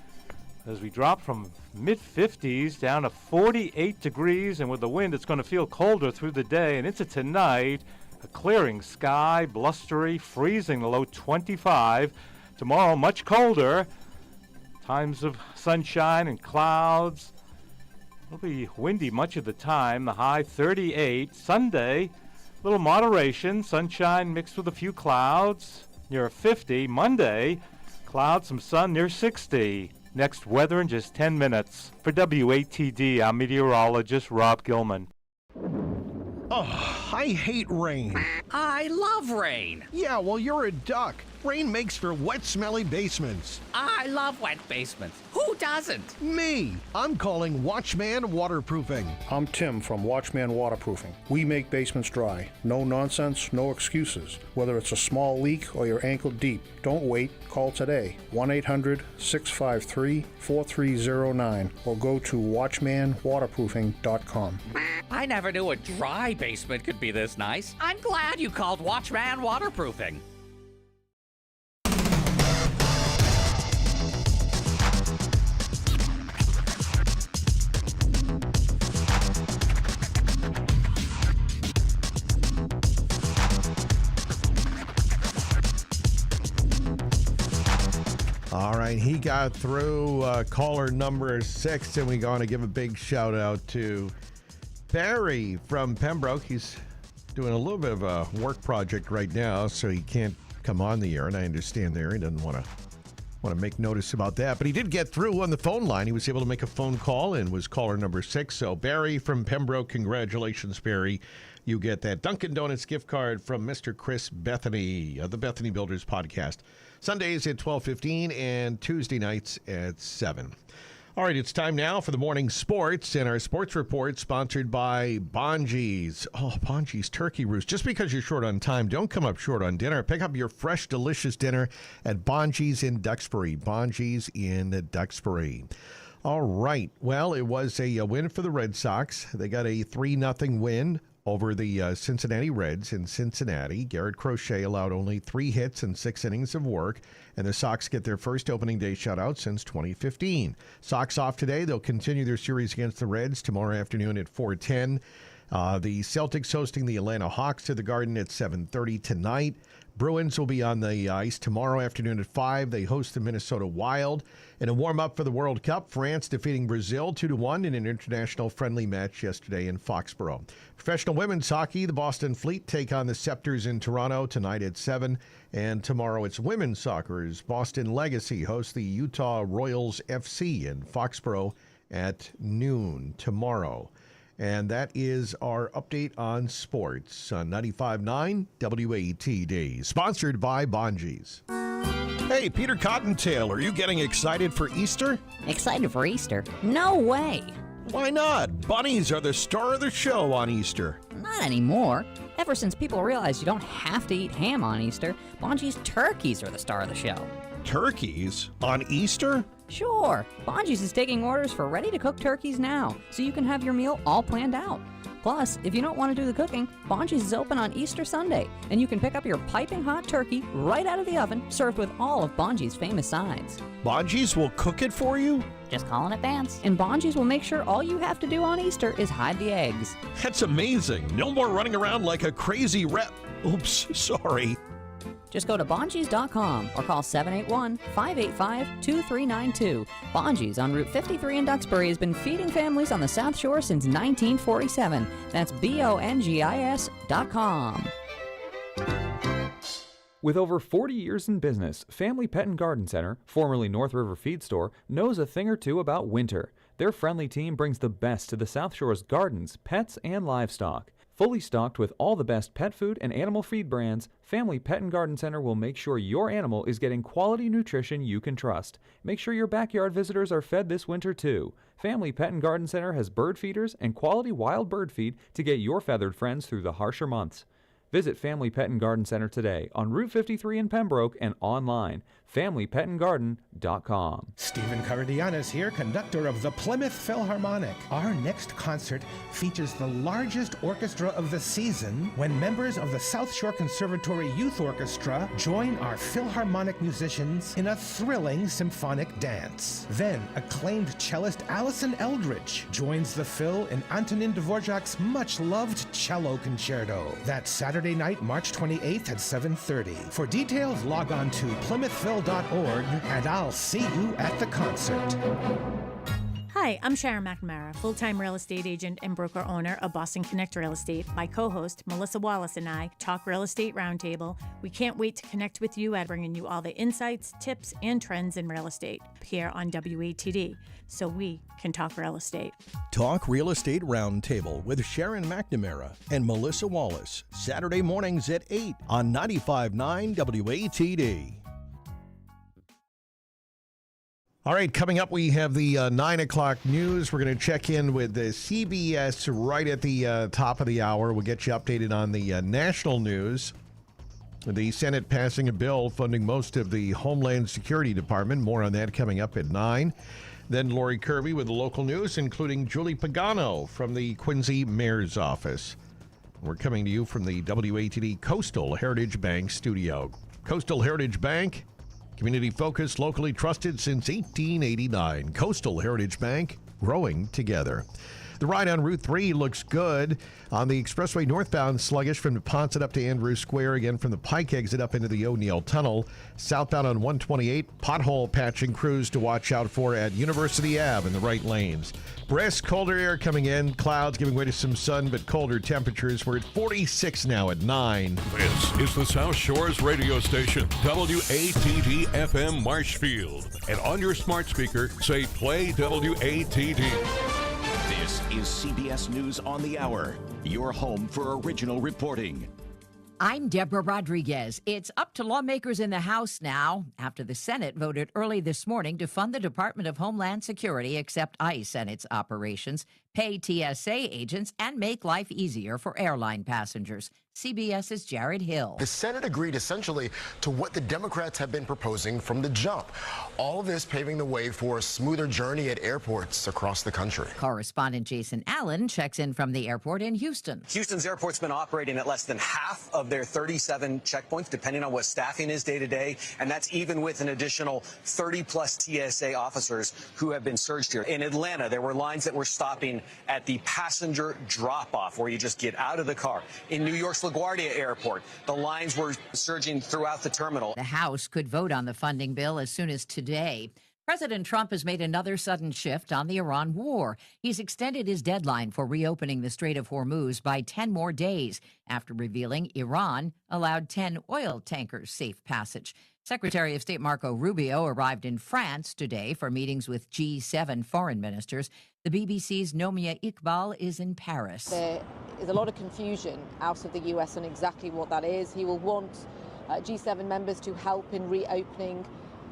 as we drop from mid-50s down to 48 degrees, and with the wind, it's going to feel colder through the day and into tonight. A clearing sky, blustery, freezing the low 25. Tomorrow, much colder. Times of sunshine and clouds. It'll be windy much of the time. The high 38. Sunday, a little moderation. Sunshine mixed with a few clouds near 50. Monday, clouds, some sun near 60. Next weather in just 10 minutes. For WATD, I'm meteorologist Rob Gilman. Oh, I hate rain. I love rain. Yeah, well, you're a duck. Rain makes for wet, smelly basements. I love wet basements. Who doesn't? Me. I'm calling Watchman Waterproofing. I'm Tim from Watchman Waterproofing. We make basements dry. No nonsense, no excuses. Whether it's a small leak or you're ankle deep, don't wait. Call today. 1-800-653-4309 or go to watchmanwaterproofing.com. I never knew a dry basement could be this nice. I'm glad you called Watchman Waterproofing. All right, he got through caller number 6, and we're going to give a big shout out to Barry from Pembroke. He's doing a little bit of a work project right now, so he can't come on the air, and I understand there he doesn't want to Want to make notice about that. But he did get through on the phone line. He was able to make a phone call and was caller number 6. So Barry from Pembroke, congratulations, Barry. You get that Dunkin' Donuts gift card from Mr. Chris Bethany of the Bethany Builders podcast. Sundays at 12:15 and Tuesday nights at 7. All right, it's time now for the morning sports, and our sports report sponsored by Bonji's. Oh, Bonji's Turkey Roost. Just because you're short on time, don't come up short on dinner. Pick up your fresh, delicious dinner at Bonji's in Duxbury. Bonji's in Duxbury. All right. Well, it was a win for the Red Sox. They got a 3-0 win over the Cincinnati Reds in Cincinnati. Garrett Crochet allowed only 3 hits and 6 innings of work, and the Sox get their first opening day shutout since 2015. Sox off today. They'll continue their series against the Reds tomorrow afternoon at 4:10. The Celtics hosting the Atlanta Hawks to the Garden at 7:30 tonight. Bruins will be on the ice tomorrow afternoon at 5. They host the Minnesota Wild. In a warm-up for the World Cup, France defeating Brazil 2-1 in an international friendly match yesterday in Foxborough. Professional women's hockey, the Boston Fleet take on the Scepters in Toronto tonight at 7. And tomorrow it's women's soccer's Boston Legacy hosts the Utah Royals FC in Foxborough at noon tomorrow. And that is our update on sports on 95.9 WATD, sponsored by Bonji's. Hey, Peter Cottontail, are you getting excited for Easter? Excited for Easter? No way! Why not? Bunnies are the star of the show on Easter. Not anymore. Ever since people realized you don't have to eat ham on Easter, Bonji's turkeys are the star of the show. Turkeys? On Easter? Sure. Bonji's is taking orders for ready-to-cook turkeys now, so you can have your meal all planned out. Plus, if you don't want to do the cooking, Bonji's is open on Easter Sunday, and you can pick up your piping hot turkey right out of the oven, served with all of Bonji's famous sides. Bonji's will cook it for you? Just call in advance, and Bonji's will make sure all you have to do on Easter is hide the eggs. That's amazing. No more running around like a crazy Oops, sorry. Just go to Bonji's.com or call 781-585-2392. Bonji's on Route 53 in Duxbury has been feeding families on the South Shore since 1947. That's Bongis.com. With over 40 years in business, Family Pet and Garden Center, formerly North River Feed Store, knows a thing or two about winter. Their friendly team brings the best to the South Shore's gardens, pets, and livestock. Fully stocked with all the best pet food and animal feed brands, Family Pet and Garden Center will make sure your animal is getting quality nutrition you can trust. Make sure your backyard visitors are fed this winter too. Family Pet and Garden Center has bird feeders and quality wild bird feed to get your feathered friends through the harsher months. Visit Family Pet and Garden Center today on Route 53 in Pembroke and online, FamilyPetandGarden.com. Stephen Caradianis here, conductor of the Plymouth Philharmonic. Our next concert features the largest orchestra of the season when members of the South Shore Conservatory Youth Orchestra join our Philharmonic musicians in a thrilling symphonic dance. Then, acclaimed cellist Alison Eldridge joins the Phil in Antonin Dvorak's much-loved cello concerto. That's Saturday night, March 28th at 7:30. For details, log on to PlymouthPhil.org, and I'll see you at the concert. Hi, I'm Sharon McNamara, full-time real estate agent and broker-owner of Boston Connect Real Estate. My co-host, Melissa Wallace, and I talk Real Estate Roundtable. We can't wait to connect with you at bringing you all the insights, tips, and trends in real estate here on WATD, so we can talk real estate. Talk Real Estate Roundtable with Sharon McNamara and Melissa Wallace, Saturday mornings at 8 on 95.9 WATD. All right, coming up, we have the 9 o'clock news. We're going to check in with the CBS right at the top of the hour. We'll get you updated on the national news. The Senate passing a bill funding most of the Homeland Security Department. More on that coming up at 9. Then Lori Kirby with the local news, including Julie Pagano from the Quincy Mayor's Office. We're coming to you from the WATD Coastal Heritage Bank studio. Coastal Heritage Bank, community-focused, locally trusted since 1889. Coastal Heritage Bank, growing together. The ride on Route 3 looks good. On the expressway northbound, sluggish from Neponset up to Andrews Square, again from the Pike exit up into the O'Neill Tunnel. Southbound on 128, pothole patching crews to watch out for at University Ave in the right lanes. Brisk, colder air coming in, clouds giving way to some sun, but colder temperatures. We're at 46 now at 9. This is the South Shores radio station, WATD FM Marshfield. And on your smart speaker, say play WATD. This is CBS News on the Hour, your home for original reporting. I'm Deborah Rodriguez. It's up to lawmakers in the House now after the Senate voted early this morning to fund the Department of Homeland Security, accept ICE and its operations, pay TSA agents, and make life easier for airline passengers. CBS's Jared Hill. The Senate agreed essentially to what the Democrats have been proposing from the jump. All of this paving the way for a smoother journey at airports across the country. Correspondent Jason Allen checks in from the airport in Houston. Houston's airport's been operating at less than half of their 37 checkpoints, depending on what staffing is day to day. And that's even with an additional 30-plus TSA officers who have been surged here. In Atlanta, there were lines that were stopping at the passenger drop-off, where you just get out of the car. In New York's LaGuardia Airport, the lines were surging throughout the terminal. The House could vote on the funding bill as soon as today. President Trump has made another sudden shift on the Iran war. He's extended his deadline for reopening the Strait of Hormuz by 10 more days after revealing Iran allowed 10 oil tankers safe passage. Secretary of State Marco Rubio arrived in France today for meetings with G7 foreign ministers. The BBC's Nomia Iqbal is in Paris. There is a lot of confusion out of the U.S. on exactly what that is. He will want G7 members to help in reopening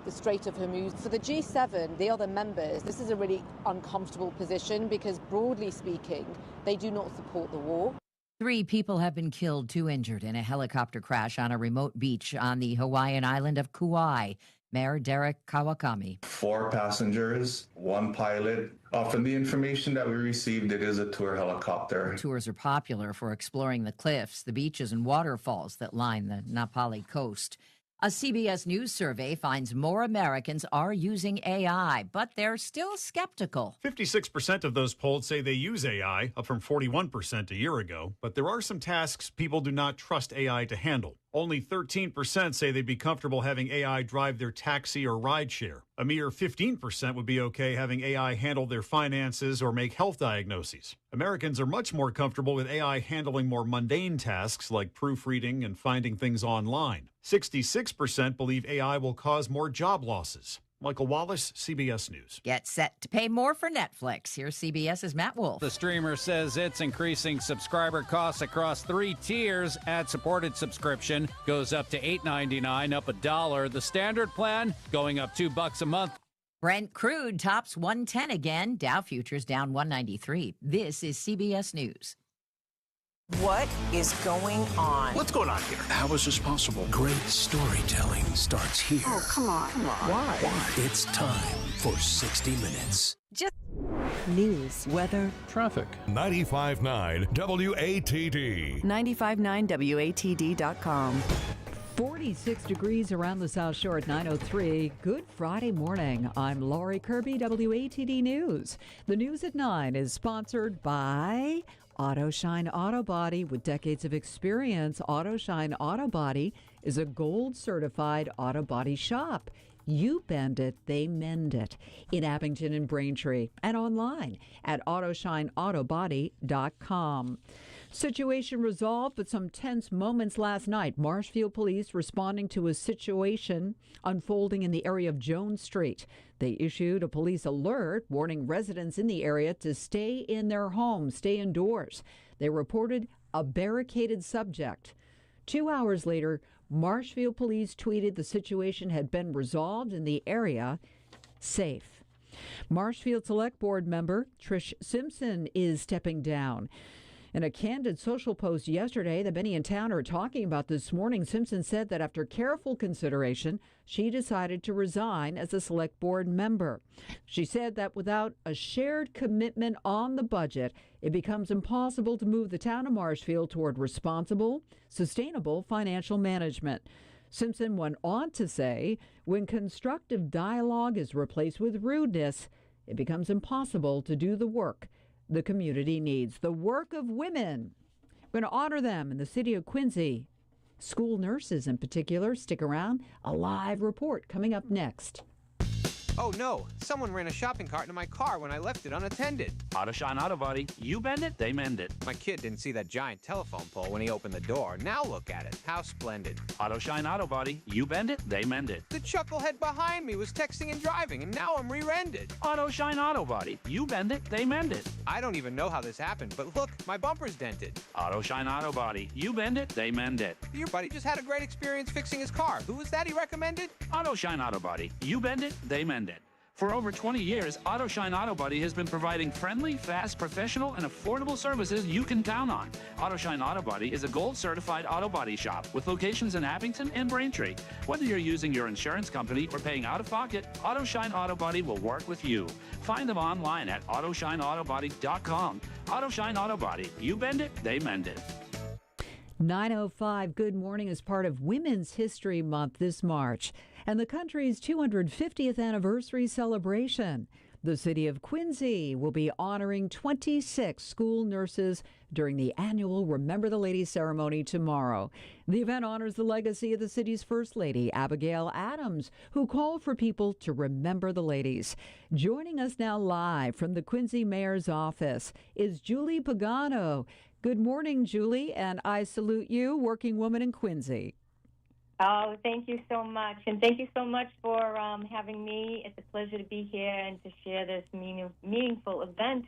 the Strait of Hormuz. For the G7, the other members, this is a really uncomfortable position because, broadly speaking, they do not support the war. 3 people have been killed, 2 injured in a helicopter crash on a remote beach on the Hawaiian island of Kauai. Mayor Derek Kawakami. 4 passengers, 1 pilot. From the information that we received, it is a tour helicopter. Tours are popular for exploring the cliffs, the beaches, and waterfalls that line the Napali coast. A CBS News survey finds more Americans are using AI, but they're still skeptical. 56% of those polled say they use AI, up from 41% a year ago. But there are some tasks people do not trust AI to handle. Only 13% say they'd be comfortable having AI drive their taxi or rideshare. A mere 15% would be okay having AI handle their finances or make health diagnoses. Americans are much more comfortable with AI handling more mundane tasks like proofreading and finding things online. 66% believe AI will cause more job losses. Michael Wallace, CBS News. Get set to pay more for Netflix. Here's CBS's Matt Wolf. The streamer says it's increasing subscriber costs across 3 tiers. Ad-supported subscription goes up to $8.99, up $1. The standard plan going up $2 a month. Brent crude tops 110 again. Dow futures down 193. This is CBS News. What is going on? What's going on here? How is this possible? Great storytelling starts here. Oh, come on. Why? It's time for 60 Minutes. Just news, weather, traffic. 95.9 WATD. 959WATD.com. 46 degrees around the South Shore at 9:03. Good Friday morning. I'm Laurie Kirby, WATD News. The News at 9 is sponsored by AutoShine Auto Body. With decades of experience, AutoShine Auto Body is a gold certified auto body shop. You bend it, they mend it. In Abington and Braintree and online at AutoShineAutoBody.com. Situation resolved, but some tense moments last night. Marshfield police responding to a situation unfolding in the area of Jones Street. They issued a police alert warning residents in the area to stay in their homes, stay indoors. They reported a barricaded subject. 2 hours later, Marshfield police tweeted the situation had been resolved in the area safe. Marshfield Select Board member Trish Simpson is stepping down. In a candid social post yesterday that many in town are talking about this morning, Simpson said that after careful consideration, she decided to resign as a select board member. She said that without a shared commitment on the budget, it becomes impossible to move the town of Marshfield toward responsible, sustainable financial management. Simpson went on to say, when constructive dialogue is replaced with rudeness, it becomes impossible to do the work the community needs. The work of women. We're going to honor them in the city of Quincy. School nurses in particular. Stick around. A live report coming up next. Oh no, someone ran a shopping cart into my car when I left it unattended. Auto Shine Auto Body. You bend it, they mend it. My kid didn't see that giant telephone pole when he opened the door. Now look at it. How splendid. Auto Shine Auto Body. You bend it, they mend it. The chucklehead behind me was texting and driving, and now I'm rear-ended. Auto Shine Auto Body. You bend it, they mend it. I don't even know how this happened, but look, my bumper's dented. Auto Shine Auto Body. You bend it, they mend it. Your buddy just had a great experience fixing his car. Who was that he recommended? Auto Shine Auto Body. You bend it, they mend it. For over 20 years, Auto Shine Auto Body has been providing friendly, fast, professional, and affordable services you can count on. Auto Shine Auto Body is a gold-certified auto body shop with locations in Abington and Braintree. Whether you're using your insurance company or paying out-of-pocket, Auto Shine Auto Body will work with you. Find them online at AutoshineAutoBody.com. Auto Shine Auto Body. You bend it, they mend it. 9:05 Good Morning is part of Women's History Month this March and the country's 250th anniversary celebration. The city of Quincy will be honoring 26 school nurses during the annual Remember the Ladies ceremony tomorrow. The event honors the legacy of the city's First Lady, Abigail Adams, who called for people to remember the ladies. Joining us now live from the Quincy Mayor's office is Julie Pagano. Good morning, Julie, and I salute you, working woman in Quincy. Oh, thank you so much. And thank you so much for having me. It's a pleasure to be here and to share this meaningful event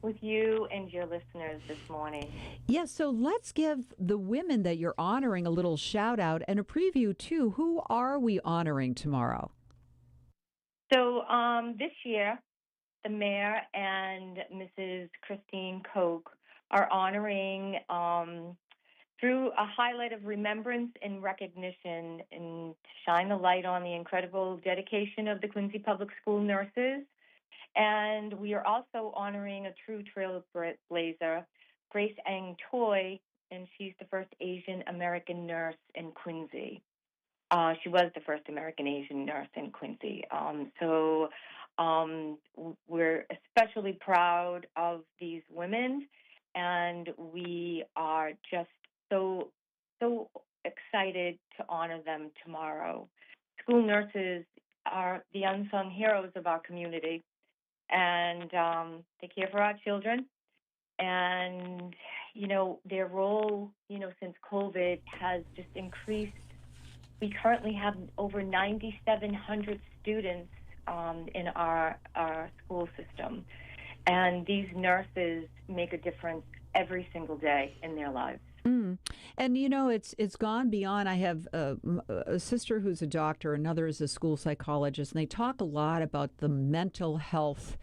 with you and your listeners this morning. Yes, so let's give the women that you're honoring a little shout out and a preview, too. Who are we honoring tomorrow? So this year, the mayor and Mrs. Christine Koch are honoring through a highlight of remembrance and recognition and to shine the light on the incredible dedication of the Quincy Public School nurses. And we are also honoring a true trailblazer, Grace Ang Toy, and she's the first Asian American nurse in Quincy. She was the first American Asian nurse in Quincy. So we're especially proud of these women, and we are just so excited to honor them tomorrow. School nurses are the unsung heroes of our community, and they care for our children. And, you know, their role, you know, since COVID has just increased. We currently have over 9,700 students in our school system. And these nurses make a difference every single day in their lives. And, you know, it's gone beyond. I have a sister who's a doctor, another is a school psychologist, and they talk a lot about the mental health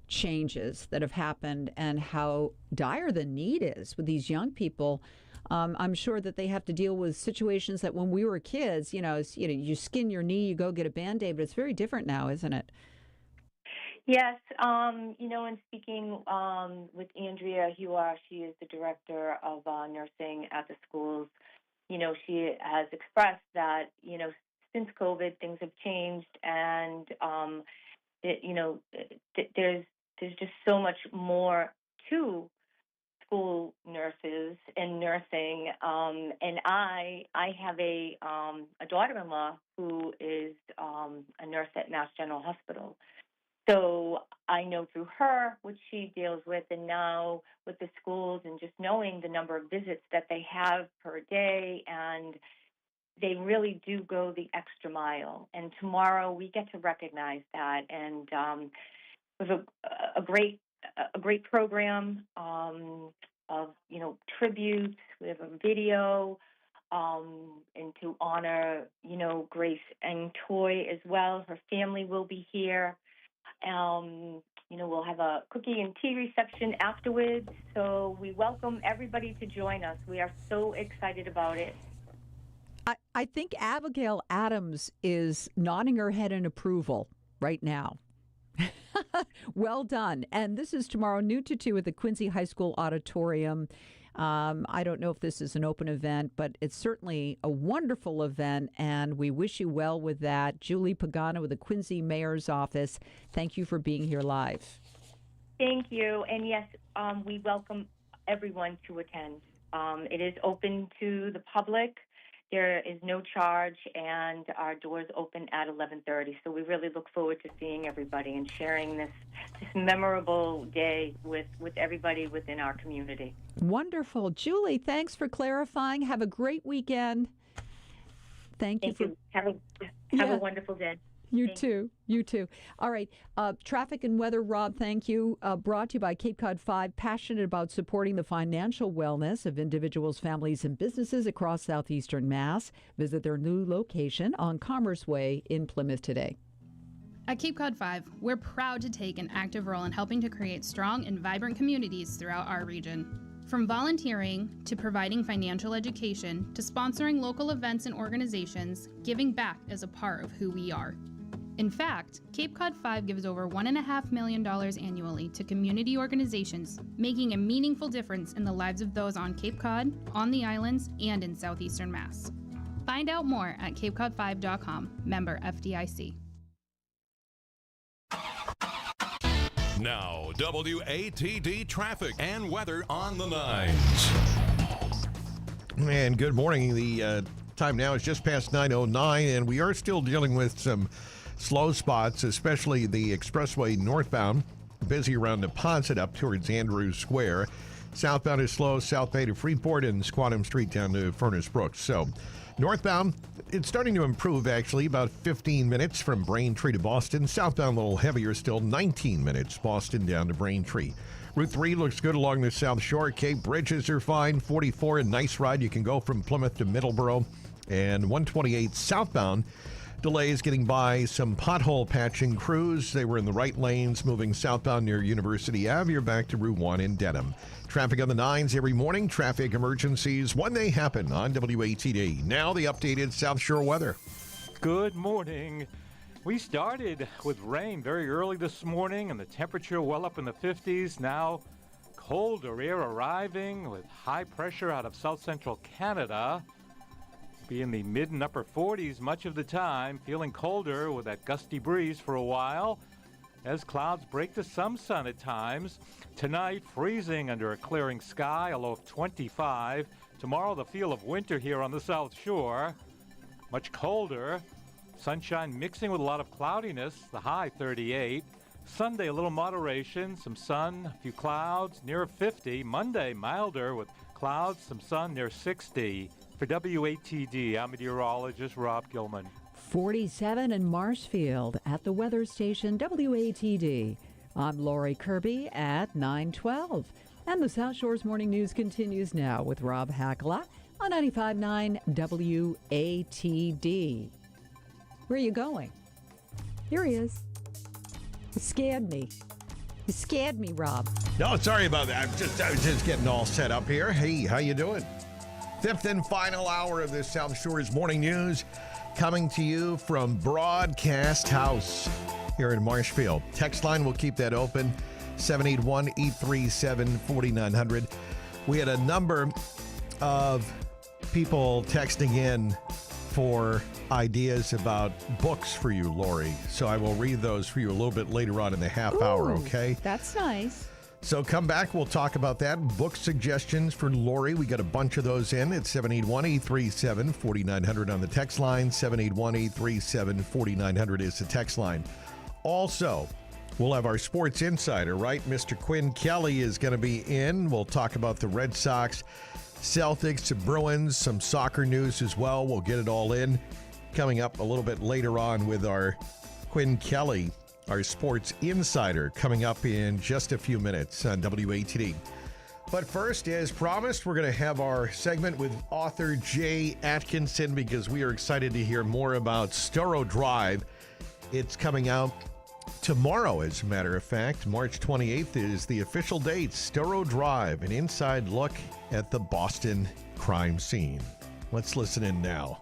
changes that have happened and how dire the need is with these young people. I'm sure that they have to deal with situations that when we were kids, you skin your knee, you go get a Band-Aid, but it's very different now, isn't it? Yes, in speaking with Andrea Hua, she is the director of nursing at the schools. You know, she has expressed that, you know, since COVID, things have changed, and there's just so much more to school nurses and nursing. And I have a daughter-in-law who is a nurse at Mass General Hospital. So I know through her what she deals with, and now with the schools and just knowing the number of visits that they have per day, and they really do go the extra mile. And tomorrow we get to recognize that, and with a great program of tributes. We have a video, and to honor Grace and Toy as well. Her family will be here. We'll have a cookie and tea reception afterwards. So we welcome everybody to join us. We are so excited about it. I think Abigail Adams is nodding her head in approval right now. Well done. And this is tomorrow, noon to 2 at the Quincy High School Auditorium. I don't know if this is an open event, but it's certainly a wonderful event, and we wish you well with that. Julie Pagano with the Quincy Mayor's Office, thank you for being here live. Thank you. And yes, we welcome everyone to attend. It is open to the public. There is no charge, and our doors open at 11:30. So we really look forward to seeing everybody and sharing this memorable day with everybody within our community. Wonderful. Julie, thanks for clarifying. Have a great weekend. Thank you. Have a wonderful day. You too. You too. All right. Traffic and weather, Rob, thank you. Brought to you by Cape Cod 5, passionate about supporting the financial wellness of individuals, families, and businesses across southeastern Mass. Visit their new location on Commerce Way in Plymouth today. At Cape Cod 5, we're proud to take an active role in helping to create strong and vibrant communities throughout our region. From volunteering to providing financial education to sponsoring local events and organizations, giving back is a part of who we are. In fact, Cape Cod 5 gives over $1.5 million annually to community organizations, making a meaningful difference in the lives of those on Cape Cod, on the islands, and in southeastern Mass. Find out more at capecod5.com, member FDIC. Now, WATD traffic and weather on the 9s. And good morning. The time now is just past 9:09, and we are still dealing with some slow spots, especially the expressway northbound. Busy around Neponset up towards Andrews Square. Southbound is slow, South Bay to Freeport and Squantum Street down to Furnace Brooks. So northbound, it's starting to improve, actually, about 15 minutes from Braintree to Boston. Southbound a little heavier still, 19 minutes, Boston down to Braintree. Route 3 looks good along the South Shore. Cape Bridges are fine. 44, a nice ride. You can go from Plymouth to Middleborough. And 128 southbound, delays getting by some pothole patching crews. They were in the right lanes moving southbound near University Ave. You're back to Route 1 in Dedham. Traffic on the 9s every morning. Traffic emergencies when they happen on WATD. Now the updated South Shore weather. Good morning. We started with rain very early this morning and the temperature well up in the 50s. Now colder air arriving with high pressure out of south central Canada. Be in the mid and upper 40s much of the time, feeling colder with that gusty breeze for a while as clouds break to some sun at times. Tonight, freezing under a clearing sky, a low of 25. Tomorrow, the feel of winter here on the South Shore. Much colder. Sunshine mixing with a lot of cloudiness, the high 38. Sunday, a little moderation, some sun, a few clouds, near 50. Monday, milder with clouds, some sun, near 60. For WATD, I'm meteorologist Rob Gilman. 47 in Marshfield at the weather station WATD. I'm Lori Kirby at 9:12. And the South Shore's Morning News continues now with Rob Hakala on 95.9 WATD. Where are you going? Here he is. You scared me. You scared me, Rob. No, sorry about that. I was just getting all set up here. Hey, how you doing? Fifth and final hour of this South Shore's Morning News coming to you from Broadcast House here in Marshfield. Text line, we'll keep that open, 781-837-4900. We had a number of people texting in for ideas about books for you, Lori. So I will read those for you a little bit later on in the half hour, okay? That's nice. So come back. We'll talk about that. Book suggestions for Lori. We got a bunch of those in at 781-837-4900 on the text line. 781-837-4900 is the text line. Also, we'll have our sports insider, right? Mr. Quinn Kelly is going to be in. We'll talk about the Red Sox, Celtics, the Bruins, some soccer news as well. We'll get it all in. Coming up a little bit later on with our Quinn Kelly, our sports insider, coming up in just a few minutes on WATD. But first, as promised, we're going to have our segment with author Jay Atkinson because we are excited to hear more about Storrow Drive. It's coming out tomorrow, as a matter of fact. March 28th is the official date. Storrow Drive, an inside look at the Boston crime scene. Let's listen in now.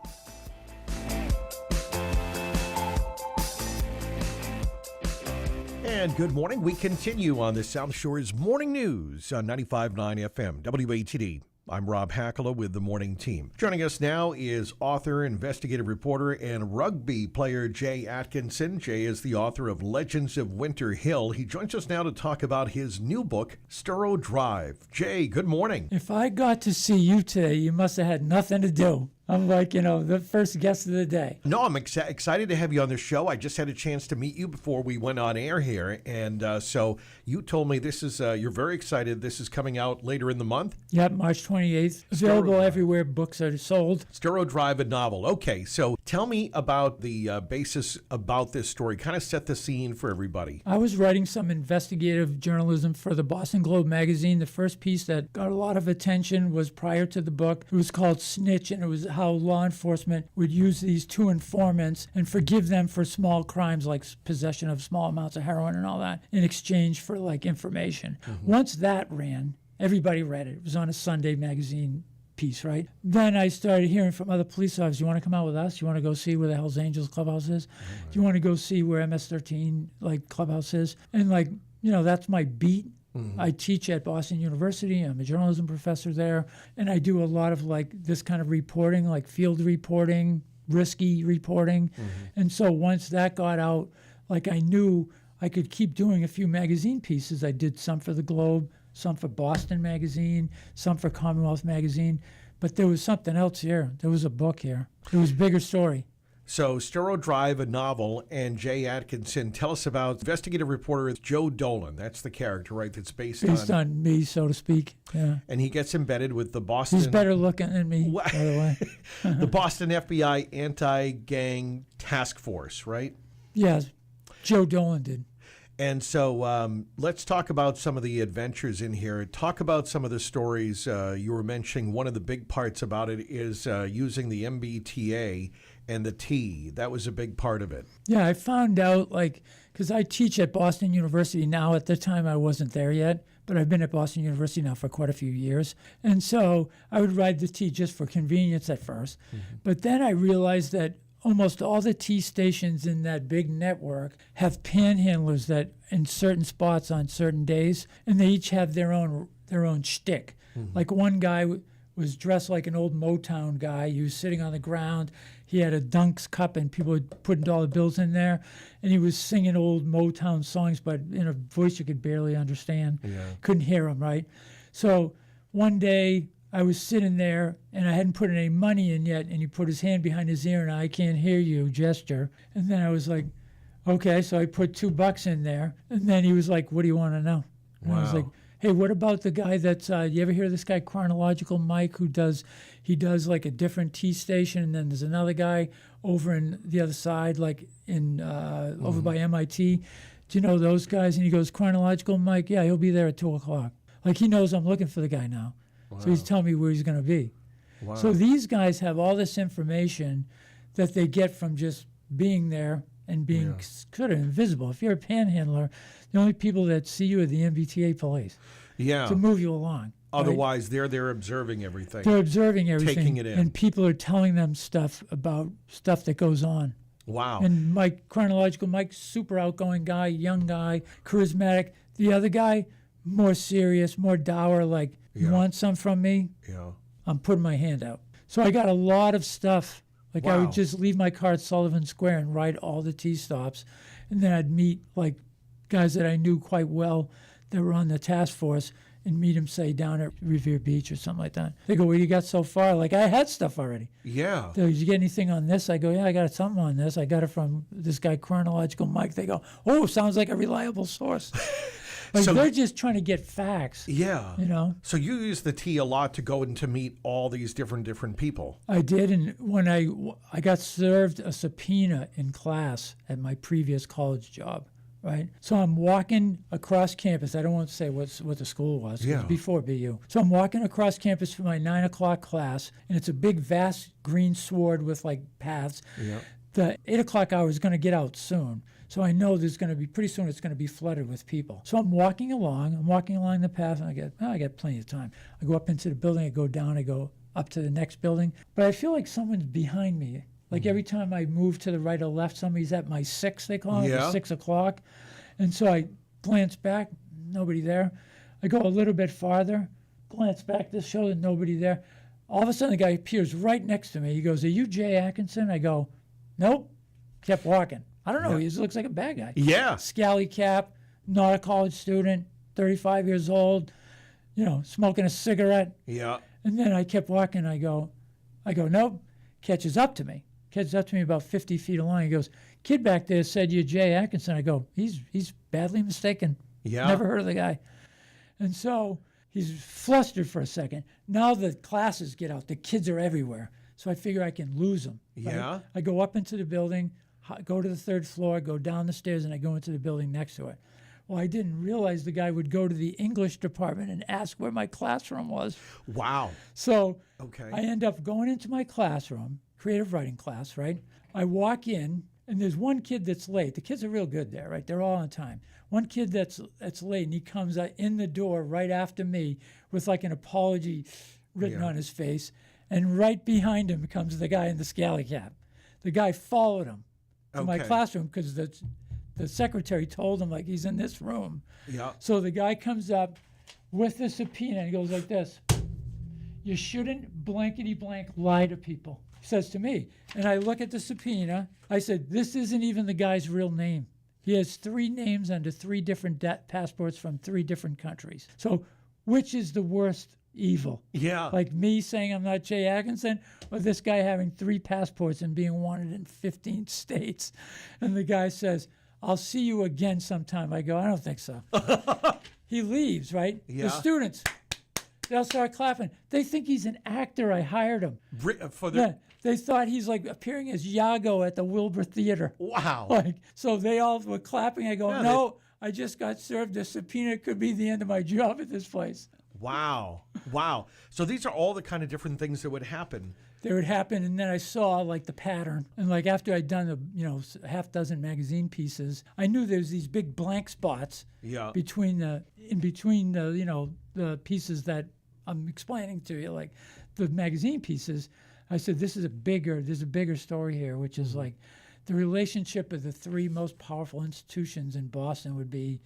And good morning. We continue on the South Shore's Morning News on 95.9 FM, WATD. I'm Rob Hakala with the morning team. Joining us now is author, investigative reporter, and rugby player Jay Atkinson. Jay is the author of Legends of Winter Hill. He joins us now to talk about his new book, Storrow Drive. Jay, good morning. If I got to see you today, you must have had nothing to do. I'm like, the first guest of the day. No, I'm excited to have you on the show. I just had a chance to meet you before we went on air here. And so you told me this is, you're very excited. This is coming out later in the month? Yep, March 28th. Available everywhere books are sold. Storrow Drive, a novel. Okay, so tell me about the basis about this story. Kind of set the scene for everybody. I was writing some investigative journalism for the Boston Globe magazine. The first piece that got a lot of attention was prior to the book. It was called Snitch, and it was how law enforcement would use these two informants and forgive them for small crimes like possession of small amounts of heroin and all that in exchange for like information. Mm-hmm. Once that ran, everybody read it. It was on a Sunday magazine piece, right? Then I started hearing from other police officers, you want to come out with us? You want to go see where the Hells Angels clubhouse is? Mm-hmm. Do you want to go see where MS-13 like clubhouse is? And like, that's my beat. Mm-hmm. I teach at Boston University. I'm a journalism professor there. And I do a lot of like this kind of reporting, like field reporting, risky reporting. Mm-hmm. And so once that got out, like I knew I could keep doing a few magazine pieces. I did some for the Globe, some for Boston Magazine, some for Commonwealth Magazine. But there was something else here. There was a book here. It was a bigger story. So, Storrow Drive, a novel, and Jay Atkinson. Tell us about investigative reporter Joe Dolan. That's the character, right? That's based on me, so to speak. Yeah. And he gets embedded with the Boston. He's better looking than me, by the way. The Boston FBI Anti-Gang Task Force, right? Yes, Joe Dolan did. And so let's talk about some of the adventures in here. Talk about some of the stories you were mentioning. One of the big parts about it is using the MBTA and the T. That was a big part of it. Yeah, I found out, because I teach at Boston University now. At the time, I wasn't there yet, but I've been at Boston University now for quite a few years. And so I would ride the T just for convenience at first. Mm-hmm. But then I realized that almost all the T stations in that big network have panhandlers that in certain spots on certain days, and they each have their own shtick. Mm-hmm. Like one guy was dressed like an old Motown guy. He was sitting on the ground. He had a Dunks cup, and people would put dollar bills in there. And he was singing old Motown songs, but in a voice you could barely understand. Yeah. Couldn't hear him, right? So one day I was sitting there, and I hadn't put any money in yet, and he put his hand behind his ear, and I can't hear you gesture. And then I was like, okay, so I put $2 in there. And then he was like, what do you want to know? And wow. I was like, hey, what about the guy that's, you ever hear of this guy, Chronological Mike, he does like a different T station, and then there's another guy over in the other side, like over by MIT. Do you know those guys? And he goes, Chronological Mike, yeah, he'll be there at 2 o'clock. Like he knows I'm looking for the guy now. Wow. So he's telling me where he's going to be. Wow. So these guys have all this information that they get from just being there and being sort of invisible. If you're a panhandler, the only people that see you are the MBTA police. Yeah. To move you along. Otherwise, right? they're observing everything. They're observing everything. Taking it in. And people are telling them stuff about stuff that goes on. Wow. And Chronological Mike, super outgoing guy, young guy, charismatic. The other guy, more serious, more dour, like, you want some from me? Yeah. I'm putting my hand out. So I got a lot of stuff. Like I would just leave my car at Sullivan Square and ride all the T stops. And then I'd meet like guys that I knew quite well that were on the task force and meet them, say, down at Revere Beach or something like that. They go, what do you got so far? Like, I had stuff already. Yeah. They go, did you get anything on this? I go, yeah, I got something on this. I got it from this guy, Chronological Mike. They go, oh, sounds like a reliable source. Like, so, they're just trying to get facts. Yeah. You know? So you use the T a lot to go and to meet all these different people. I did, and when I got served a subpoena in class at my previous college job, right? So I'm walking across campus. I don't want to say what the school was. Yeah. It was before BU. So I'm walking across campus for my 9 o'clock class, and it's a big, vast green sward with, like, paths. Yeah. The 8 o'clock hour is going to get out soon. So I know there's going to be, pretty soon it's going to be flooded with people. So I'm walking along the path, and I got plenty of time. I go up into the building, I go down, I go up to the next building. But I feel like someone's behind me. Like every time I move to the right or left, somebody's at my 6, they call it, 6 o'clock. And so I glance back, nobody there. I go a little bit farther, glance back to show that nobody there. All of a sudden, the guy appears right next to me. He goes, "Are you Jay Atkinson?" I go, "Nope." Kept walking. I don't know. He just looks like a bad guy. Yeah. Scally cap, not a college student, 35 years old, smoking a cigarette. Yeah. And then I kept walking. I go, "Nope." Catches up to me. Catches up to me about 50 feet along. He goes, "Kid back there said you're Jay Atkinson." I go, he's badly mistaken. Yeah. Never heard of the guy. And so he's flustered for a second. Now the classes get out. The kids are everywhere. So I figure I can lose them. Yeah. I go up into the building, go to the third floor, go down the stairs, and I go into the building next to it. Well, I didn't realize the guy would go to the English department and ask where my classroom was. Wow. So Okay. I end up going into my classroom, creative writing class, right? I walk in, and there's one kid that's late. The kids are real good there, right? They're all on time. One kid that's late, and he comes in the door right after me with like an apology written on his face. And right behind him comes the guy in the scally cap. The guy followed him to my classroom because the secretary told him, like, he's in this room. Yeah. So the guy comes up with the subpoena and he goes like this: "You shouldn't blankety blank lie to people," he says to me. And I look at the subpoena. I said, "This isn't even the guy's real name. He has 3 names under 3 different passports from 3 different countries. So which is the worst evil? Yeah. Like me saying I'm not Jay Atkinson, or this guy having 3 passports and being wanted in 15 states?" And the guy says, "I'll see you again sometime." I go, "I don't think so." He leaves, right? Yeah. The students, they'll start clapping. They think he's an actor. I hired him. They thought he's like appearing as Iago at the Wilbur Theater. Wow. Like, so they all were clapping. I go, Yeah, "No, I just got served a subpoena. It could be the end of my job at this place." Wow. Wow. So these are all the kind of different things that would happen. They would happen, and then I saw like the pattern. And like after I'd done a half dozen magazine pieces, I knew there's these big blank spots between the the pieces that I'm explaining to you, like the magazine pieces. I said, there's a bigger story here, which is like the relationship of the 3 most powerful institutions in Boston would be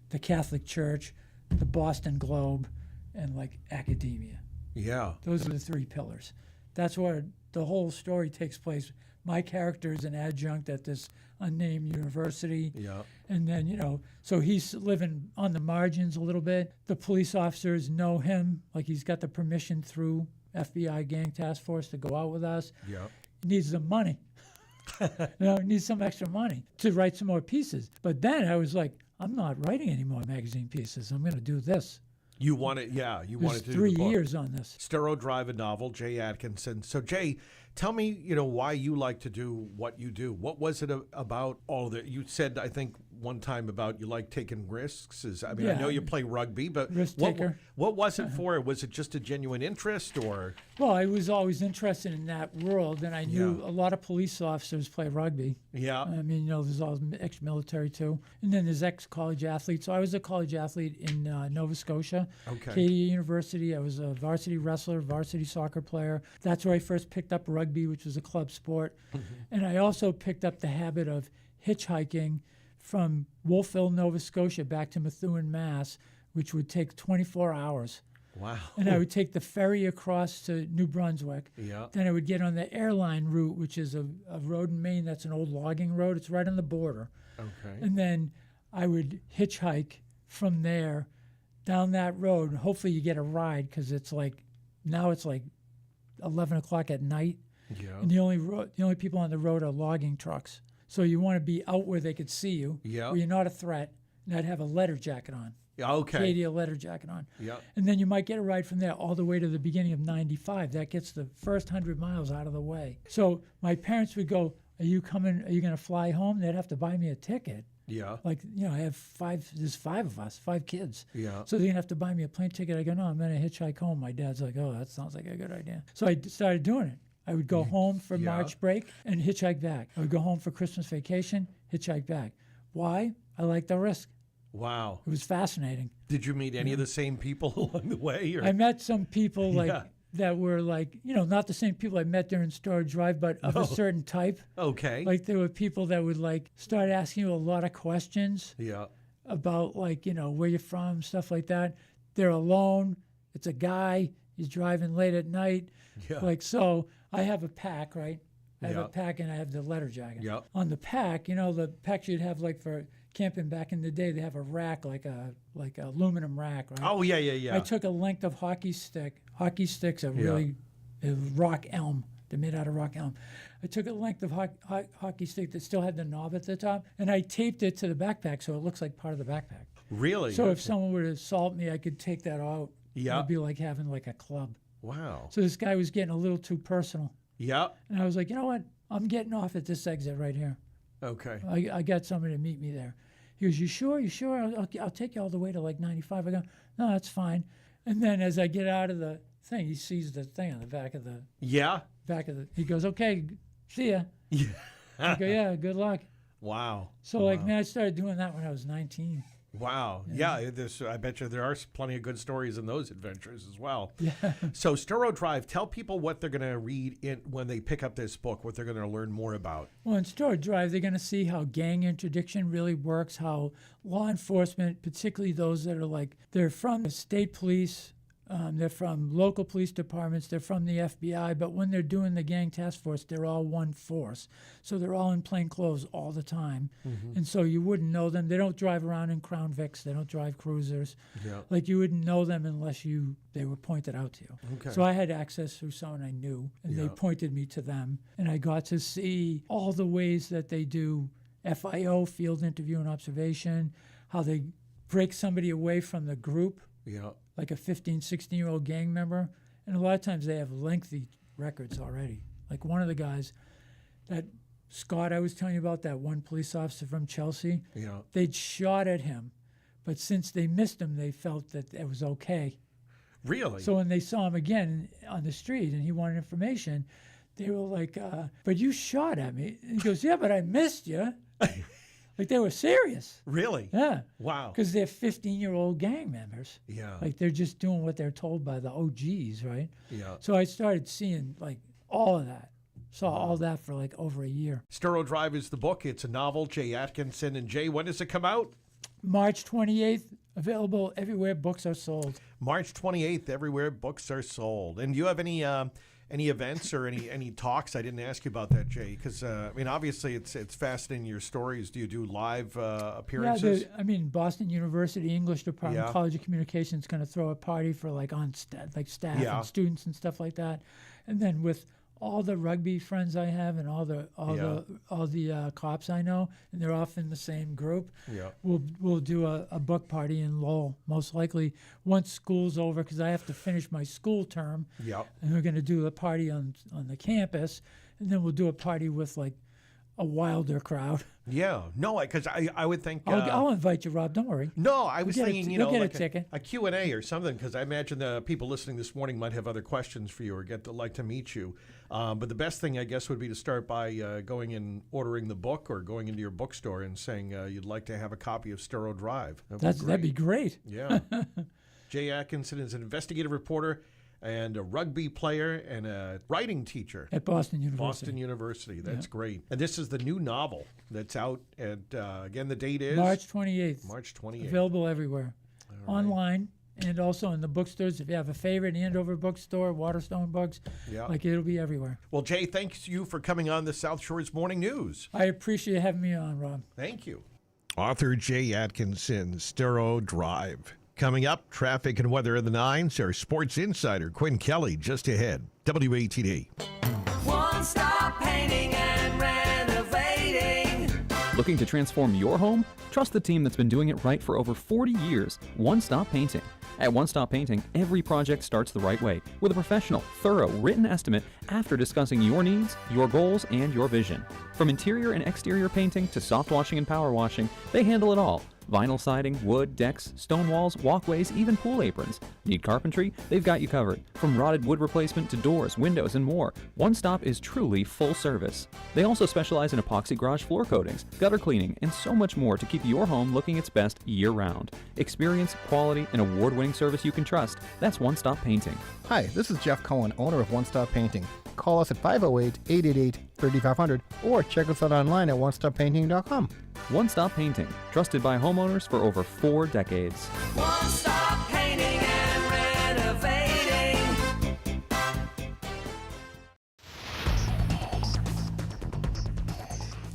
the Catholic Church, the Boston Globe, and like academia. Yeah. Those are the 3 pillars. That's where the whole story takes place. My character is an adjunct at this unnamed university. Yeah. And then, so he's living on the margins a little bit. The police officers know him, like he's got the permission through FBI Gang Task Force to go out with us. Yeah. He needs some money. He needs some extra money to write some more pieces. But then I was like, I'm not writing any more magazine pieces. I'm going to do this. You wanted, wanted to do 3 the book. years on this. Storrow Drive, a novel, Jay Atkinson. So, Jay, tell me, why you like to do what you do. What was it about all of it? You said, I think, one time about you like taking risks. I know you play rugby, but what was it for? Was it just a genuine interest, or? Well, I was always interested in that world, and I knew a lot of police officers play rugby. Yeah. I mean, there's all ex-military too, and then there's ex-college athletes. So I was a college athlete in Nova Scotia, Acadia University. I was a varsity wrestler, varsity soccer player. That's where I first picked up rugby, which was a club sport, and I also picked up the habit of hitchhiking from Wolfville, Nova Scotia, back to Methuen, Mass, which would take 24 hours. Wow. And I would take the ferry across to New Brunswick. Yeah. Then I would get on the airline route, which is a road in Maine that's an old logging road. It's right on the border. Okay. And then I would hitchhike from there down that road. Hopefully you get a ride, because now it's like 11 o'clock at night. Yeah. And the only people on the road are logging trucks. So you want to be out where they could see you, where you're not a threat, and I'd have a letter jacket on. Yeah, okay. Acadia letter jacket on. Yeah. And then you might get a ride from there all the way to the beginning of 95. That gets the first 100 miles out of the way. So my parents would go, "Are you coming? Are you going to fly home?" They'd have to buy me a ticket. Yeah. Like, I have 5, there's 5 of us, 5 kids. Yeah. So they're going to have to buy me a plane ticket. I go, "No, I'm going to hitchhike home." My dad's like, "Oh, that sounds like a good idea." So I started doing it. I would go home for March break and hitchhike back. I would go home for Christmas vacation, hitchhike back. Why? I like the risk. Wow. It was fascinating. Did you meet any of the same people along the way? Or? I met some people that were not the same people I met during Storrow Drive, but of a certain type. Okay. Like there were people that would start asking you a lot of questions. Yeah. About where you're from, stuff like that. They're alone. It's a guy. He's driving late at night. Yeah. Like, so I have a pack, right? I have Yeah. a pack and I have the letter jacket. Yep. On the pack, the packs you'd have like for camping back in the day, they have a rack, like a aluminum rack, right? Oh, yeah. I took a length of hockey sticks are really rock elm. They're made out of rock elm. I took a length of hockey stick that still had the knob at the top, and I taped it to the backpack so it looks like part of the backpack. Really? So if someone were to assault me, I could take that out. Yeah. It'd be like having like a club. Wow. So this guy was getting a little too personal. Yeah. And I was like, you know what? I'm getting off at this exit right here. Okay. I got somebody to meet me there. He goes, you sure? You sure? I'll take you all the way to like 95. I go, no, that's fine. And then as I get out of the thing, he sees the thing on the back of the. Yeah. He goes, okay, see ya. Yeah. I go, yeah, good luck. Wow. So like, man, I started doing that when I was 19. Wow. Yeah. I bet you there are plenty of good stories in those adventures as well. Yeah. So Sturo Drive, tell people what they're going to read when they pick up this book, what they're going to learn more about. Well, in Sturo Drive, they're going to see how gang interdiction really works, how law enforcement, particularly those that are they're from the state police, they're from local police departments, they're from the FBI, but when they're doing the gang task force, they're all one force. So they're all in plain clothes all the time. Mm-hmm. And so you wouldn't know them. They don't drive around in Crown Vics. They don't drive cruisers. Yeah. Like you wouldn't know them unless they were pointed out to you. Okay. So I had access through someone I knew, and they pointed me to them. And I got to see all the ways that they do FIO, field interview and observation, how they break somebody away from the group. Yeah. Like a 15, 16-year-old gang member. And a lot of times they have lengthy records already. Like one of the guys, that Scott I was telling you about, that one police officer from Chelsea, they'd shot at him. But since they missed him, they felt that it was okay. Really? So when they saw him again on the street and he wanted information, they were like, but you shot at me. And he goes, yeah, but I missed you. Like they were serious. Really? Yeah. Wow. Because they're 15-year-old gang members. Yeah. Like they're just doing what they're told by the OGs, right? Yeah. So I started seeing all of that. Saw all that for over a year. Sturo Drive is the book. It's a novel. Jay Atkinson. And Jay, when does it come out? March 28th. Available everywhere books are sold. March 28th, everywhere books are sold. And do you have any events or any talks? I didn't ask you about that, Jay, because obviously it's fascinating, your stories. Do you do live appearances? Yeah, Boston University English Department, College of Communications, going to throw a party for staff and students and stuff like that. And then with all the rugby friends I have and all the cops I know, and they're often the same group. Yeah. We'll do a book party in Lowell, most likely once school's over, because I have to finish my school term. Yeah. And we're going to do a party on the campus, and then we'll do a party with a wilder crowd. Yeah, no, because I would think I'll invite you, Rob. Don't worry. No, I was thinking you'll get a ticket, a Q&A or something, because I imagine the people listening this morning might have other questions for you or like to meet you. But the best thing, I guess, would be to start by going and ordering the book or going into your bookstore and saying you'd like to have a copy of Sturo Drive. That'd be great. Yeah. Jay Atkinson is an investigative reporter and a rugby player and a writing teacher at Boston University. That's great. And this is the new novel that's out. And again, the date is March 28th. March 28th. Available everywhere, online and also in the bookstores. If you have a favorite, Andover bookstore, Waterstone Books, it'll be everywhere. Well, Jay, thanks you for coming on the South Shores Morning News. I appreciate having me on, Rob. Thank you. Author Jay Atkinson, Sturo Drive. Coming up, traffic and weather in the 9s. Our sports insider, Quinn Kelly, just ahead. WATD. One Stop Painting and Renovating. Looking to transform your home? Trust the team that's been doing it right for over 40 years. One Stop Painting. At One Stop Painting, every project starts the right way with a professional, thorough, written estimate after discussing your needs, your goals, and your vision. From interior and exterior painting to soft washing and power washing, they handle it all. Vinyl siding, wood, decks, stone walls, walkways, even pool aprons. Need carpentry? They've got you covered. From rotted wood replacement to doors, windows, and more, One Stop is truly full service. They also specialize in epoxy garage floor coatings, gutter cleaning, and so much more to keep your home looking its best year-round. Experience, quality, and award-winning service you can trust. That's One Stop Painting. Hi, this is Jeff Cohen, owner of One Stop Painting. Call us at 508-888-3500 or check us out online at onestoppainting.com. One Stop Painting, trusted by homeowners for over 4 decades. One Stop Painting and Renovation.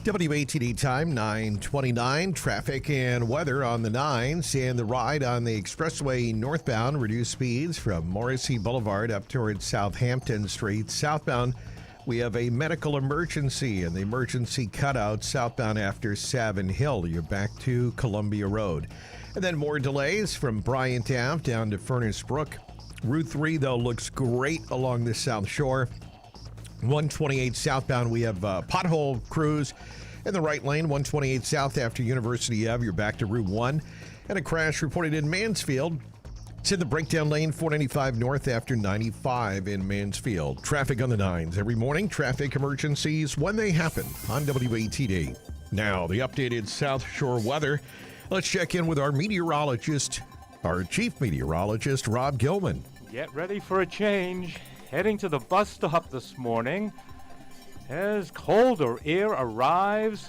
WATD time, 9:29. Traffic and weather on the 9s and the ride on the expressway northbound. Reduced speeds from Morrissey Boulevard up towards Southampton Street. Southbound, we have a medical emergency and the emergency cutout southbound after Savin Hill. You're back to Columbia Road. And then more delays from Bryant Ave down to Furnace Brook. Route 3, though, looks great along the South Shore. 128 southbound, we have pothole crews in the right lane. 128 south after University Ave, you're back to Route 1. And a crash reported in Mansfield. It's in the breakdown lane, 495 north after 95 in Mansfield. Traffic on the 9s every morning. Traffic emergencies when they happen on WATD. Now, the updated South Shore weather. Let's check in with our meteorologist, our chief meteorologist, Rob Gilman. Get ready for a change. Heading to the bus stop this morning as colder air arrives.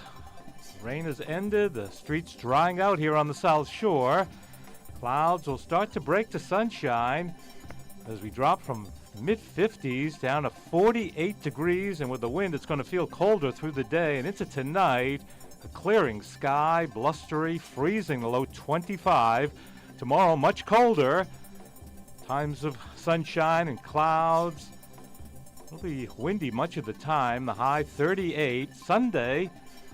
Rain has ended. The streets drying out here on the South Shore. Clouds will start to break to sunshine as we drop from mid-50s down to 48 degrees. And with the wind, it's going to feel colder through the day and into tonight. A clearing sky, blustery, freezing the low 25. Tomorrow, much colder. Times of sunshine and clouds. It'll be windy much of the time. The high 38. Sunday,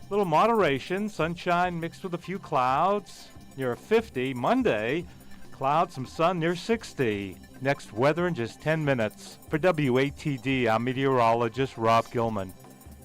little moderation. Sunshine mixed with a few clouds near 50. Monday, clouds, some sun near 60. Next weather in just 10 minutes. For WATD, I'm meteorologist Rob Gilman.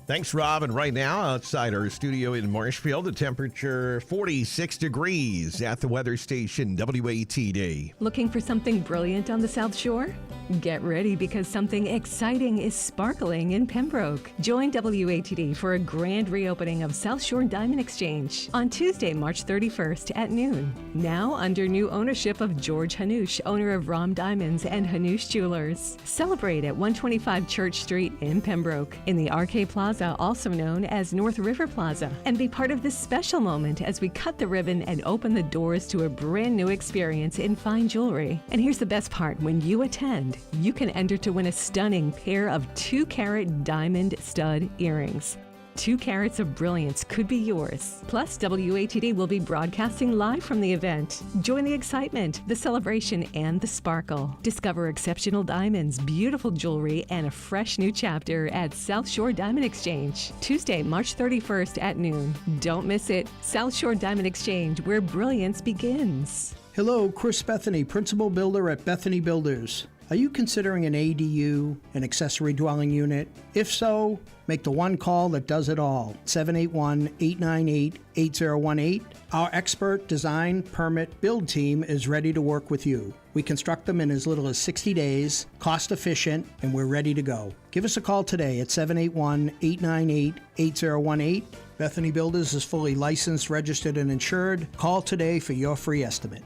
Thanks, Rob. And right now, outside our studio in Marshfield, the temperature 46 degrees at the weather station WATD. Looking for something brilliant on the South Shore? Get ready because something exciting is sparkling in Pembroke. Join WATD for a grand reopening of South Shore Diamond Exchange on Tuesday, March 31st at noon. Now under new ownership of George Hanush, owner of Rom Diamonds and Hanush Jewelers. Celebrate at 125 Church Street in Pembroke in the RK Plaza, also known as North River Plaza, and be part of this special moment as we cut the ribbon and open the doors to a brand new experience in fine jewelry. And here's the best part, when you attend, you can enter to win a stunning pair of 2-carat diamond stud earrings. 2 carats of brilliance could be yours. Plus, WATD will be broadcasting live from the event. Join the excitement, the celebration, and the sparkle. Discover exceptional diamonds, beautiful jewelry, and a fresh new chapter at South Shore Diamond Exchange. Tuesday, March 31st at noon. Don't miss it. South Shore Diamond Exchange, where brilliance begins. Hello, Chris Bethany, Principal Builder at Bethany Builders. Are you considering an ADU, an accessory dwelling unit? If so, make the one call that does it all, 781-898-8018. Our expert design, permit, build team is ready to work with you. We construct them in as little as 60 days, cost efficient, and we're ready to go. Give us a call today at 781-898-8018. Bethany Builders is fully licensed, registered, and insured. Call today for your free estimate.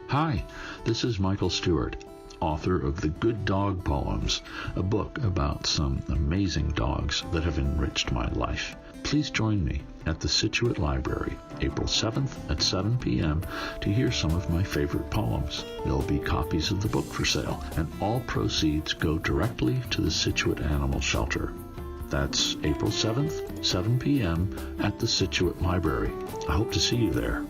Hi, this is Michael Stewart, author of The Good Dog Poems, a book about some amazing dogs that have enriched my life. Please join me at the Situate Library, April 7th at 7 p.m. to hear some of my favorite poems. There'll be copies of the book for sale, and all proceeds go directly to the Situate Animal Shelter. That's April 7th, 7 p.m. at the Situate Library. I hope to see you there.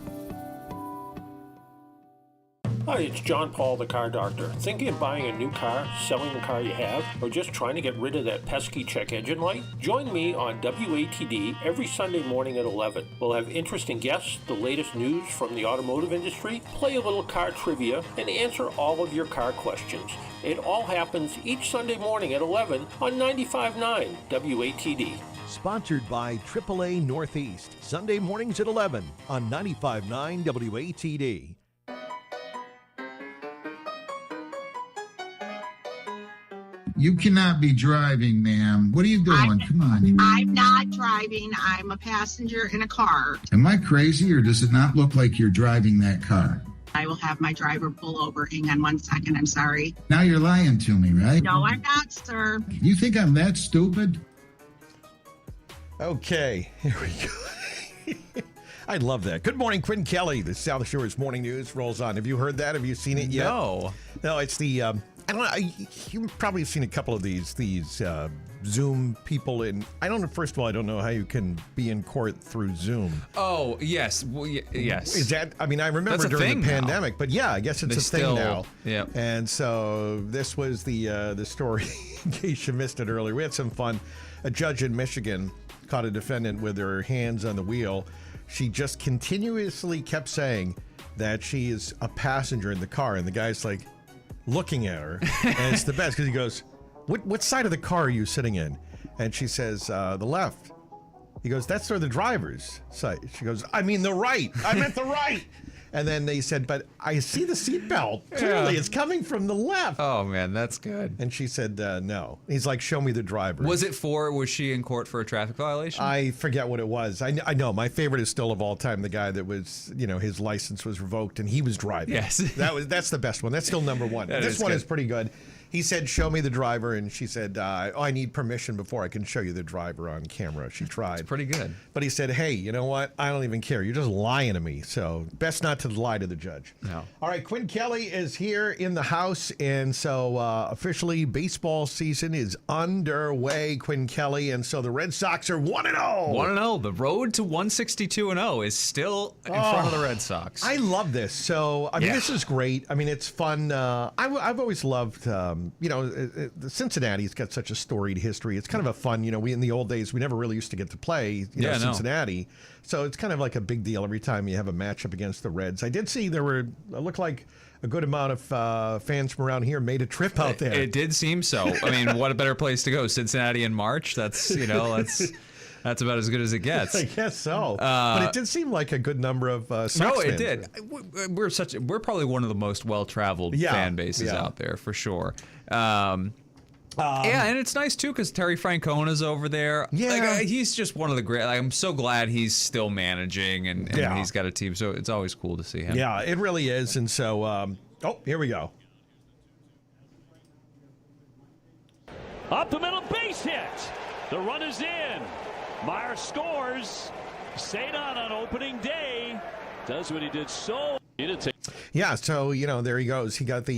Hi, it's John Paul, the car doctor. Thinking of buying a new car, selling the car you have, or just trying to get rid of that pesky check engine light? Join me on WATD every Sunday morning at 11. We'll have interesting guests, the latest news from the automotive industry, play a little car trivia, and answer all of your car questions. It all happens each Sunday morning at 11 on 95.9 WATD. Sponsored by AAA Northeast, Sunday mornings at 11 on 95.9 WATD. You cannot be driving, ma'am. What are you doing? Come on. I'm not driving. I'm a passenger in a car. Am I crazy, or does it not look like you're driving that car? I will have my driver pull over. Hang on one second. I'm sorry. Now you're lying to me, right? No, I'm not, sir. You think I'm that stupid? Okay, here we go. I love that. Good morning, Quinn Kelly. The South Shore's Morning News rolls on. Have you heard that? Have you seen it yet? No. No, it's the I don't know. You've probably seen a couple of these Zoom people in. I don't know. First of all, I don't know how you can be in court through Zoom. Oh yes, well, yes. Is that? I mean, I remember during the pandemic, but yeah, I guess it's a thing now. Yeah. And so this was the story. In case you missed it earlier, we had some fun. A judge in Michigan caught a defendant with her hands on the wheel. She just continuously kept saying that she is a passenger in the car, and the guy's like looking at her, and it's the best because he goes, what side of the car are you sitting in? And she says, the left. He goes, that's where the driver's side. She goes, I mean the right. I meant the right. And then they said, but I see the seatbelt. Clearly, it's coming from the left. Oh, man, that's good. And she said, no. He's like, show me the driver. Was she in court for a traffic violation? I forget what it was. I know. My favorite is still of all time, the guy that was, his license was revoked and he was driving. Yes. That's the best one. That's still number one. This one is pretty good. He said, show me the driver. And she said, I need permission before I can show you the driver on camera. She tried. It's pretty good. But he said, hey, you know what? I don't even care. You're just lying to me. So best not to lie to the judge. No. All right. Quinn Kelly is here in the house. And so officially baseball season is underway, Quinn Kelly. And so the Red Sox are 1-0. 1-0. The road to 162-0 is still in front of the Red Sox. I love this. So, I mean, this is great. I mean, it's fun. I've always loved... Cincinnati's got such a storied history. It's kind of a fun, we in the old days, we never really used to get to play, Cincinnati. So it's kind of like a big deal every time you have a matchup against the Reds. I did see looked like a good amount of fans from around here made a trip out there. It did seem so. I mean, what a better place to go. Cincinnati in March. That's about as good as it gets. I guess so. But it did seem like a good number of Sox No, it fans. did. We're probably one of the most well-traveled fan bases out there for sure. And it's nice too because Terry Francona's over there. Yeah, he's just one of the great. I'm so glad he's still managing and he's got a team. So it's always cool to see him. Yeah, it really is. And so, here we go. Up the middle, base hit. The run is in. Meyer scores. Sadon on opening day does what he did so. Yeah, so, there he goes. He got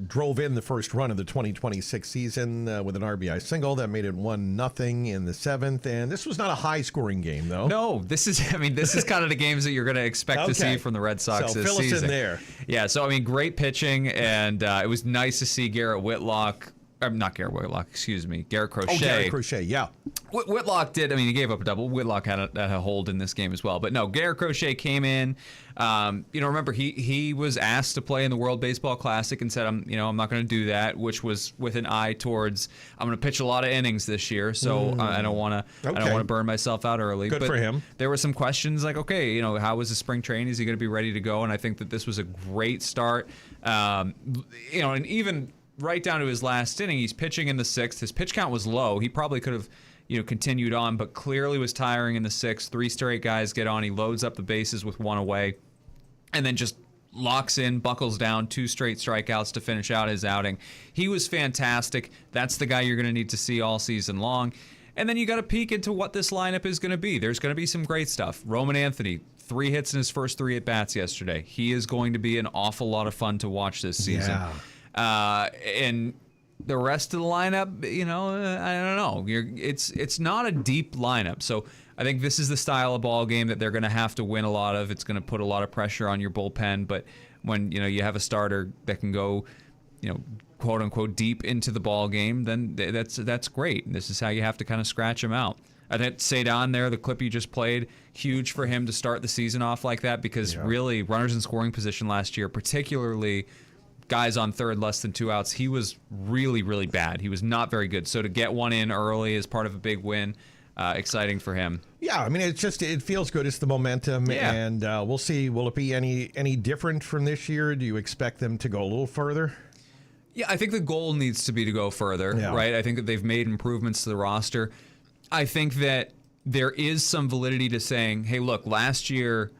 drove in the first run of the 2026 season with an RBI single that made it 1-0 in the seventh. And this was not a high-scoring game, though. No, this is kind of the games that you're going to expect to see from the Red Sox this season. So fill us in there. Yeah, so, great pitching, and it was nice to see Garrett Whitlock. Not Garrett Whitlock, excuse me. Garrett Crochet. Oh, Garrett Crochet, yeah. Whitlock did. He gave up a double. Whitlock had a hold in this game as well. But no, Garrett Crochet came in. Remember, he was asked to play in the World Baseball Classic and said, I'm not going to do that, which was with an eye towards, I'm going to pitch a lot of innings this year, so I don't want to burn myself out early. Good for him. There were some questions like, okay, how was his spring training? Is he going to be ready to go? And I think that this was a great start. And even right down to his last inning, he's pitching in the sixth. His pitch count was low. He probably could have, continued on, but clearly was tiring in the sixth. 3 straight guys get on. He loads up the bases with 1 away, and then just locks in, buckles down, 2 straight strikeouts to finish out his outing. He was fantastic. That's the guy you're going to need to see all season long. And then you got to peek into what this lineup is going to be. There's going to be some great stuff. Roman Anthony, 3 hits in his first 3 at-bats yesterday. He is going to be an awful lot of fun to watch this season. Yeah. And the rest of the lineup, I don't know. It's not a deep lineup. So I think this is the style of ball game that they're going to have to win a lot of. It's going to put a lot of pressure on your bullpen. But when you have a starter that can go, quote unquote deep into the ball game, then that's great. And this is how you have to kind of scratch them out. I think Sadon there, the clip you just played, huge for him to start the season off like that because really runners in scoring position last year, particularly guys on third less than 2 outs, he was really, really bad. He was not very good. So to get one in early is part of a big win. Exciting for him. Yeah, it feels good. It's the momentum, and we'll see. Will it be any different from this year? Do you expect them to go a little further? Yeah, I think the goal needs to be to go further, right? I think that they've made improvements to the roster. I think that there is some validity to saying, hey, look, last year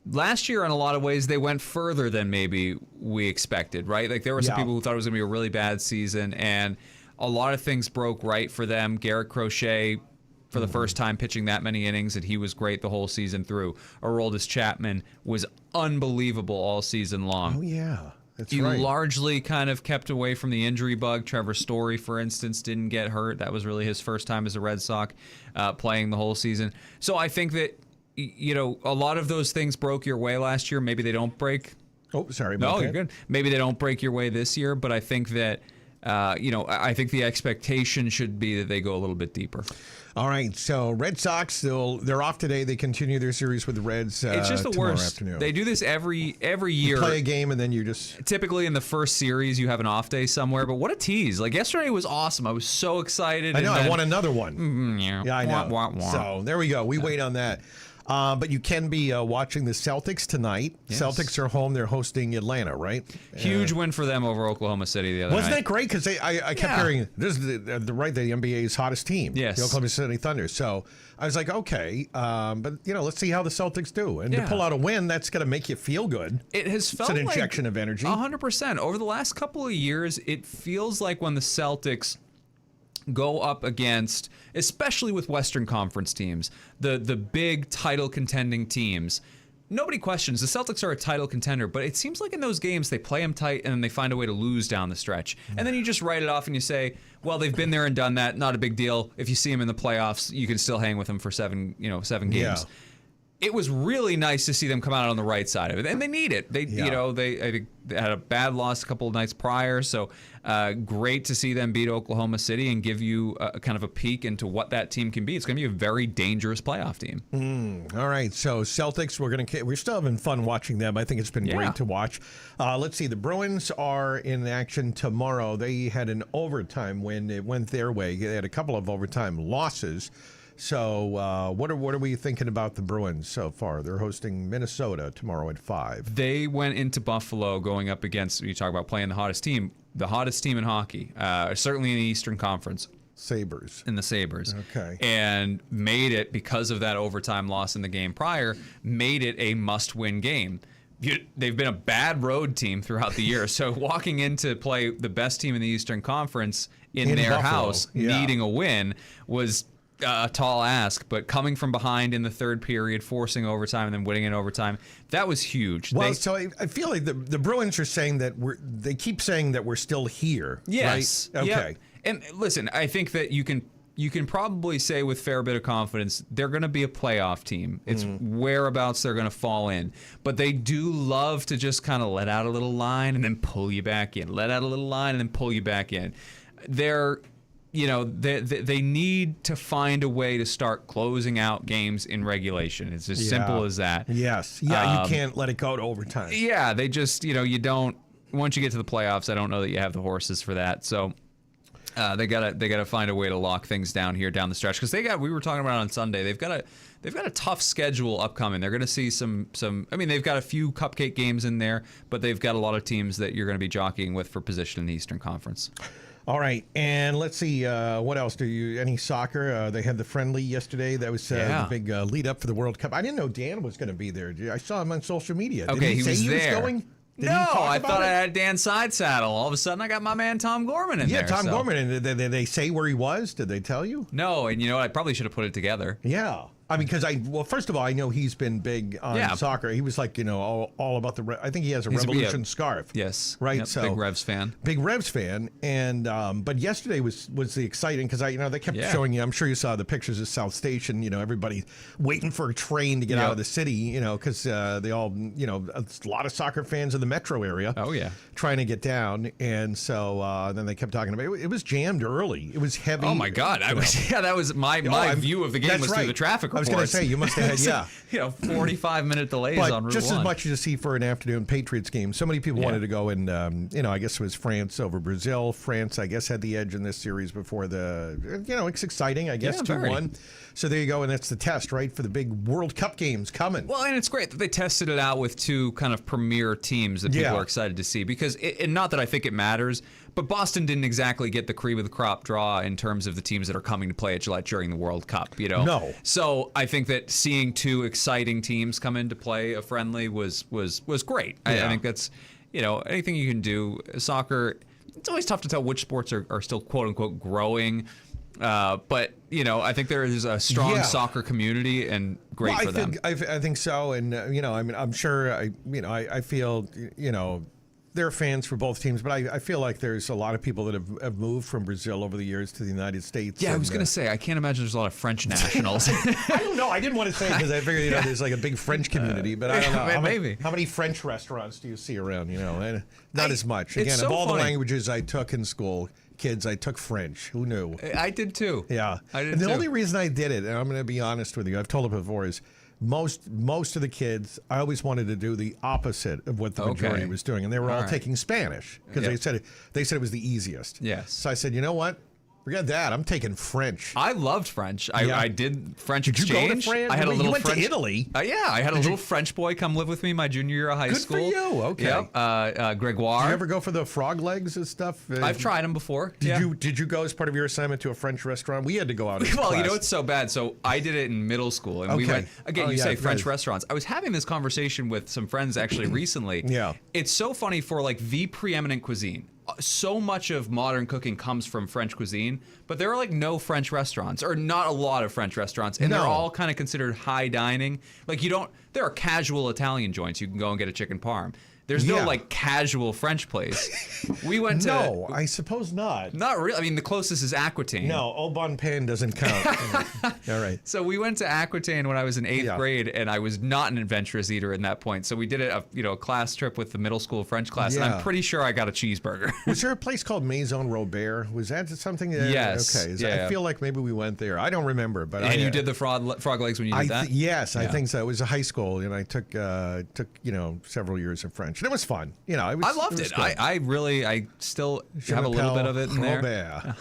in a lot of ways they went further than maybe we expected, right? Like there were some people who thought it was going to be a really bad season, and a lot of things broke right for them. Garrett Crochet for the first time pitching that many innings, and he was great the whole season through. Aroldis Chapman was unbelievable all season long. Oh, yeah. That's you right. largely kind of kept away from the injury bug. Trevor Story, for instance, didn't get hurt. That was really his first time as a Red Sox playing the whole season. So I think that, a lot of those things broke your way last year. Maybe they don't break. Oh, sorry. No, you're good. Maybe they don't break your way this year, but I think that, I think the expectation should be that they go a little bit deeper. All right, so Red Sox, they're off today. They continue their series with the Reds It's just the worst. afternoon. They do this every year. You play a game and then you just... Typically in the first series, you have an off day somewhere, but what a tease. Like, yesterday was awesome. I was so excited. I know, and then, I won another one. Yeah, I know. Wah, wah, wah. So there we go. We wait on that. But you can be watching the Celtics tonight. Yes. Celtics are home. They're hosting Atlanta, right? Huge win for them over Oklahoma City the other Wasn't night. that great? Because I kept hearing, this is the NBA's hottest team. Yes. The Oklahoma City Thunder. So I was like, okay, but, let's see how the Celtics do. And to pull out a win, that's going to make you feel good. It has felt it's an like injection of energy. 100%. Over the last couple of years, it feels like when the Celtics go up against, especially with Western Conference teams, the big title contending teams, nobody questions. The Celtics are a title contender, but it seems like in those games they play them tight and then they find a way to lose down the stretch. And then you just write it off and you say, well, they've been there and done that. Not a big deal. If you see them in the playoffs, you can still hang with them for seven games. Yeah. It was really nice to see them come out on the right side of it, and they need it. I think they had a bad loss a couple of nights prior, so great to see them beat Oklahoma City and give you a kind of a peek into what that team can be. It's going to be a very dangerous playoff team. All right, so Celtics, we're still having fun watching them. I think it's been great to watch. Let's see, the Bruins are in action tomorrow. They had an overtime win. It went their way. They had a couple of overtime losses. So what are we thinking about the Bruins so far? They're hosting Minnesota tomorrow at 5. They went into Buffalo going up against, you talk about playing the hottest team in hockey, certainly in the Eastern Conference. Sabres. In the Sabres. Okay. And made it, because of that overtime loss in the game prior, made it a must-win game. They've been a bad road team throughout the year, so walking in to play the best team in the Eastern Conference in their Buffalo. house, Yeah. needing a win, was a tall ask, but coming from behind in the third period, forcing overtime, and then winning in overtime, that was huge. Well, so I feel like the Bruins are saying that they keep saying that we're still here. Yes. Right? Okay. Yep. And listen, I think that you can probably say with fair bit of confidence they're going to be a playoff team. It's whereabouts they're going to fall in. But they do love to just kind of let out a little line and then pull you back in. Let out a little line and then pull you back in. They need to find a way to start closing out games in regulation. It's as simple as that. Yes. Yeah, you can't let it go to overtime. Yeah, they just, you don't, once you get to the playoffs, I don't know that you have the horses for that. So they gotta find a way to lock things down here down the stretch, because we were talking about it on Sunday, they've got a tough schedule upcoming. They're going to see some. They've got a few cupcake games in there, but they've got a lot of teams that you're going to be jockeying with for position in the Eastern Conference. All right, and let's see, what else? Any soccer? They had the friendly yesterday. That was the big lead up for the World Cup. I didn't know Dan was going to be there. I saw him on social media. Okay, Did he say was he there. was going? Did No, he talk I about thought it? I had Dan Sidesaddle. All of a sudden, I got my man Tom Gorman in there. Yeah, Tom so. Gorman. And did they say where he was? Did they tell you? No, and you know what? I probably should have put it together. Yeah. I mean, because first of all, I know he's been big on soccer. He was like, all about I think he has a Revolution scarf. Yes. Right. Yep, So big Revs fan. Big Revs fan. And, but yesterday was the exciting, because they kept showing you, I'm sure you saw the pictures of South Station, everybody waiting for a train to get out of the city, because they all, a lot of soccer fans in the metro area. Oh, yeah. Trying to get down. And so then they kept talking about it. It was jammed early. It was heavy. Oh, my God. That was my view of the game was through the traffic I was going to say, you must have had, 45-minute delays but on Route just 1. as much as you see for an afternoon Patriots game. So many people wanted to go, and I guess it was France over Brazil. France, I guess, had the edge in this series before it's exciting, I guess, 2-1. So there you go, and that's the test, right, for the big World Cup games coming. Well, and it's great that they tested it out with two kind of premier teams that people are excited to see, because, and not that I think it matters, but Boston didn't exactly get the cream of the crop draw in terms of the teams that are coming to play at Gillette during the World Cup, No. So I think that seeing two exciting teams come into play a friendly was great. I think that's, anything you can do. Soccer, it's always tough to tell which sports are still quote unquote growing. But I think there is a strong soccer community, and great for them. I think so, and I'm sure I feel they're fans for both teams, but I feel like there's a lot of people that have moved from Brazil over the years to the United States. Yeah, I was going to say, I can't imagine there's a lot of French nationals. I don't know. I didn't want to say because I figured there's like a big French community, but I don't know. Maybe. How many French restaurants do you see around? And not as much. It's Again, so of all funny. the languages I took in school, kids, I took French. Who knew? I did too. Yeah. I did and the too. only reason I did it, and I'm going to be honest with you, I've told it before, is most of the kids, I always wanted to do the opposite of what the majority was doing, and they were all taking Spanish because they said it was the easiest. Yes. So I said, you know what? Forget that. I'm taking French. I loved French. I did French exchange. Did you go to France? I had a little you went French, to Italy. Yeah, I had a little French boy come live with me my junior year of high Good school. for you. Okay. Yep. Gregoire. Did you ever go for the frog legs and stuff? I've tried them before. Did you go as part of your assignment to a French restaurant? We had to go out. As Well, class. you know it's so bad. So I did it in middle school, and we went again. You say French restaurants. I was having this conversation with some friends actually recently. Yeah, it's so funny for like the preeminent cuisine. So much of modern cooking comes from French cuisine, but there are like no French restaurants, or not a lot of French restaurants, and they're all kind of considered high dining. Like there are casual Italian joints. You can go and get a chicken parm. There's no like casual French place. We went to No, I suppose not. Not really. I mean, the closest is Aquitaine. No, Au Bon Pain doesn't count. All right. So we went to Aquitaine when I was in 8th grade, and I was not an adventurous eater in that point. So we did a class trip with the middle school French class, and I'm pretty sure I got a cheeseburger. Was there a place called Maison Robert? Was that something? Yes. Okay. I feel like maybe we went there. I don't remember, but you did the frog legs when you did that? Yes, I think so. It was a high school, and I took several years of French, and it was fun. I loved it. I still have a little bit of it in there.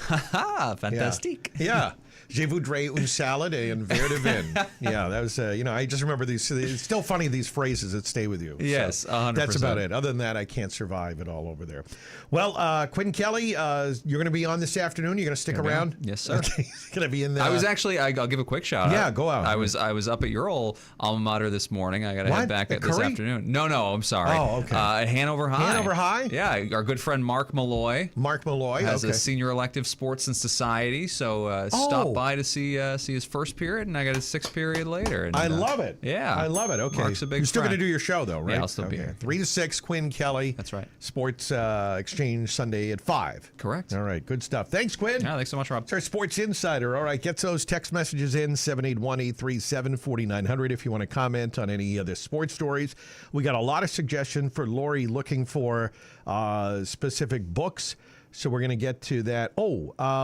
Fantastique. Yeah. Je voudrais une salade et un verre de vin. Yeah, that was, I just remember these. It's still funny, these phrases that stay with you. Yes, so 100%. That's about it. Other than that, I can't survive it all over there. Well, Quinn Kelly, you're going to be on this afternoon. You're going to stick around? Yes, sir. Okay. Going to be in there. I was actually, I'll give a quick shout out. Yeah, go out. I was up at your old alma mater this morning. I got to head back this afternoon. No, I'm sorry. Oh, okay. At Hanover High. Hanover High? Yeah, our good friend Mark Malloy. Has okay. a senior elective sports and society, so stop by to see his first period, and I got his sixth period later. And, I love it. Yeah. I love it. Okay. Mark's a big You're still going to friend. do your show, though, right? Yeah, I'll still be here. 3 to 6, Quinn Kelly. That's right. Sports Exchange Sunday at 5. Correct. All right. Good stuff. Thanks, Quinn. Yeah, thanks so much, Rob. It's our Sports Insider. All right. Get those text messages in, 781-837-4900 if you want to comment on any of the sports stories. We got a lot of suggestions for Lori looking for specific books. So we're going to get to that.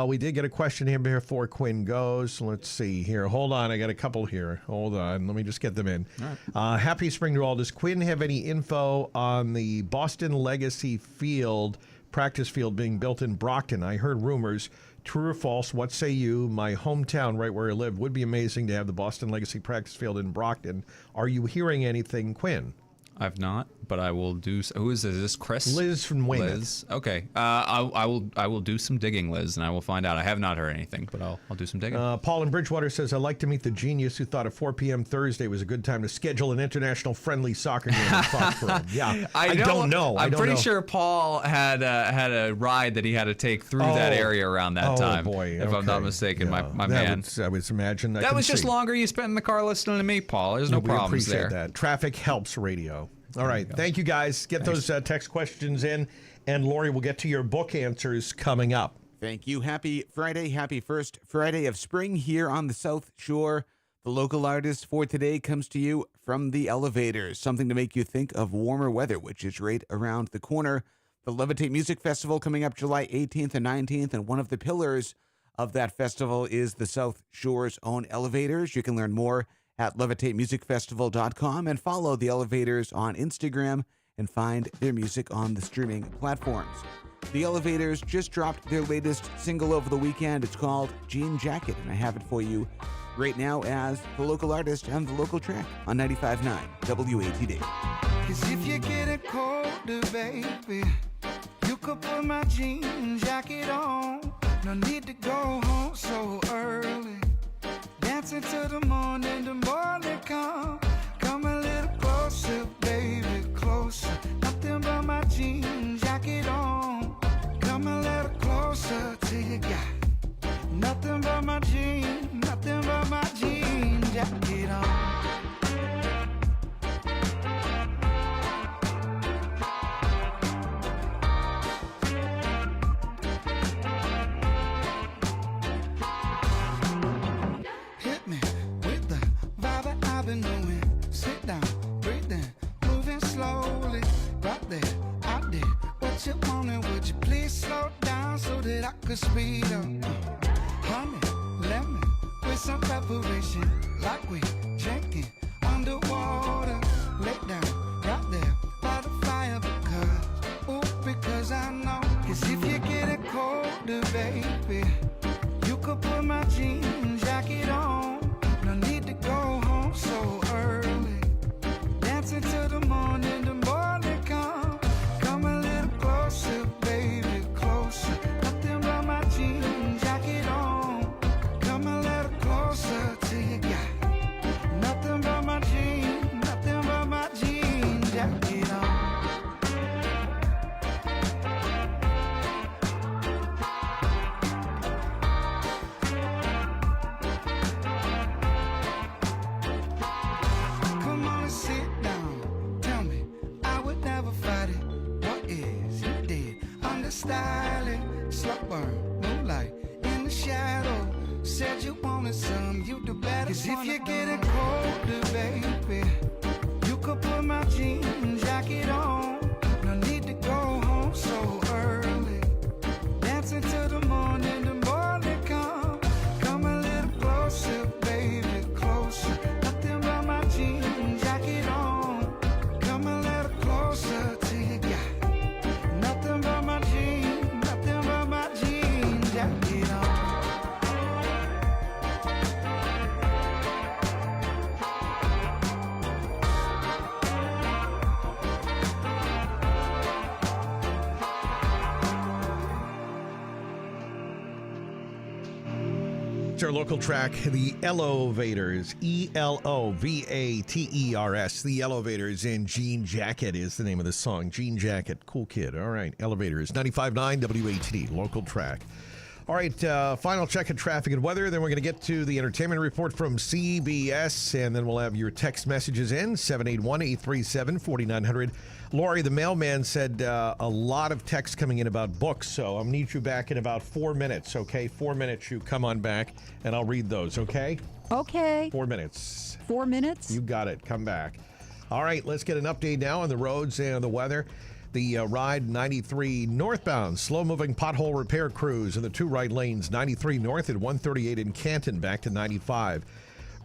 We did get a question here before Quinn goes. Let's see here. Hold on. I got a couple here. Hold on. Let me just get them in. All right. Happy spring to all. Does Quinn have any info on the Boston Legacy practice field being built in Brockton? I heard rumors. True or false? What say you? My hometown, right where I live, would be amazing to have the Boston Legacy practice field in Brockton. Are you hearing anything, Quinn? I've not, but I will do. Who is this? Is this Chris? Liz from Weymouth. Liz. Okay. I will do some digging, Liz, and I will find out. I have not heard anything, but I'll do some digging. Paul in Bridgewater says, I'd like to meet the genius who thought a 4 p.m. Thursday was a good time to schedule an international friendly soccer game in Foxborough. Yeah, I don't know. I'm pretty sure Paul had a ride that he had to take through that area around that time. Oh, boy. If I'm not mistaken, my man. I would imagine. That was just longer you spent in the car listening to me, Paul. There's no problems there. We appreciate that. Traffic helps radio. All right. Thank you, guys. Get those text questions in, and Lori will get to your book answers coming up. Thank you. Happy Friday. Happy first Friday of spring here on the South Shore. The local artist for today comes to you from the Elevators, something to make you think of warmer weather, which is right around the corner. The Levitate Music Festival coming up July 18th and 19th, and one of the pillars of that festival is the South Shore's own Elevators. You can learn more at levitatemusicfestival.com and follow the Elevators on Instagram and find their music on the streaming platforms. The Elevators just dropped their latest single over the weekend. It's called Jean Jacket, and I have it for you right now as the local artist and the local track on 95.9 WATD. 'Cause if you get it colder, baby, you could put my jean jacket on. No need to go home so early. Dancing till the morning come. Come a little closer, baby, closer. Nothing but my jean jacket on. Come a little closer till you got nothing but my jean jacket on. that I could speed up. Honey, lemon, with some preparation, like we drinking underwater. Lay down, right there, by the fire, because I know. Cause if you get it colder, baby, you could put my jean jacket on. No need to go home so early. Dancing till the morning come. Come a little closer, baby, closer. Nothing but my jean jacket on. Come a little closer till you got nothing but my jean jacket on. Come on and sit down. Tell me, I would never fight it. What is you did? Understyling, slow burn, moonlight in the shadow. Said you wanted some, you the better. Cause if you get it colder, baby, you could put my jean jacket on. No need to go home so early. Dancing till the morning come. Come a little closer, baby, closer. Nothing but my jean jacket on. Come a little closer till you got nothing but my jean jacket on. Our local track, the Elevators, Elovaters. The Elevators, and Jean Jacket is the name of the song. Jean Jacket, cool kid. All right, Elevators, 95.9 WATD, local track. All right, final check of traffic and weather. Then we're going to get to the entertainment report from CBS, and then we'll have your text messages in, 781-837-4900. Lori, the mailman, said a lot of text coming in about books, so I'll need you back in about 4 minutes, okay? 4 minutes, you come on back, and I'll read those, okay? Okay. 4 minutes. 4 minutes? You got it. Come back. All right, let's get an update now on the roads and the weather. The Ride 93 northbound, slow-moving pothole repair crews in the two right lanes, 93 north at 138 in Canton, back to 95.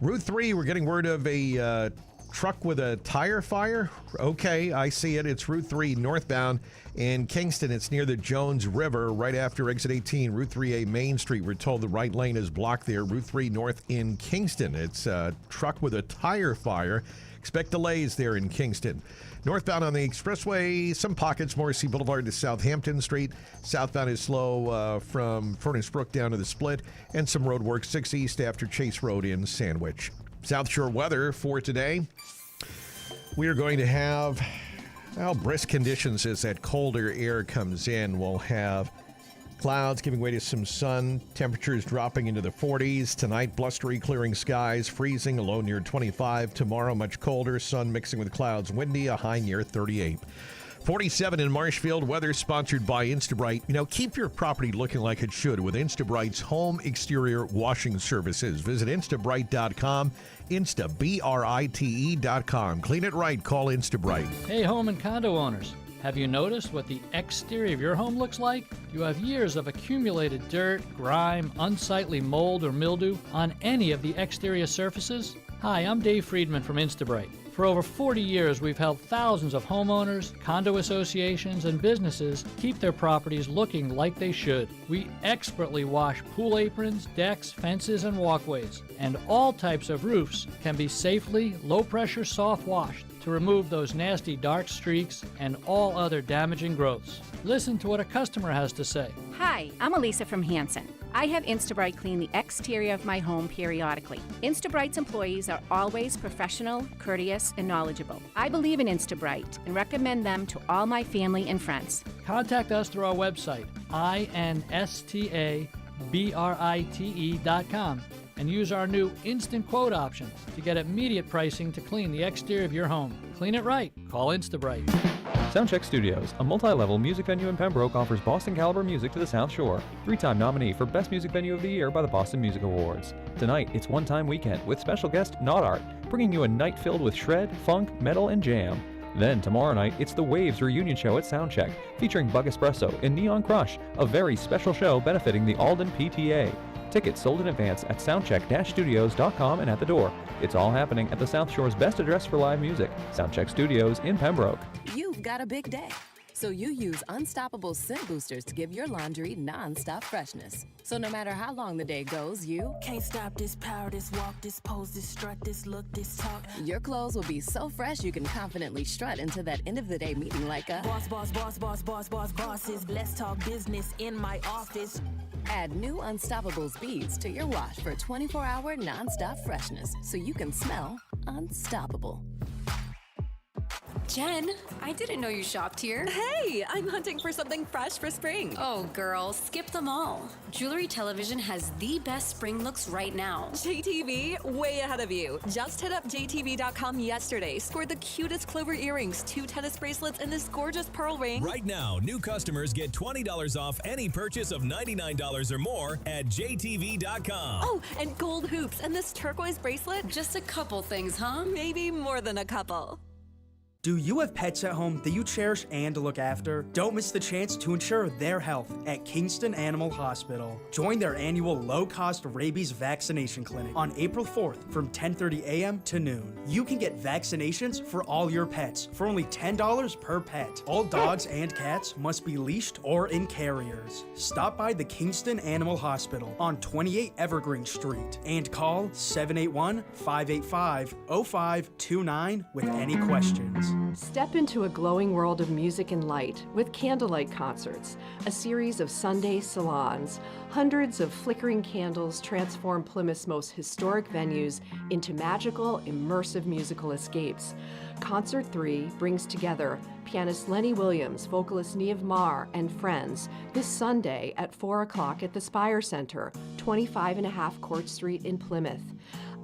Route 3, we're getting word of a truck with a tire fire. Okay, I see it. It's Route 3 northbound in Kingston. It's near the Jones River, right after exit 18, Route 3A Main Street. We're told the right lane is blocked there, Route 3 north in Kingston. It's a truck with a tire fire. Expect delays there in Kingston. Northbound on the expressway, some pockets, Morrissey Boulevard to Southampton Street. Southbound is slow from Furnace Brook down to the Split, and some road work 6 east after Chase Road in Sandwich. South Shore weather for today. We are going to have, brisk conditions as that colder air comes in. We'll have clouds giving way to some sun, temperatures dropping into the 40s. Tonight, blustery clearing skies, freezing, a low near 25. Tomorrow, much colder, sun mixing with clouds, windy, a high near 38. 47 in Marshfield. Weather sponsored by Instabright. Keep your property looking like it should with Instabright's home exterior washing services. Visit instabright.com, BRITE.com. Clean it right. Call Instabright. Hey, home and condo owners. Have you noticed what the exterior of your home looks like? You have years of accumulated dirt, grime, unsightly mold or mildew on any of the exterior surfaces? Hi, I'm Dave Friedman from Instabright. For over 40 years, we've helped thousands of homeowners, condo associations, and businesses keep their properties looking like they should. We expertly wash pool aprons, decks, fences, and walkways, and all types of roofs can be safely, low-pressure soft washed to remove those nasty dark streaks and all other damaging growths. Listen to what a customer has to say. Hi, I'm Elisa from Hanson. I have Instabright clean the exterior of my home periodically. Instabright's employees are always professional, courteous, and knowledgeable. I believe in Instabright and recommend them to all my family and friends. Contact us through our website, instabrite.com, and use our new instant quote option to get immediate pricing to clean the exterior of your home. Clean it right. Call Instabright. Soundcheck Studios, a multi-level music venue in Pembroke, offers Boston-caliber music to the South Shore. 3-time nominee for Best Music Venue of the Year by the Boston Music Awards. Tonight, it's One Time Weekend with special guest Not Art, bringing you a night filled with shred, funk, metal, and jam. Then tomorrow night, it's the Waves reunion show at Soundcheck, featuring Bug Espresso and Neon Crush, a very special show benefiting the Alden PTA. Tickets sold in advance at soundcheck-studios.com and at the door. It's all happening at the South Shore's best address for live music, Soundcheck Studios in Pembroke. You've got a big day, so you use Unstoppable Scent Boosters to give your laundry non-stop freshness. So no matter how long the day goes, you can't stop this power, this walk, this pose, this strut, this look, this talk. Your clothes will be so fresh you can confidently strut into that end of the day meeting like a bosses. Let's talk business in my office. Add new Unstoppable beads to your wash for 24-hour non-stop freshness so you can smell unstoppable. Jen, I didn't know you shopped here. Hey, I'm hunting for something fresh for spring. Oh, girl, skip them all. Jewelry Television has the best spring looks right now. JTV, way ahead of you. Just hit up JTV.com yesterday, scored the cutest clover earrings, 2 tennis bracelets, and this gorgeous pearl ring. Right now, new customers get $20 off any purchase of $99 or more at JTV.com. Oh, and gold hoops and this turquoise bracelet. Just a couple things, huh? Maybe more than a couple. Do you have pets at home that you cherish and look after? Don't miss the chance to ensure their health at Kingston Animal Hospital. Join their annual low-cost rabies vaccination clinic on April 4th from 10:30 a.m. to noon. You can get vaccinations for all your pets for only $10 per pet. All dogs and cats must be leashed or in carriers. Stop by the Kingston Animal Hospital on 28 Evergreen Street and call 781-585-0529 with any questions. Step into a glowing world of music and light with Candlelight Concerts, a series of Sunday salons. Hundreds of flickering candles transform Plymouth's most historic venues into magical, immersive musical escapes. Concert 3 brings together pianist Lenny Williams, vocalist Niamh Maher, and friends this Sunday at 4 o'clock at the Spire Center, 25.5 Court Street in Plymouth.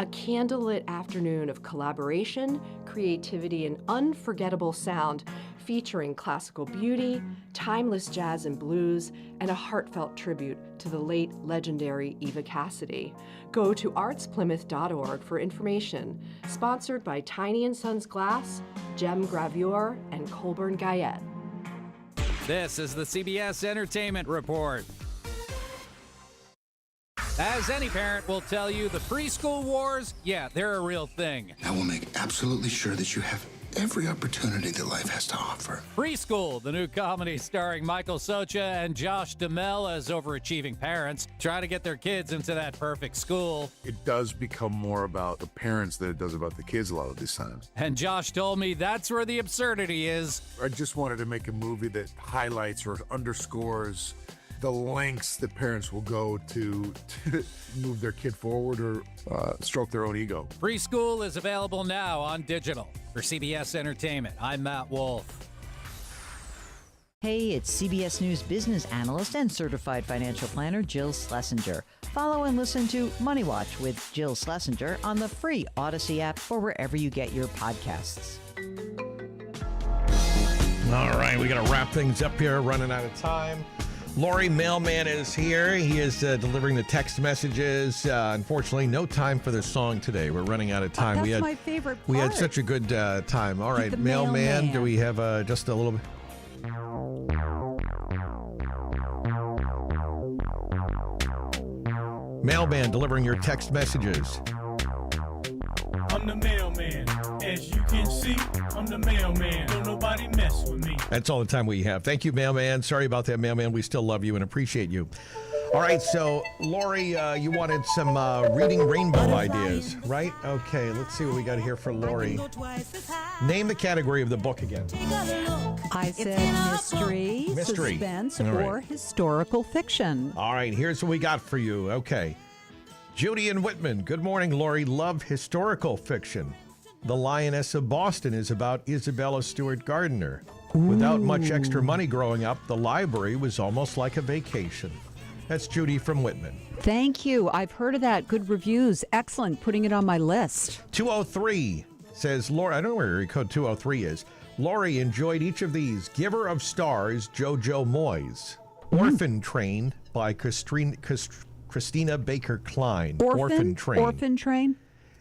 A candlelit afternoon of collaboration, creativity, and unforgettable sound featuring classical beauty, timeless jazz and blues, and a heartfelt tribute to the late legendary Eva Cassidy. Go to artsplymouth.org for information. Sponsored by Tiny & Sons Glass, Gem Gravure, and Colburn Guyette. This is the CBS Entertainment Report. As any parent will tell you, the preschool wars, yeah, they're a real thing. I will make absolutely sure that you have every opportunity that life has to offer. Preschool, the new comedy starring Michael Socha and Josh Duhamel as overachieving parents trying to get their kids into that perfect school. It does become more about the parents than it does about the kids a lot of these times. And Josh told me that's where the absurdity is. I just wanted to make a movie that highlights or underscores the lengths that parents will go to move their kid forward or stroke their own ego. Preschool is available now on digital. For CBS Entertainment, I'm Matt Wolf. Hey, it's CBS News business analyst and certified financial planner Jill Schlesinger. Follow and listen to Money Watch with Jill Schlesinger on the free Audacy app or wherever you get your podcasts. All right, we got to wrap things up here, running out of time. Lori Mailman is here. He is delivering the text messages. Unfortunately, no time for the song today. We're running out of time. That's my favorite part. We had such a good time. All right, Mailman, do we have just a little bit? Mailman delivering your text messages. I'm the mailman. As you can see, I'm the mailman. Don't nobody mess with me. That's all the time we have. Thank you, Mailman. Sorry about that, Mailman. We still love you and appreciate you. All right, so Lori, you wanted some reading rainbow ideas, right? Okay, let's see what we got here for Lori. Name the category of the book again. I said mystery, suspense, or historical fiction. All right, here's what we got for you. Okay. Judy and Whitman, good morning, Lori. Love historical fiction. The Lioness of Boston is about Isabella Stewart Gardner. Without much extra money growing up, the library was almost like a vacation. That's Judy from Whitman. Thank you. I've heard of that. Good reviews. Excellent. Putting it on my list. 203 says, Lori, I don't know where area code 203 is. Lori enjoyed each of these. Giver of Stars, Jojo Moyes. Orphan Train by Christina Baker Klein. Orphan Train.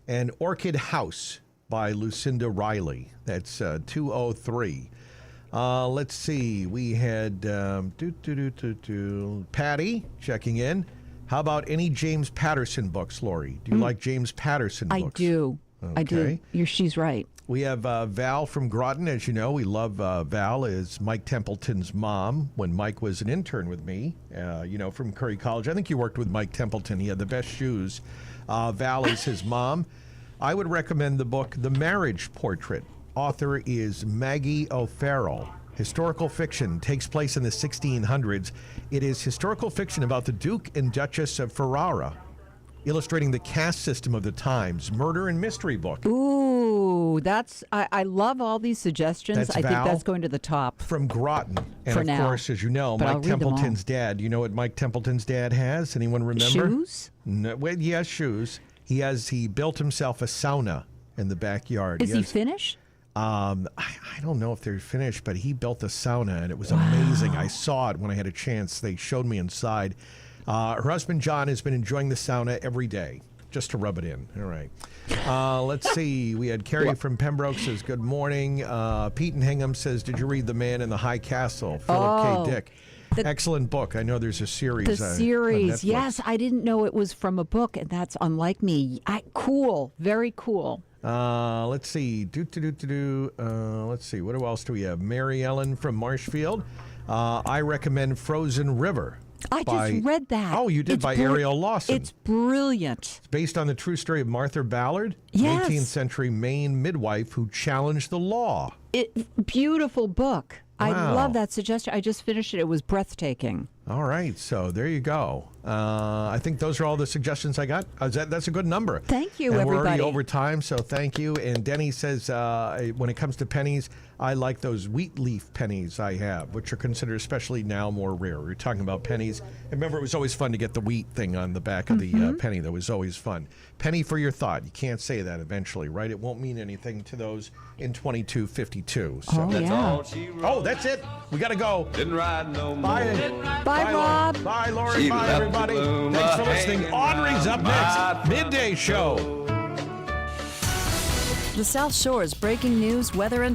And Orchid House by Lucinda Riley. That's 203. Let's see. We had Patty checking in. How about any James Patterson books, Lori? Do you like James Patterson books? I do. Okay. I do. She's right. We have Val from Groton. As you know, we love Val as Mike Templeton's mom when Mike was an intern with me, from Curry College. I think you worked with Mike Templeton. He had the best shoes. Val is his mom. I would recommend the book The Marriage Portrait. Author is Maggie O'Farrell. Historical fiction, takes place in the 1600s. It is historical fiction about the Duke and Duchess of Ferrara, illustrating the caste system of the times. Murder and mystery book. Ooh, I love all these suggestions. I think that's going to the top. From Groton. And for of now. course, as you know, But Mike Templeton's dad. You know what Mike Templeton's dad has? Anyone remember? Shoes? No, well, he has shoes. He built himself a sauna in the backyard. Is he finished? I don't know if they're finished, but he built a sauna, and it was amazing. I saw it when I had a chance. They showed me inside. Her husband, John, has been enjoying the sauna every day, just to rub it in. All right. Let's see. We had Carrie from Pembroke says, good morning. Pete in Hingham says, did you read The Man in the High Castle? Philip K. Dick. Excellent book. I know there's a series. The series, yes. I didn't know it was from a book, and that's unlike me. Cool. Very cool. Let's see. Let's see. What else do we have? Mary Ellen from Marshfield. I recommend Frozen River. I just read that. Oh, you did, by Ariel Lawson. It's brilliant. It's based on the true story of Martha Ballard, yes. an 18th century Maine midwife who challenged the law. Beautiful book. Wow. I love that suggestion. I just finished it. It was breathtaking. All right, so there you go. I think those are all the suggestions I got. That's a good number. Thank you, and everybody. We're already over time, so thank you. And Denny says, when it comes to pennies, I like those wheat leaf pennies I have, which are considered, especially now, more rare. We're talking about pennies. And remember, it was always fun to get the wheat thing on the back of the penny. That was always fun. Penny for your thought. You can't say that eventually, right? It won't mean anything to those in 2252. So. That's it. We got to go. Didn't ride no more. Bye, Rob. Bye, Lori. Bye, everybody. Thanks for listening. Audrey's up next. Midday Show. The South Shore's breaking news, weather, and